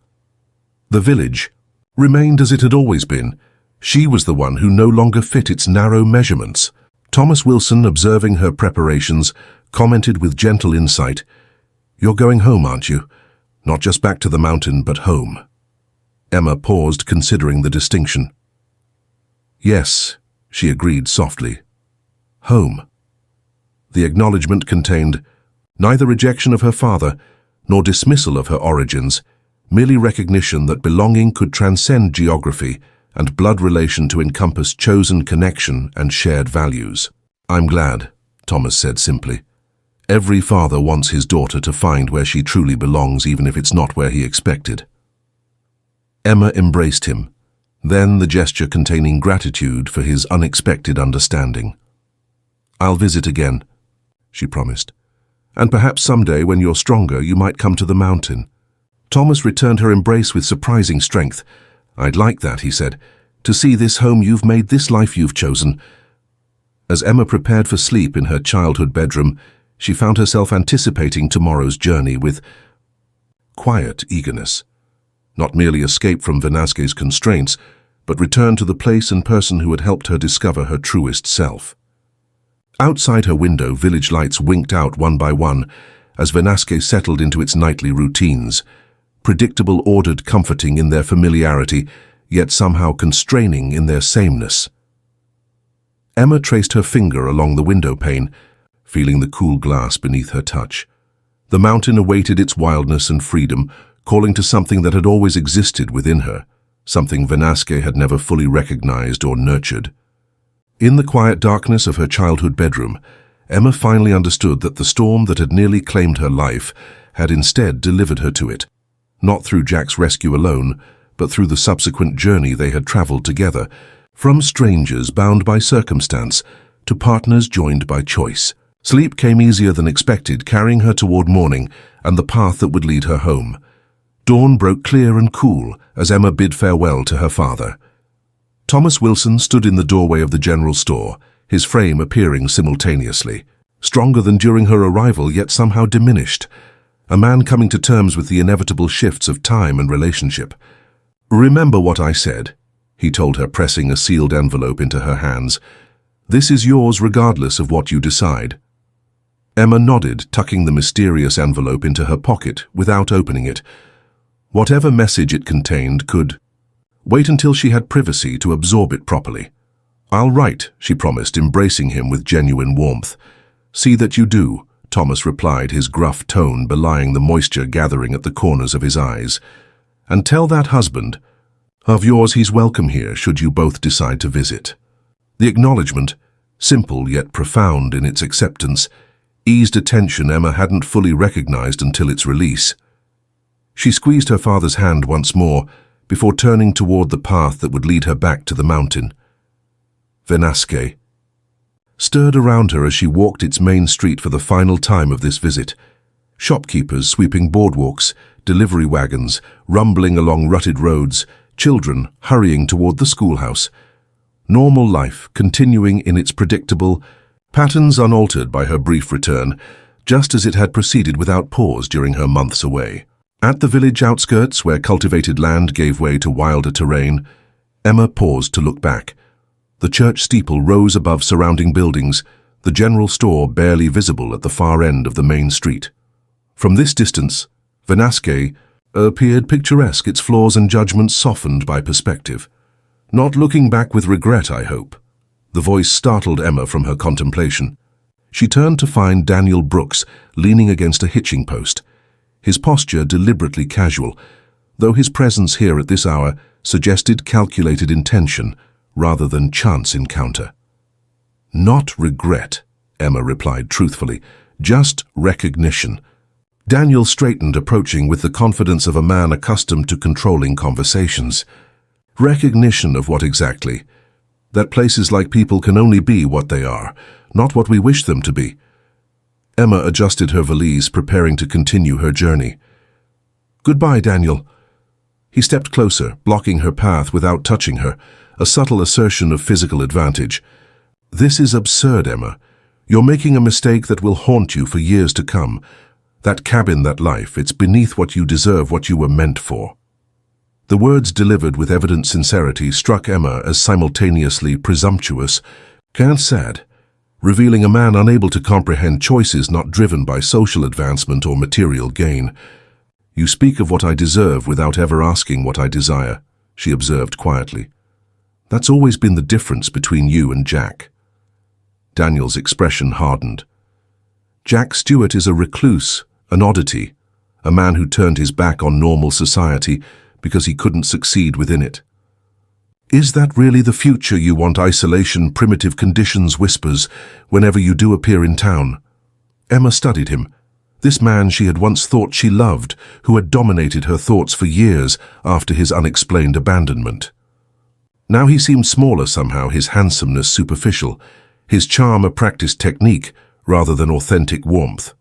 The village remained as it had always been. She was the one who no longer fit its narrow measurements. Thomas Wilson, observing her preparations, commented with gentle insight, "You're going home, aren't you? Not just back to the mountain, but home." Emma paused, considering the distinction. "Yes," she agreed softly. "Home." The acknowledgement contained neither rejection of her father nor dismissal of her origins, merely recognition that belonging could transcend geography and blood relation to encompass chosen connection and shared values. "I'm glad," Thomas said simply. "Every father wants his daughter to find where she truly belongs, even if it's not where he expected." Emma embraced him, then the gesture containing gratitude for his unexpected understanding. "I'll visit again," she promised. "And perhaps someday, when you're stronger, you might come to the mountain." Thomas returned her embrace with surprising strength. "I'd like that," he said, "to see this home you've made, this life you've chosen." As Emma prepared for sleep in her childhood bedroom, she found herself anticipating tomorrow's journey with quiet eagerness. Not merely escape from Vanaski's constraints, but return to the place and person who had helped her discover her truest self. Outside her window, village lights winked out one by one as Vanaski settled into its nightly routines, predictable, ordered, comforting in their familiarity, yet somehow constraining in their sameness. Emma traced her finger along the window pane, feeling the cool glass beneath her touch. The mountain awaited its wildness and freedom, calling to something that had always existed within her, something Vanaski had never fully recognized or nurtured. In the quiet darkness of her childhood bedroom, Emma finally understood that the storm that had nearly claimed her life had instead delivered her to it, not through Jack's rescue alone, but through the subsequent journey they had traveled together, from strangers bound by circumstance to partners joined by choice. Sleep came easier than expected, carrying her toward morning and the path that would lead her home. Dawn broke clear and cool as Emma bid farewell to her father. Thomas Wilson stood in the doorway of the general store, his frame appearing simultaneously. Stronger than during her arrival, yet somehow diminished. A man coming to terms with the inevitable shifts of time and relationship. "Remember what I said," he told her, pressing a sealed envelope into her hands. "This is yours regardless of what you decide." Emma nodded, tucking the mysterious envelope into her pocket without opening it. Whatever message it contained could wait until she had privacy to absorb it properly. "I'll write," she promised, embracing him with genuine warmth. "See that you do," Thomas replied, his gruff tone belying the moisture gathering at the corners of his eyes. "And tell that husband of yours he's welcome here should you both decide to visit." The acknowledgement, simple yet profound in its acceptance, eased a tension Emma hadn't fully recognized until its release. She squeezed her father's hand once more, before turning toward the path that would lead her back to the mountain. Venasque stirred around her as she walked its main street for the final time of this visit. Shopkeepers sweeping boardwalks, delivery wagons rumbling along rutted roads, children hurrying toward the schoolhouse. Normal life continuing in its predictable patterns, unaltered by her brief return, just as it had proceeded without pause during her months away. At the village outskirts, where cultivated land gave way to wilder terrain, Emma paused to look back. The church steeple rose above surrounding buildings, the general store barely visible at the far end of the main street. From this distance, Venasque appeared picturesque, its flaws and judgments softened by perspective. Not looking back with regret, I hope. The voice startled Emma from her contemplation. She turned to find Daniel Brooks leaning against a hitching post, his posture deliberately casual, though his presence here at this hour suggested calculated intention rather than chance encounter. Not regret, Emma replied truthfully, just recognition. Daniel straightened, approaching with the confidence of a man accustomed to controlling conversations. Recognition of what exactly? That places like people can only be what they are, not what we wish them to be. Emma adjusted her valise, preparing to continue her journey. Goodbye, Daniel. He stepped closer, blocking her path without touching her, a subtle assertion of physical advantage. This is absurd, Emma. You're making a mistake that will haunt you for years to come. That cabin, that life, it's beneath what you deserve, what you were meant for. The words, delivered with evident sincerity, struck Emma as simultaneously presumptuous and sad, revealing a man unable to comprehend choices not driven by social advancement or material gain. You speak of what I deserve without ever asking what I desire, she observed quietly. That's always been the difference between you and Jack. Daniel's expression hardened. Jack Stewart is a recluse, an oddity, a man who turned his back on normal society because he couldn't succeed within it. Is that really the future you want? Isolation, primitive conditions, whispers, whenever you do appear in town. Emma studied him. This man she had once thought she loved, who had dominated her thoughts for years after his unexplained abandonment. Now he seemed smaller somehow, his handsomeness superficial, his charm a practiced technique rather than authentic warmth.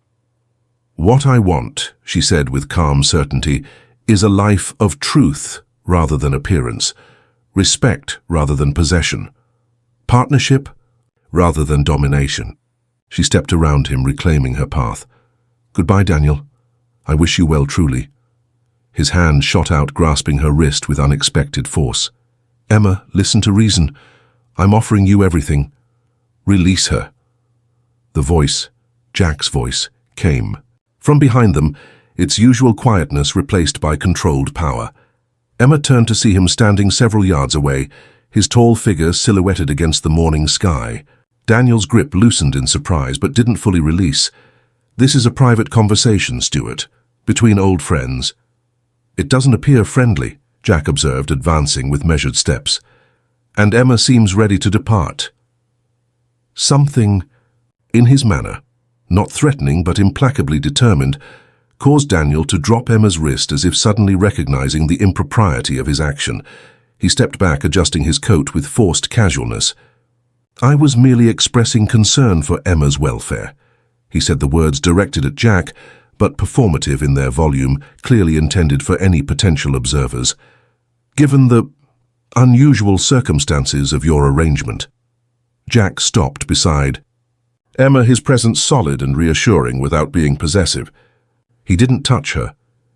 What I want, she said with calm certainty, is a life of truth rather than appearance, respect rather than possession, partnership rather than domination. She stepped around him, reclaiming her path. Goodbye, Daniel. I wish you well truly. His hand shot out, grasping her wrist with unexpected force. Emma, listen to reason. I'm offering you everything. Release her. The voice, Jack's voice, came. From behind them, its usual quietness replaced by controlled power. Emma turned to see him standing several yards away, his tall figure silhouetted against the morning sky. Daniel's grip loosened in surprise, but didn't fully release. This is a private conversation, Stuart, between old friends. It doesn't appear friendly, Jack observed, advancing with measured steps. And Emma seems ready to depart. Something in his manner, not threatening but implacably determined, caused Daniel to drop Emma's wrist as if suddenly recognizing the impropriety of his action. He stepped back, adjusting his coat with forced casualness. I was merely expressing concern for Emma's welfare. He said, the words directed at Jack, but performative in their volume, clearly intended for any potential observers. Given the unusual circumstances of your arrangement. Jack stopped beside Emma, his presence solid and reassuring without being possessive. He didn't touch her,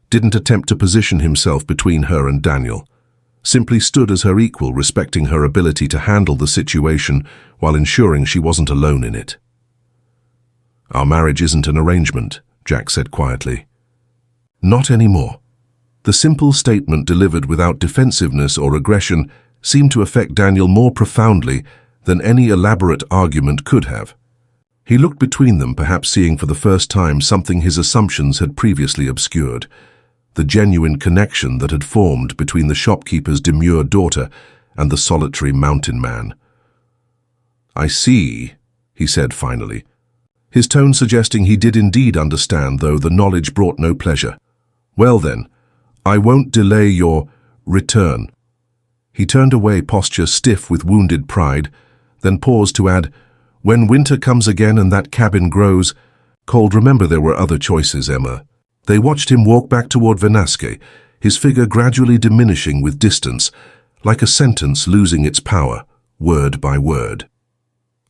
didn't attempt to position himself between her and Daniel, simply stood as her equal, respecting her ability to handle the situation while ensuring she wasn't alone in it. Our marriage isn't an arrangement, Jack said quietly. Not anymore. The simple statement, delivered without defensiveness or aggression, seemed to affect Daniel more profoundly than any elaborate argument could have. He looked between them, perhaps seeing for the first time something his assumptions had previously obscured, the genuine connection that had formed between the shopkeeper's demure daughter and the solitary mountain man. I see, he said finally, his tone suggesting he did indeed understand, though the knowledge brought no pleasure. Well then, I won't delay your return. He turned away, posture stiff with wounded pride, then paused to add, when winter comes again and that cabin grows cold. Remember, there were other choices, Emma. They watched him walk back toward Venasque, his figure gradually diminishing with distance, like a sentence losing its power, word by word.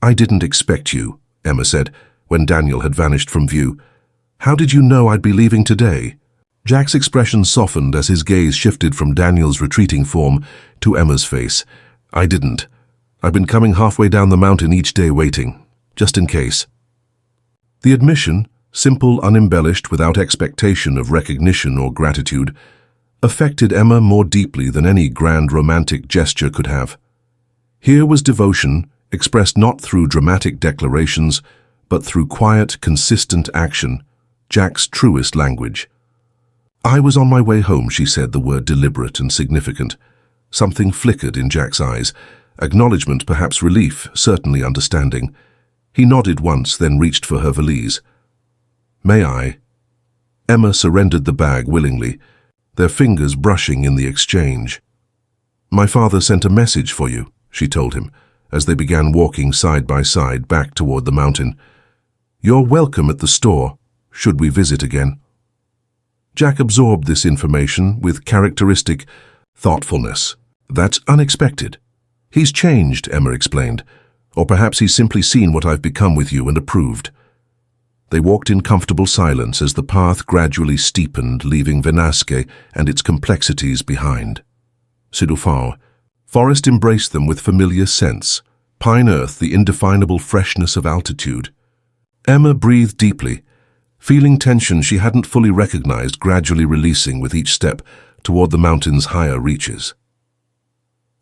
I didn't expect you, Emma said, when Daniel had vanished from view. How did you know I'd be leaving today? Jack's expression softened as his gaze shifted from Daniel's retreating form to Emma's face. I didn't. I've been coming halfway down the mountain each day waiting, just in case. The admission, simple, unembellished, without expectation of recognition or gratitude, affected Emma more deeply than any grand romantic gesture could have. Here was devotion, expressed not through dramatic declarations, but through quiet, consistent action, Jack's truest language. I was on my way home, she said, the word deliberate and significant. Something flickered in Jack's eyes, acknowledgement, perhaps relief, certainly understanding. He nodded once, then reached for her valise. May I? Emma surrendered the bag willingly, their fingers brushing in the exchange. My father sent a message for you, she told him, as they began walking side by side back toward the mountain. You're welcome at the store, should we visit again. Jack absorbed this information with characteristic thoughtfulness. That's unexpected. He's changed, Emma explained, or perhaps he's simply seen what I've become with you and approved. They walked in comfortable silence as the path gradually steepened, leaving Venasque and its complexities behind. Sidufao. Forest embraced them with familiar sense, pine earth, the indefinable freshness of altitude. Emma breathed deeply, feeling tension she hadn't fully recognized gradually releasing with each step toward the mountain's higher reaches.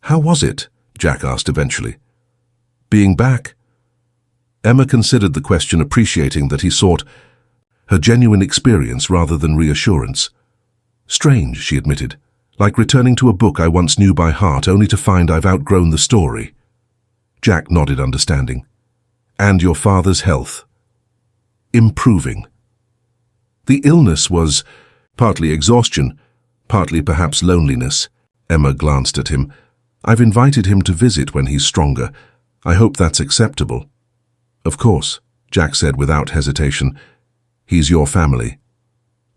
How was it? Jack asked eventually. Being back? Emma considered the question, appreciating that he sought her genuine experience rather than reassurance. Strange, she admitted, like returning to a book I once knew by heart only to find I've outgrown the story. Jack nodded, understanding. And your father's health? Improving. The illness was partly exhaustion, partly perhaps loneliness. Emma glanced at him. I've invited him to visit when he's stronger. I hope that's acceptable. Of course, Jack said without hesitation. He's your family.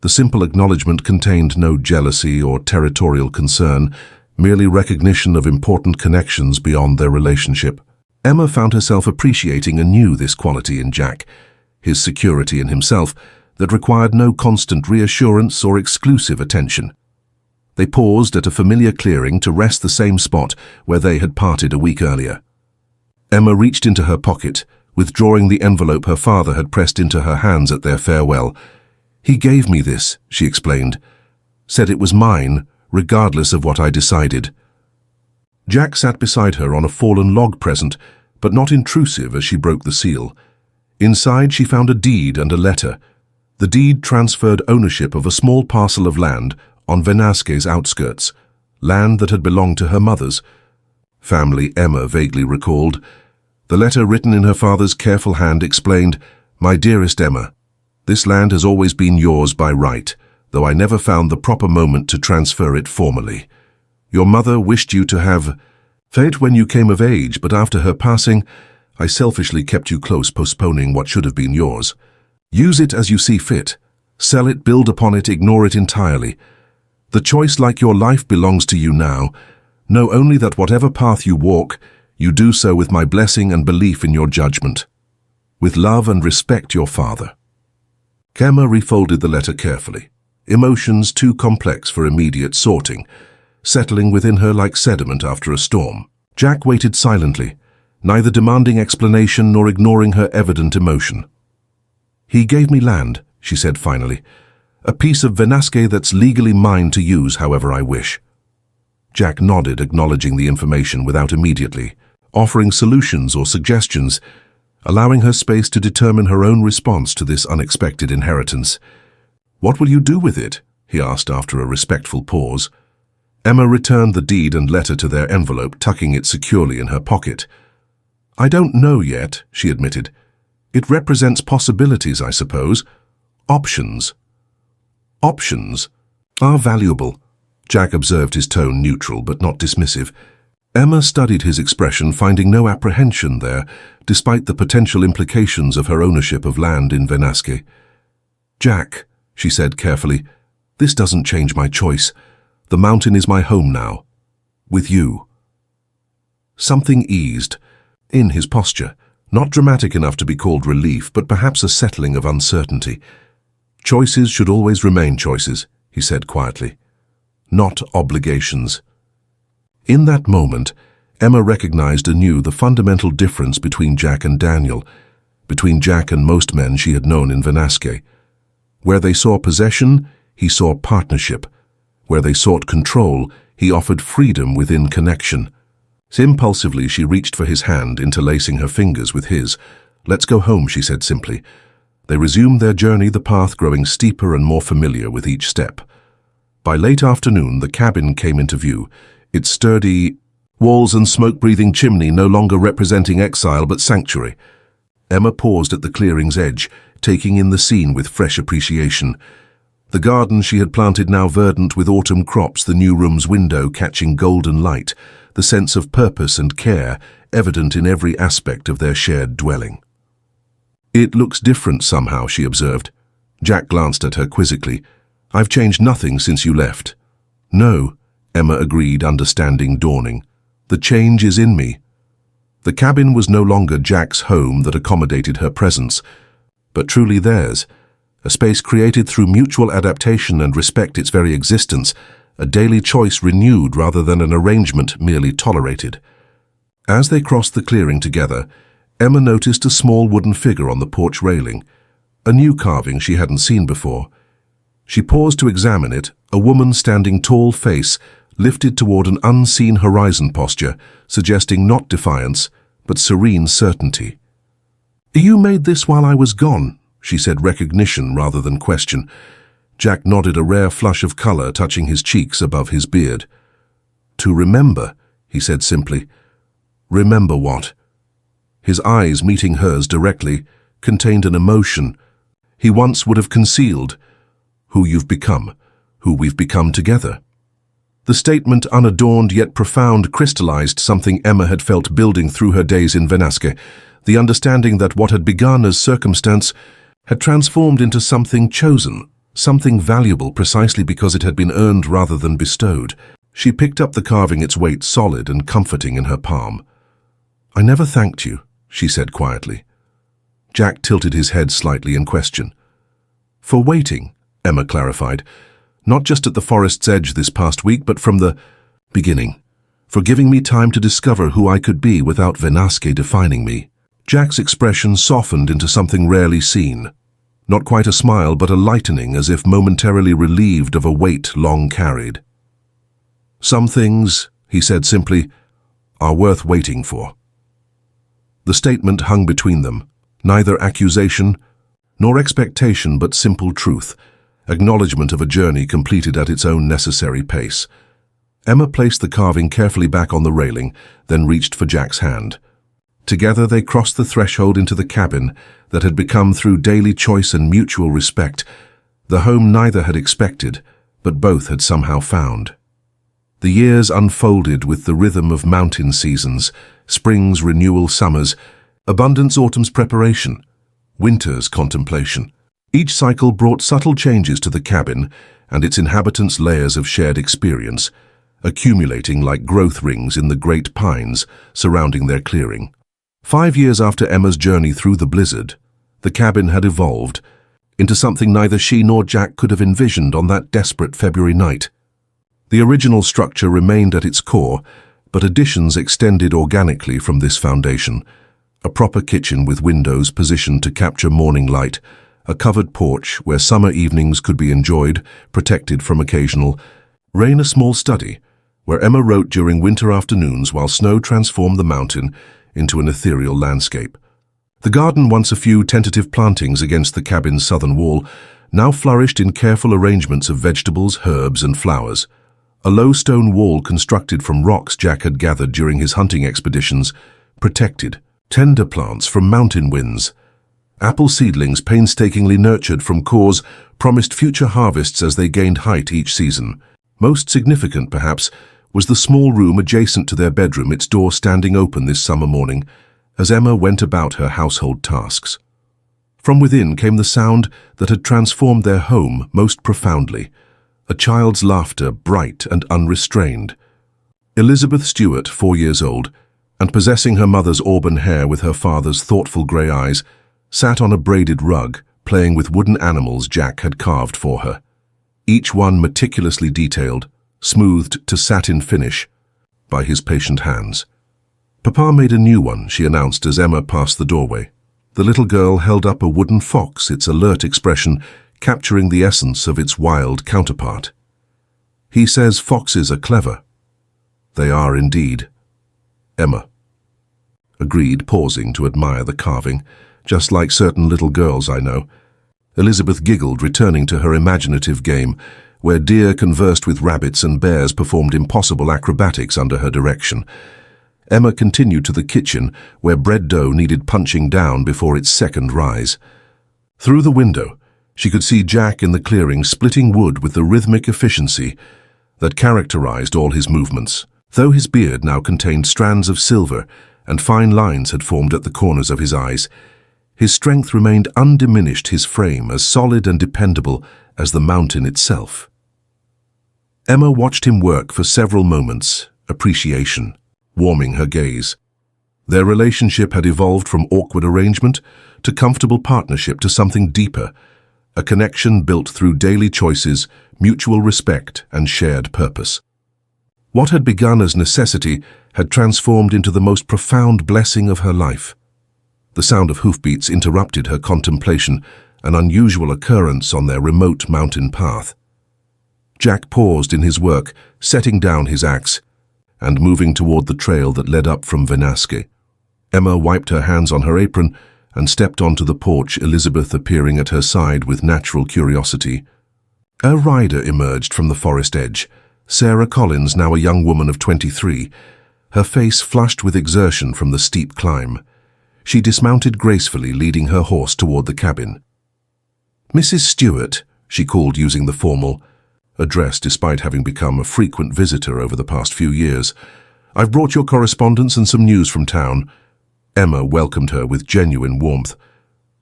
The simple acknowledgement contained no jealousy or territorial concern, merely recognition of important connections beyond their relationship. Emma found herself appreciating anew this quality in Jack, his security in himself, that required no constant reassurance or exclusive attention. They paused at a familiar clearing to rest the same spot where they had parted a week earlier. Emma reached into her pocket, withdrawing the envelope her father had pressed into her hands at their farewell. He gave me this, she explained. Said it was mine, regardless of what I decided. Jack sat beside her on a fallen log present, but not intrusive as she broke the seal. Inside she found a deed and a letter. The deed transferred ownership of a small parcel of land on Venasque's outskirts, land that had belonged to her mother's family, Emma vaguely recalled. The letter, written in her father's careful hand, explained, My dearest Emma, this land has always been yours by right, though I never found the proper moment to transfer it formally. Your mother wished you to have fate when you came of age, but after her passing, I selfishly kept you close, postponing what should have been yours. Use it as you see fit. Sell it, build upon it, ignore it entirely. The choice, like your life, belongs to you now. Know only that whatever path you walk, you do so with my blessing and belief in your judgment. With love and respect, your father. Emma refolded the letter carefully, emotions too complex for immediate sorting, settling within her like sediment after a storm. Jack waited silently, neither demanding explanation nor ignoring her evident emotion. He gave me land, she said finally, a piece of Venasque that's legally mine to use however I wish. Jack nodded, acknowledging the information without immediately offering solutions or suggestions, allowing her space to determine her own response to this unexpected inheritance. What will you do with it? He asked after a respectful pause. Emma returned the deed and letter to their envelope, tucking it securely in her pocket. I don't know yet, she admitted. It represents possibilities, I suppose. Options. Options are valuable, Jack observed his tone neutral but not dismissive. Emma studied his expression, finding no apprehension there, despite the potential implications of her ownership of land in Venasque. "Jack," she said carefully, "this doesn't change my choice. The mountain is my home now. With you." Something eased in his posture, not dramatic enough to be called relief, but perhaps a settling of uncertainty. "Choices should always remain choices," he said quietly, "not obligations." In that moment, Emma recognized anew the fundamental difference between Jack and Daniel, between Jack and most men she had known in Venasque. Where they saw possession, he saw partnership. Where they sought control, he offered freedom within connection. Impulsively, she reached for his hand, interlacing her fingers with his. "Let's go home," she said simply. They resumed their journey, the path growing steeper and more familiar with each step. By late afternoon, the cabin came into view, its sturdy walls and smoke-breathing chimney no longer representing exile but sanctuary. Emma paused at the clearing's edge, taking in the scene with fresh appreciation. The garden she had planted now verdant with autumn crops, the new room's window catching golden light, the sense of purpose and care evident in every aspect of their shared dwelling. "It looks different somehow," she observed. Jack glanced at her quizzically. "I've changed nothing since you left." "No," Emma agreed, understanding dawning. "The change is in me." The cabin was no longer Jack's home that accommodated her presence, but truly theirs, a space created through mutual adaptation and respect its very existence, a daily choice renewed rather than an arrangement merely tolerated. As they crossed the clearing together, Emma noticed a small wooden figure on the porch railing, a new carving she hadn't seen before. She paused to examine it, a woman standing tall face, lifted toward an unseen horizon posture, suggesting not defiance, but serene certainty. "You made this while I was gone," she said, recognition rather than question. Jack nodded, a rare flush of color touching his cheeks above his beard. "To remember," he said simply. "Remember what?" His eyes, meeting hers directly, contained an emotion he once would have concealed. "Who you've become, who we've become together." The statement, unadorned yet profound, crystallized something Emma had felt building through her days in Venasque, the understanding that what had begun as circumstance had transformed into something chosen, something valuable precisely because it had been earned rather than bestowed. She picked up the carving, its weight solid and comforting in her palm. "I never thanked you," she said quietly. Jack tilted his head slightly in question. "For waiting," Emma clarified. "Not just at the forest's edge this past week, but from the beginning. For giving me time to discover who I could be without Venasque defining me." Jack's expression softened into something rarely seen. Not quite a smile, but a lightening, as if momentarily relieved of a weight long carried. "Some things," he said simply, "are worth waiting for." The statement hung between them, neither accusation nor expectation, but simple truth, acknowledgement of a journey completed at its own necessary pace. Emma placed the carving carefully back on the railing, then reached for Jack's hand. Together they crossed the threshold into the cabin that had become, through daily choice and mutual respect, the home neither had expected, but both had somehow found. The years unfolded with the rhythm of mountain seasons, spring's renewal, summers, abundance, autumn's preparation, winter's contemplation. Each cycle brought subtle changes to the cabin and its inhabitants, layers of shared experience, accumulating like growth rings in the great pines surrounding their clearing. 5 years after Emma's journey through the blizzard, the cabin had evolved into something neither she nor Jack could have envisioned on that desperate February night. The original structure remained at its core, but additions extended organically from this foundation. A proper kitchen with windows positioned to capture morning light, a covered porch where summer evenings could be enjoyed, protected from occasional rain, a small study where Emma wrote during winter afternoons while snow transformed the mountain into an ethereal landscape. The garden, once a few tentative plantings against the cabin's southern wall, now flourished in careful arrangements of vegetables, herbs, and flowers. A low stone wall constructed from rocks Jack had gathered during his hunting expeditions protected tender plants from mountain winds. Apple seedlings, painstakingly nurtured from cores, promised future harvests as they gained height each season. Most significant, perhaps, was the small room adjacent to their bedroom, its door standing open this summer morning, as Emma went about her household tasks. From within came the sound that had transformed their home most profoundly, a child's laughter, bright and unrestrained. Elizabeth Stewart, 4 years old, and possessing her mother's auburn hair with her father's thoughtful grey eyes, sat on a braided rug, playing with wooden animals Jack had carved for her, each one meticulously detailed, smoothed to satin finish by his patient hands. "Papa made a new one," she announced as Emma passed the doorway. The little girl held up a wooden fox, its alert expression capturing the essence of its wild counterpart. "He says foxes are clever." "They are indeed." "Emma," agreed, pausing to admire the carving, "just like certain little girls I know." Elizabeth giggled, returning to her imaginative game, where deer conversed with rabbits and bears performed impossible acrobatics under her direction. Emma continued to the kitchen, where bread dough needed punching down before its second rise. Through the window, she could see Jack in the clearing splitting wood with the rhythmic efficiency that characterized all his movements. Though his beard now contained strands of silver and fine lines had formed at the corners of his eyes, his strength remained undiminished, his frame as solid and dependable as the mountain itself. Emma watched him work for several moments, appreciation warming her gaze. Their relationship had evolved from awkward arrangement to comfortable partnership to something deeper, a connection built through daily choices, mutual respect, and shared purpose. What had begun as necessity had transformed into the most profound blessing of her life. The sound of hoofbeats interrupted her contemplation, an unusual occurrence on their remote mountain path. Jack paused in his work, setting down his axe, and moving toward the trail that led up from Venasque. Emma wiped her hands on her apron and stepped onto the porch, Elizabeth appearing at her side with natural curiosity. A rider emerged from the forest edge, Sarah Collins, now a young woman of 23, her face flushed with exertion from the steep climb. She dismounted gracefully, leading her horse toward the cabin. "Mrs. Stewart," she called using the formal address despite having become a frequent visitor over the past few years. "I've brought your correspondence and some news from town." Emma welcomed her with genuine warmth.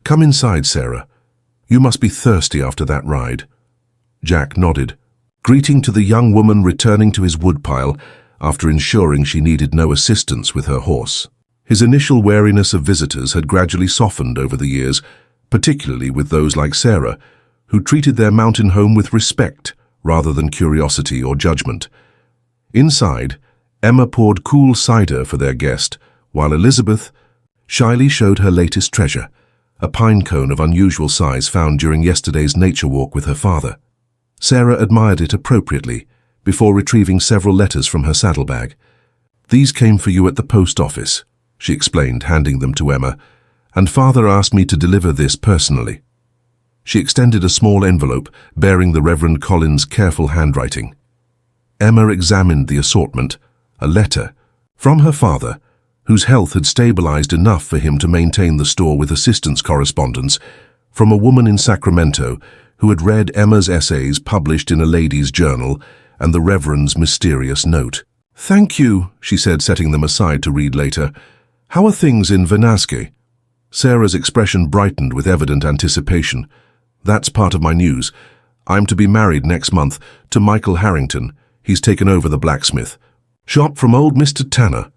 "Come inside, Sarah. You must be thirsty after that ride." Jack nodded, greeting to the young woman returning to his woodpile after ensuring she needed no assistance with her horse. His initial wariness of visitors had gradually softened over the years, particularly with those like Sarah, who treated their mountain home with respect rather than curiosity or judgment. Inside, Emma poured cool cider for their guest, while Elizabeth shyly showed her latest treasure, a pine cone of unusual size found during yesterday's nature walk with her father. Sarah admired it appropriately, before retrieving several letters from her saddlebag. "These came for you at the post office," she explained, handing them to Emma, "and Father asked me to deliver this personally." She extended a small envelope bearing the Reverend Collins' careful handwriting. Emma examined the assortment, a letter from her father, whose health had stabilized enough for him to maintain the store with assistance correspondence, from a woman in Sacramento who had read Emma's essays published in a ladies' journal and the Reverend's mysterious note. "Thank you," she said, setting them aside to read later. "How are things in Venasque?" Sarah's expression brightened with evident anticipation. "That's part of my news. I'm to be married next month to Michael Harrington. He's taken over the blacksmith shop from old Mr. Tanner."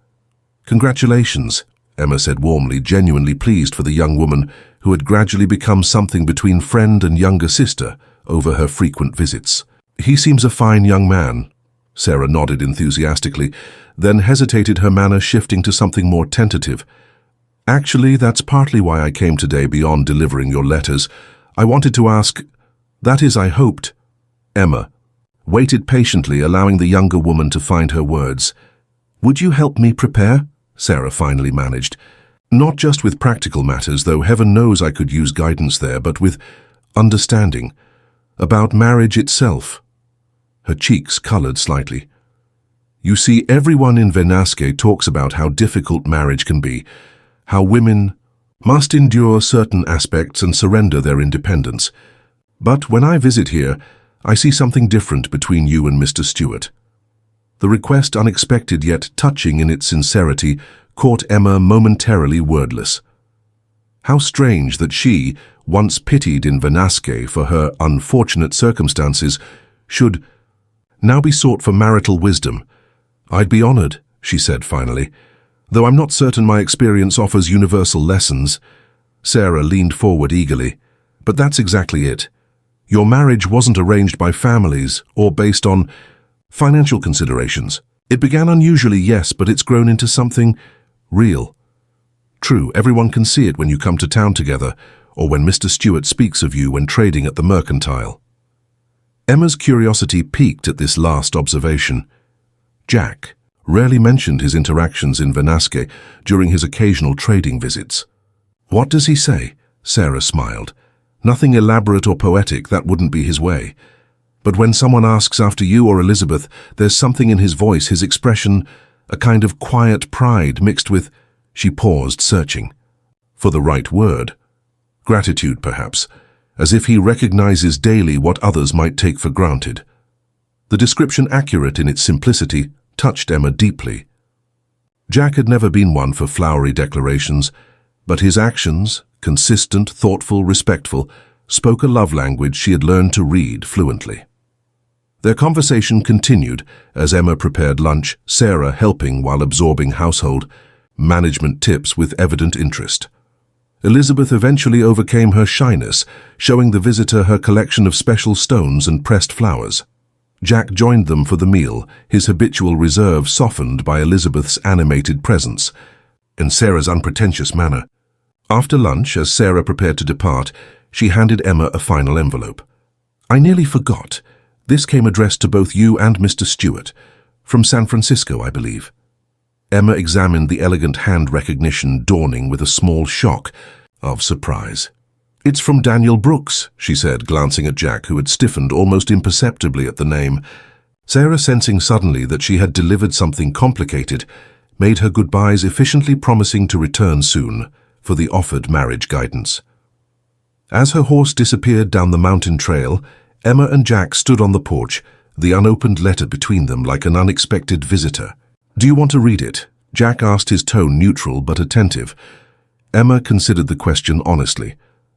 "Congratulations," Emma said warmly, genuinely pleased for the young woman who had gradually become something between friend and younger sister over her frequent visits. "He seems a fine young man." Sarah nodded enthusiastically, then hesitated, her manner shifting to something more tentative. "Actually, that's partly why I came today beyond delivering your letters. I wanted to ask, that is, I hoped." Emma waited patiently, allowing the younger woman to find her words. "Would you help me prepare?" Sarah finally managed. "Not just with practical matters, though heaven knows I could use guidance there, but with understanding about marriage itself." Her cheeks colored slightly. "You see, everyone in Venasque talks about how difficult marriage can be, how women must endure certain aspects and surrender their independence. But when I visit here, I see something different between you and Mr. Stewart." The request, unexpected yet touching in its sincerity, caught Emma momentarily wordless. How strange that she, once pitied in Vanasque for her unfortunate circumstances, should now be sought for marital wisdom. "I'd be honored," she said finally, "though I'm not certain my experience offers universal lessons." Sarah leaned forward eagerly. "But that's exactly it. Your marriage wasn't arranged by families or based on financial considerations. It began unusually, yes, but it's grown into something real. True, everyone can see it when you come to town together, or when Mr. Stewart speaks of you when trading at the Mercantile." Emma's curiosity piqued at this last observation. Jack rarely mentioned his interactions in Vanasque during his occasional trading visits. "What does he say?" Sarah smiled. "Nothing elaborate or poetic, that wouldn't be his way. But when someone asks after you or Elizabeth, there's something in his voice, his expression, a kind of quiet pride mixed with—" She paused, searching for the right word. Gratitude, perhaps, as if he recognizes daily what others might take for granted. The description, accurate in its simplicity, touched Emma deeply. Jack had never been one for flowery declarations, but his actions, consistent, thoughtful, respectful, spoke a love language she had learned to read fluently. Their conversation continued as Emma prepared lunch, Sarah helping while absorbing household management tips with evident interest. Elizabeth eventually overcame her shyness, showing the visitor her collection of special stones and pressed flowers. Jack joined them for the meal, his habitual reserve softened by Elizabeth's animated presence and Sarah's unpretentious manner. After lunch, as Sarah prepared to depart, she handed Emma a final envelope. "I nearly forgot. This came addressed to both you and Mr. Stewart. From San Francisco, I believe." Emma examined the elegant hand recognition, dawning with a small shock of surprise. "It's from Daniel Brooks," she said, glancing at Jack, who had stiffened almost imperceptibly at the name. Sarah, sensing suddenly that she had delivered something complicated, made her goodbyes, efficiently promising to return soon for the offered marriage guidance. As her horse disappeared down the mountain trail, Emma and Jack stood on the porch, the unopened letter between them like an unexpected visitor. "Do you want to read it?" Jack asked, his tone neutral but attentive. Emma considered the question honestly.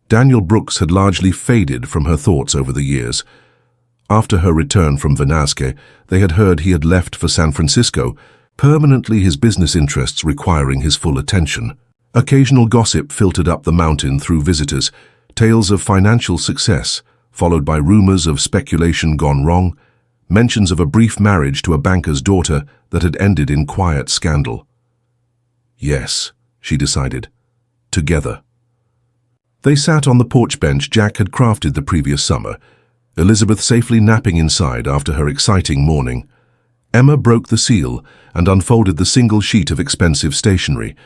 Daniel Brooks had largely faded from her thoughts over the years. After her return from Vanasque, they had heard he had left for San Francisco, permanently, his business interests requiring his full attention. Occasional gossip filtered up the mountain through visitors, tales of financial success, followed by rumors of speculation gone wrong, mentions of a brief marriage to a banker's daughter that had ended in quiet scandal. Yes, she decided. Together. They sat on the porch bench Jack had crafted the previous summer, Elizabeth safely napping inside after her exciting morning. Emma broke the seal and unfolded the single sheet of expensive stationery.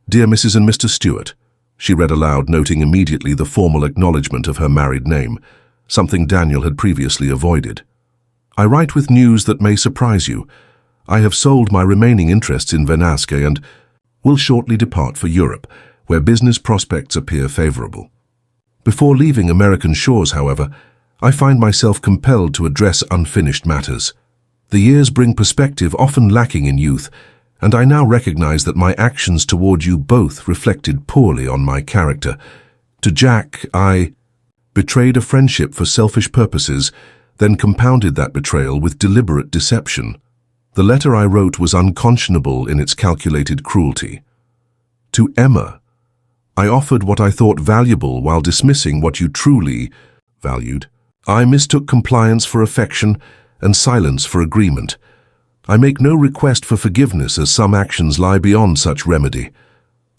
"Dear Mrs. and Mr. Stewart," she read aloud, noting immediately the formal acknowledgement of her married name, something Daniel had previously avoided. "I write with news that may surprise you. I have sold my remaining interests in Vanasque and will shortly depart for Europe, where business prospects appear favorable. Before leaving American shores, however, I find myself compelled to address unfinished matters. The years bring perspective often lacking in youth, and I now recognize that my actions toward you both reflected poorly on my character. To Jack, I betrayed a friendship for selfish purposes, then compounded that betrayal with deliberate deception. The letter I wrote was unconscionable in its calculated cruelty. To Emma, I offered what I thought valuable while dismissing what you truly valued. I mistook compliance for affection and silence for agreement. I make no request for forgiveness, as some actions lie beyond such remedy.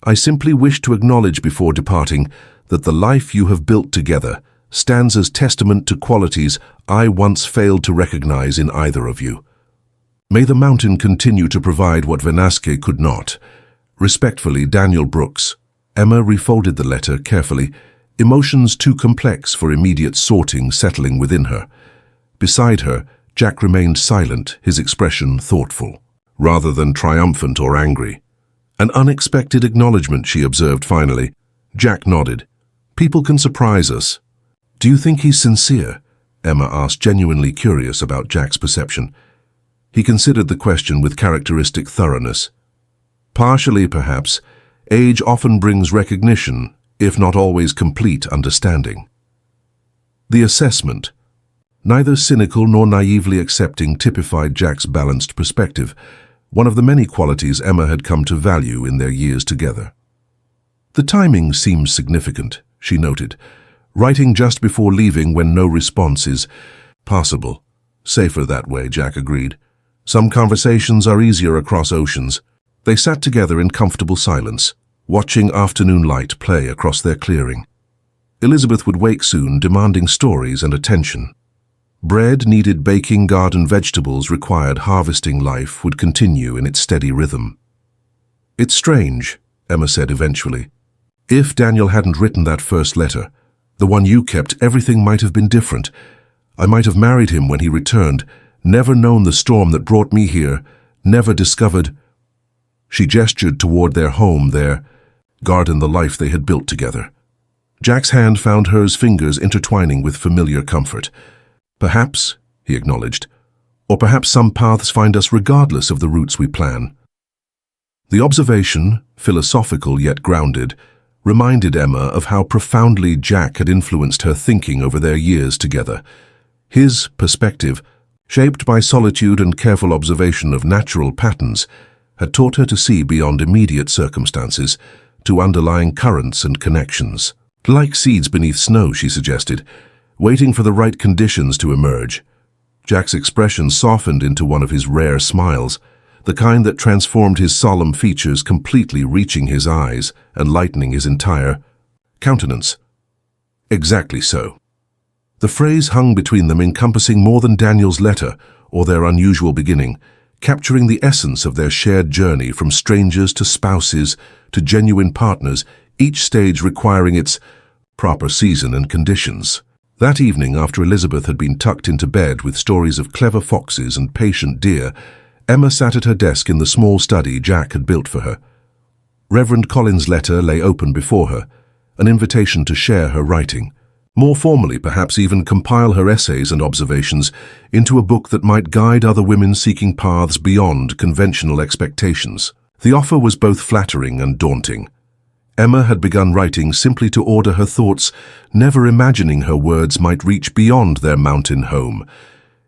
I simply wish to acknowledge before departing that the life you have built together stands as testament to qualities I once failed to recognize in either of you. May the mountain continue to provide what Vanasque could not. Respectfully, Daniel Brooks. Emma refolded the letter carefully, emotions too complex for immediate sorting settling within her. Beside her, Jack remained silent, his expression thoughtful, rather than triumphant or angry. An unexpected acknowledgement, she observed finally. Jack nodded. People can surprise us. Do you think he's sincere? Emma asked, genuinely curious about Jack's perception. He considered the question with characteristic thoroughness. Partially, perhaps, age often brings recognition, if not always complete understanding. The assessment, neither cynical nor naively accepting, typified Jack's balanced perspective, one of the many qualities Emma had come to value in their years together. The timing seems significant, she noted, writing just before leaving when no response is possible. Safer that way, Jack agreed. Some conversations are easier across oceans. They sat together in comfortable silence, watching afternoon light play across their clearing. Elizabeth would wake soon, demanding stories and attention. Bread needed baking, garden vegetables required harvesting, life would continue in its steady rhythm. It's strange, Emma said eventually. If Daniel hadn't written that first letter, the one you kept, everything might have been different. I might have married him when he returned, never known the storm that brought me here, never discovered. She gestured toward their home, their garden, the life they had built together. Jack's hand found hers, fingers intertwining with familiar comfort. Perhaps, he acknowledged, or perhaps some paths find us regardless of the routes we plan. The observation, philosophical yet grounded, reminded Emma of how profoundly Jack had influenced her thinking over their years together. His perspective, shaped by solitude and careful observation of natural patterns, had taught her to see beyond immediate circumstances, to underlying currents and connections. Like seeds beneath snow, she suggested, waiting for the right conditions to emerge. Jack's expression softened into one of his rare smiles, the kind that transformed his solemn features, completely reaching his eyes and lightening his entire countenance. Exactly so. The phrase hung between them, encompassing more than Daniel's letter or their unusual beginning, capturing the essence of their shared journey from strangers to spouses to genuine partners, each stage requiring its proper season and conditions. That evening, after Elizabeth had been tucked into bed with stories of clever foxes and patient deer, Emma sat at her desk in the small study Jack had built for her. Reverend Collins' letter lay open before her, an invitation to share her writing. More formally, perhaps even compile her essays and observations into a book that might guide other women seeking paths beyond conventional expectations. The offer was both flattering and daunting. Emma had begun writing simply to order her thoughts, never imagining her words might reach beyond their mountain home.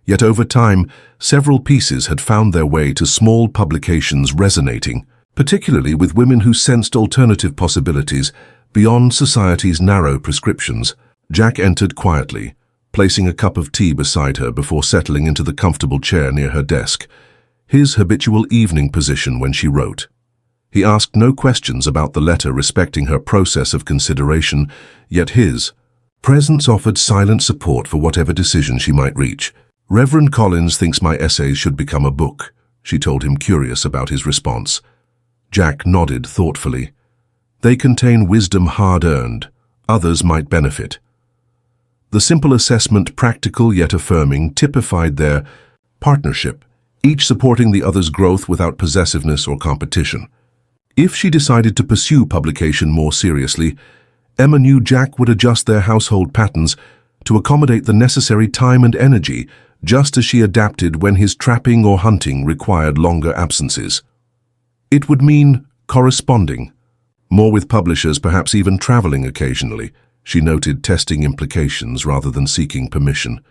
Yet over time, several pieces had found their way to small publications, resonating, particularly with women who sensed alternative possibilities beyond society's narrow prescriptions. Jack entered quietly, placing a cup of tea beside her before settling into the comfortable chair near her desk, his habitual evening position when she wrote. He asked no questions about the letter, respecting her process of consideration, yet his presence offered silent support for whatever decision she might reach. Reverend Collins thinks my essays should become a book, she told him, curious about his response. Jack nodded thoughtfully. They contain wisdom hard-earned. Others might benefit. The simple assessment, practical yet affirming, typified their partnership, each supporting the other's growth without possessiveness or competition. If she decided to pursue publication more seriously, Emma knew Jack would adjust their household patterns to accommodate the necessary time and energy, just as she adapted when his trapping or hunting required longer absences. It would mean corresponding, more with publishers, perhaps even traveling occasionally, she noted, testing implications rather than seeking permission.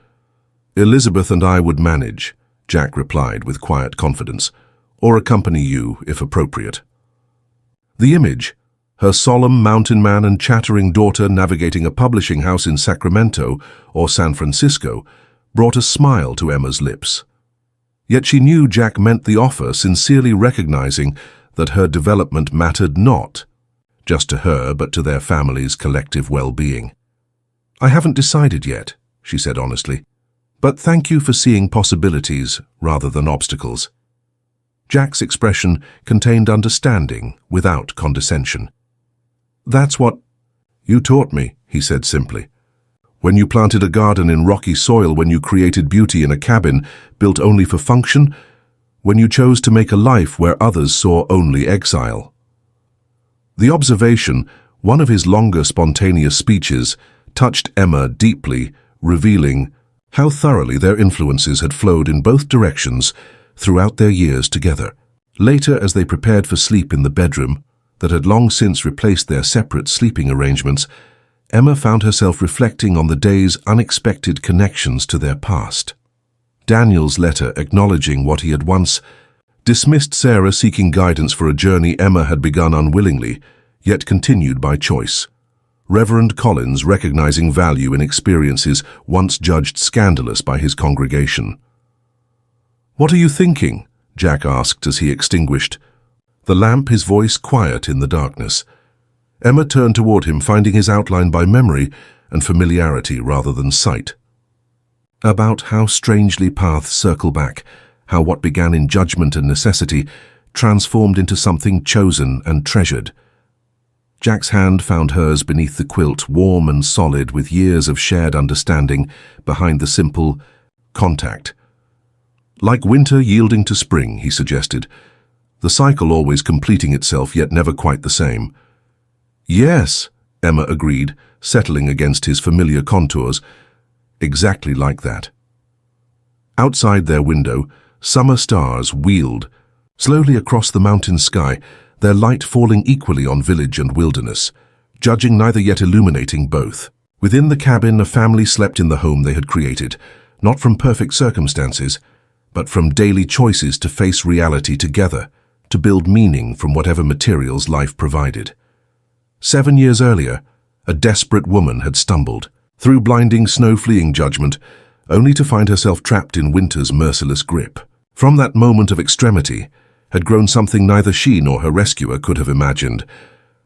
Elizabeth and I would manage, Jack replied with quiet confidence, or accompany you if appropriate. The image, her solemn mountain man and chattering daughter navigating a publishing house in Sacramento or San Francisco, brought a smile to Emma's lips. Yet she knew Jack meant the offer, sincerely recognizing that her development mattered not just to her, but to their family's collective well-being. I haven't decided yet, she said honestly, but thank you for seeing possibilities rather than obstacles. Jack's expression contained understanding without condescension. That's what you taught me, he said simply. When you planted a garden in rocky soil, when you created beauty in a cabin built only for function, when you chose to make a life where others saw only exile. The observation, one of his longer spontaneous speeches, touched Emma deeply, revealing How thoroughly their influences had flowed in both directions throughout their years together. Later, as they prepared for sleep in the bedroom that had long since replaced their separate sleeping arrangements, Emma found herself reflecting on the day's unexpected connections to their past. Daniel's letter acknowledging what he had once dismissed Sarah seeking guidance for a journey Emma had begun unwillingly, yet continued by choice. Reverend Collins recognizing value in experiences once judged scandalous by his congregation. "What are you thinking?" Jack asked as he extinguished the lamp, his voice quiet in the darkness. Emma turned toward him, finding his outline by memory and familiarity rather than sight. About how strangely paths circle back, how what began in judgment and necessity transformed into something chosen and treasured. Jack's hand found hers beneath the quilt, warm and solid with years of shared understanding behind the simple contact. Like winter yielding to spring, he suggested, the cycle always completing itself yet never quite the same. "Yes," Emma agreed, settling against his familiar contours. "Exactly like that." Outside their window, summer stars wheeled slowly across the mountain sky, their light falling equally on village and wilderness, judging neither yet illuminating both. Within the cabin, a family slept in the home they had created, not from perfect circumstances, but from daily choices to face reality together, to build meaning from whatever materials life provided. 7 years earlier, a desperate woman had stumbled through blinding snow-fleeing judgment, only to find herself trapped in winter's merciless grip. From that moment of extremity had grown something neither she nor her rescuer could have imagined.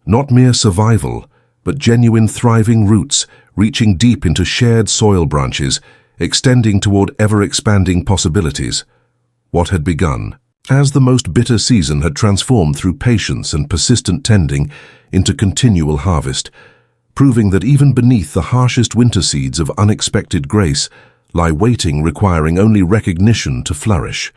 Not mere survival, but genuine thriving roots reaching deep into shared soil branches, extending toward ever-expanding possibilities. What had begun as the most bitter season had transformed through patience and persistent tending into continual harvest, proving that even beneath the harshest winter seeds of unexpected grace lie waiting, requiring only recognition to flourish.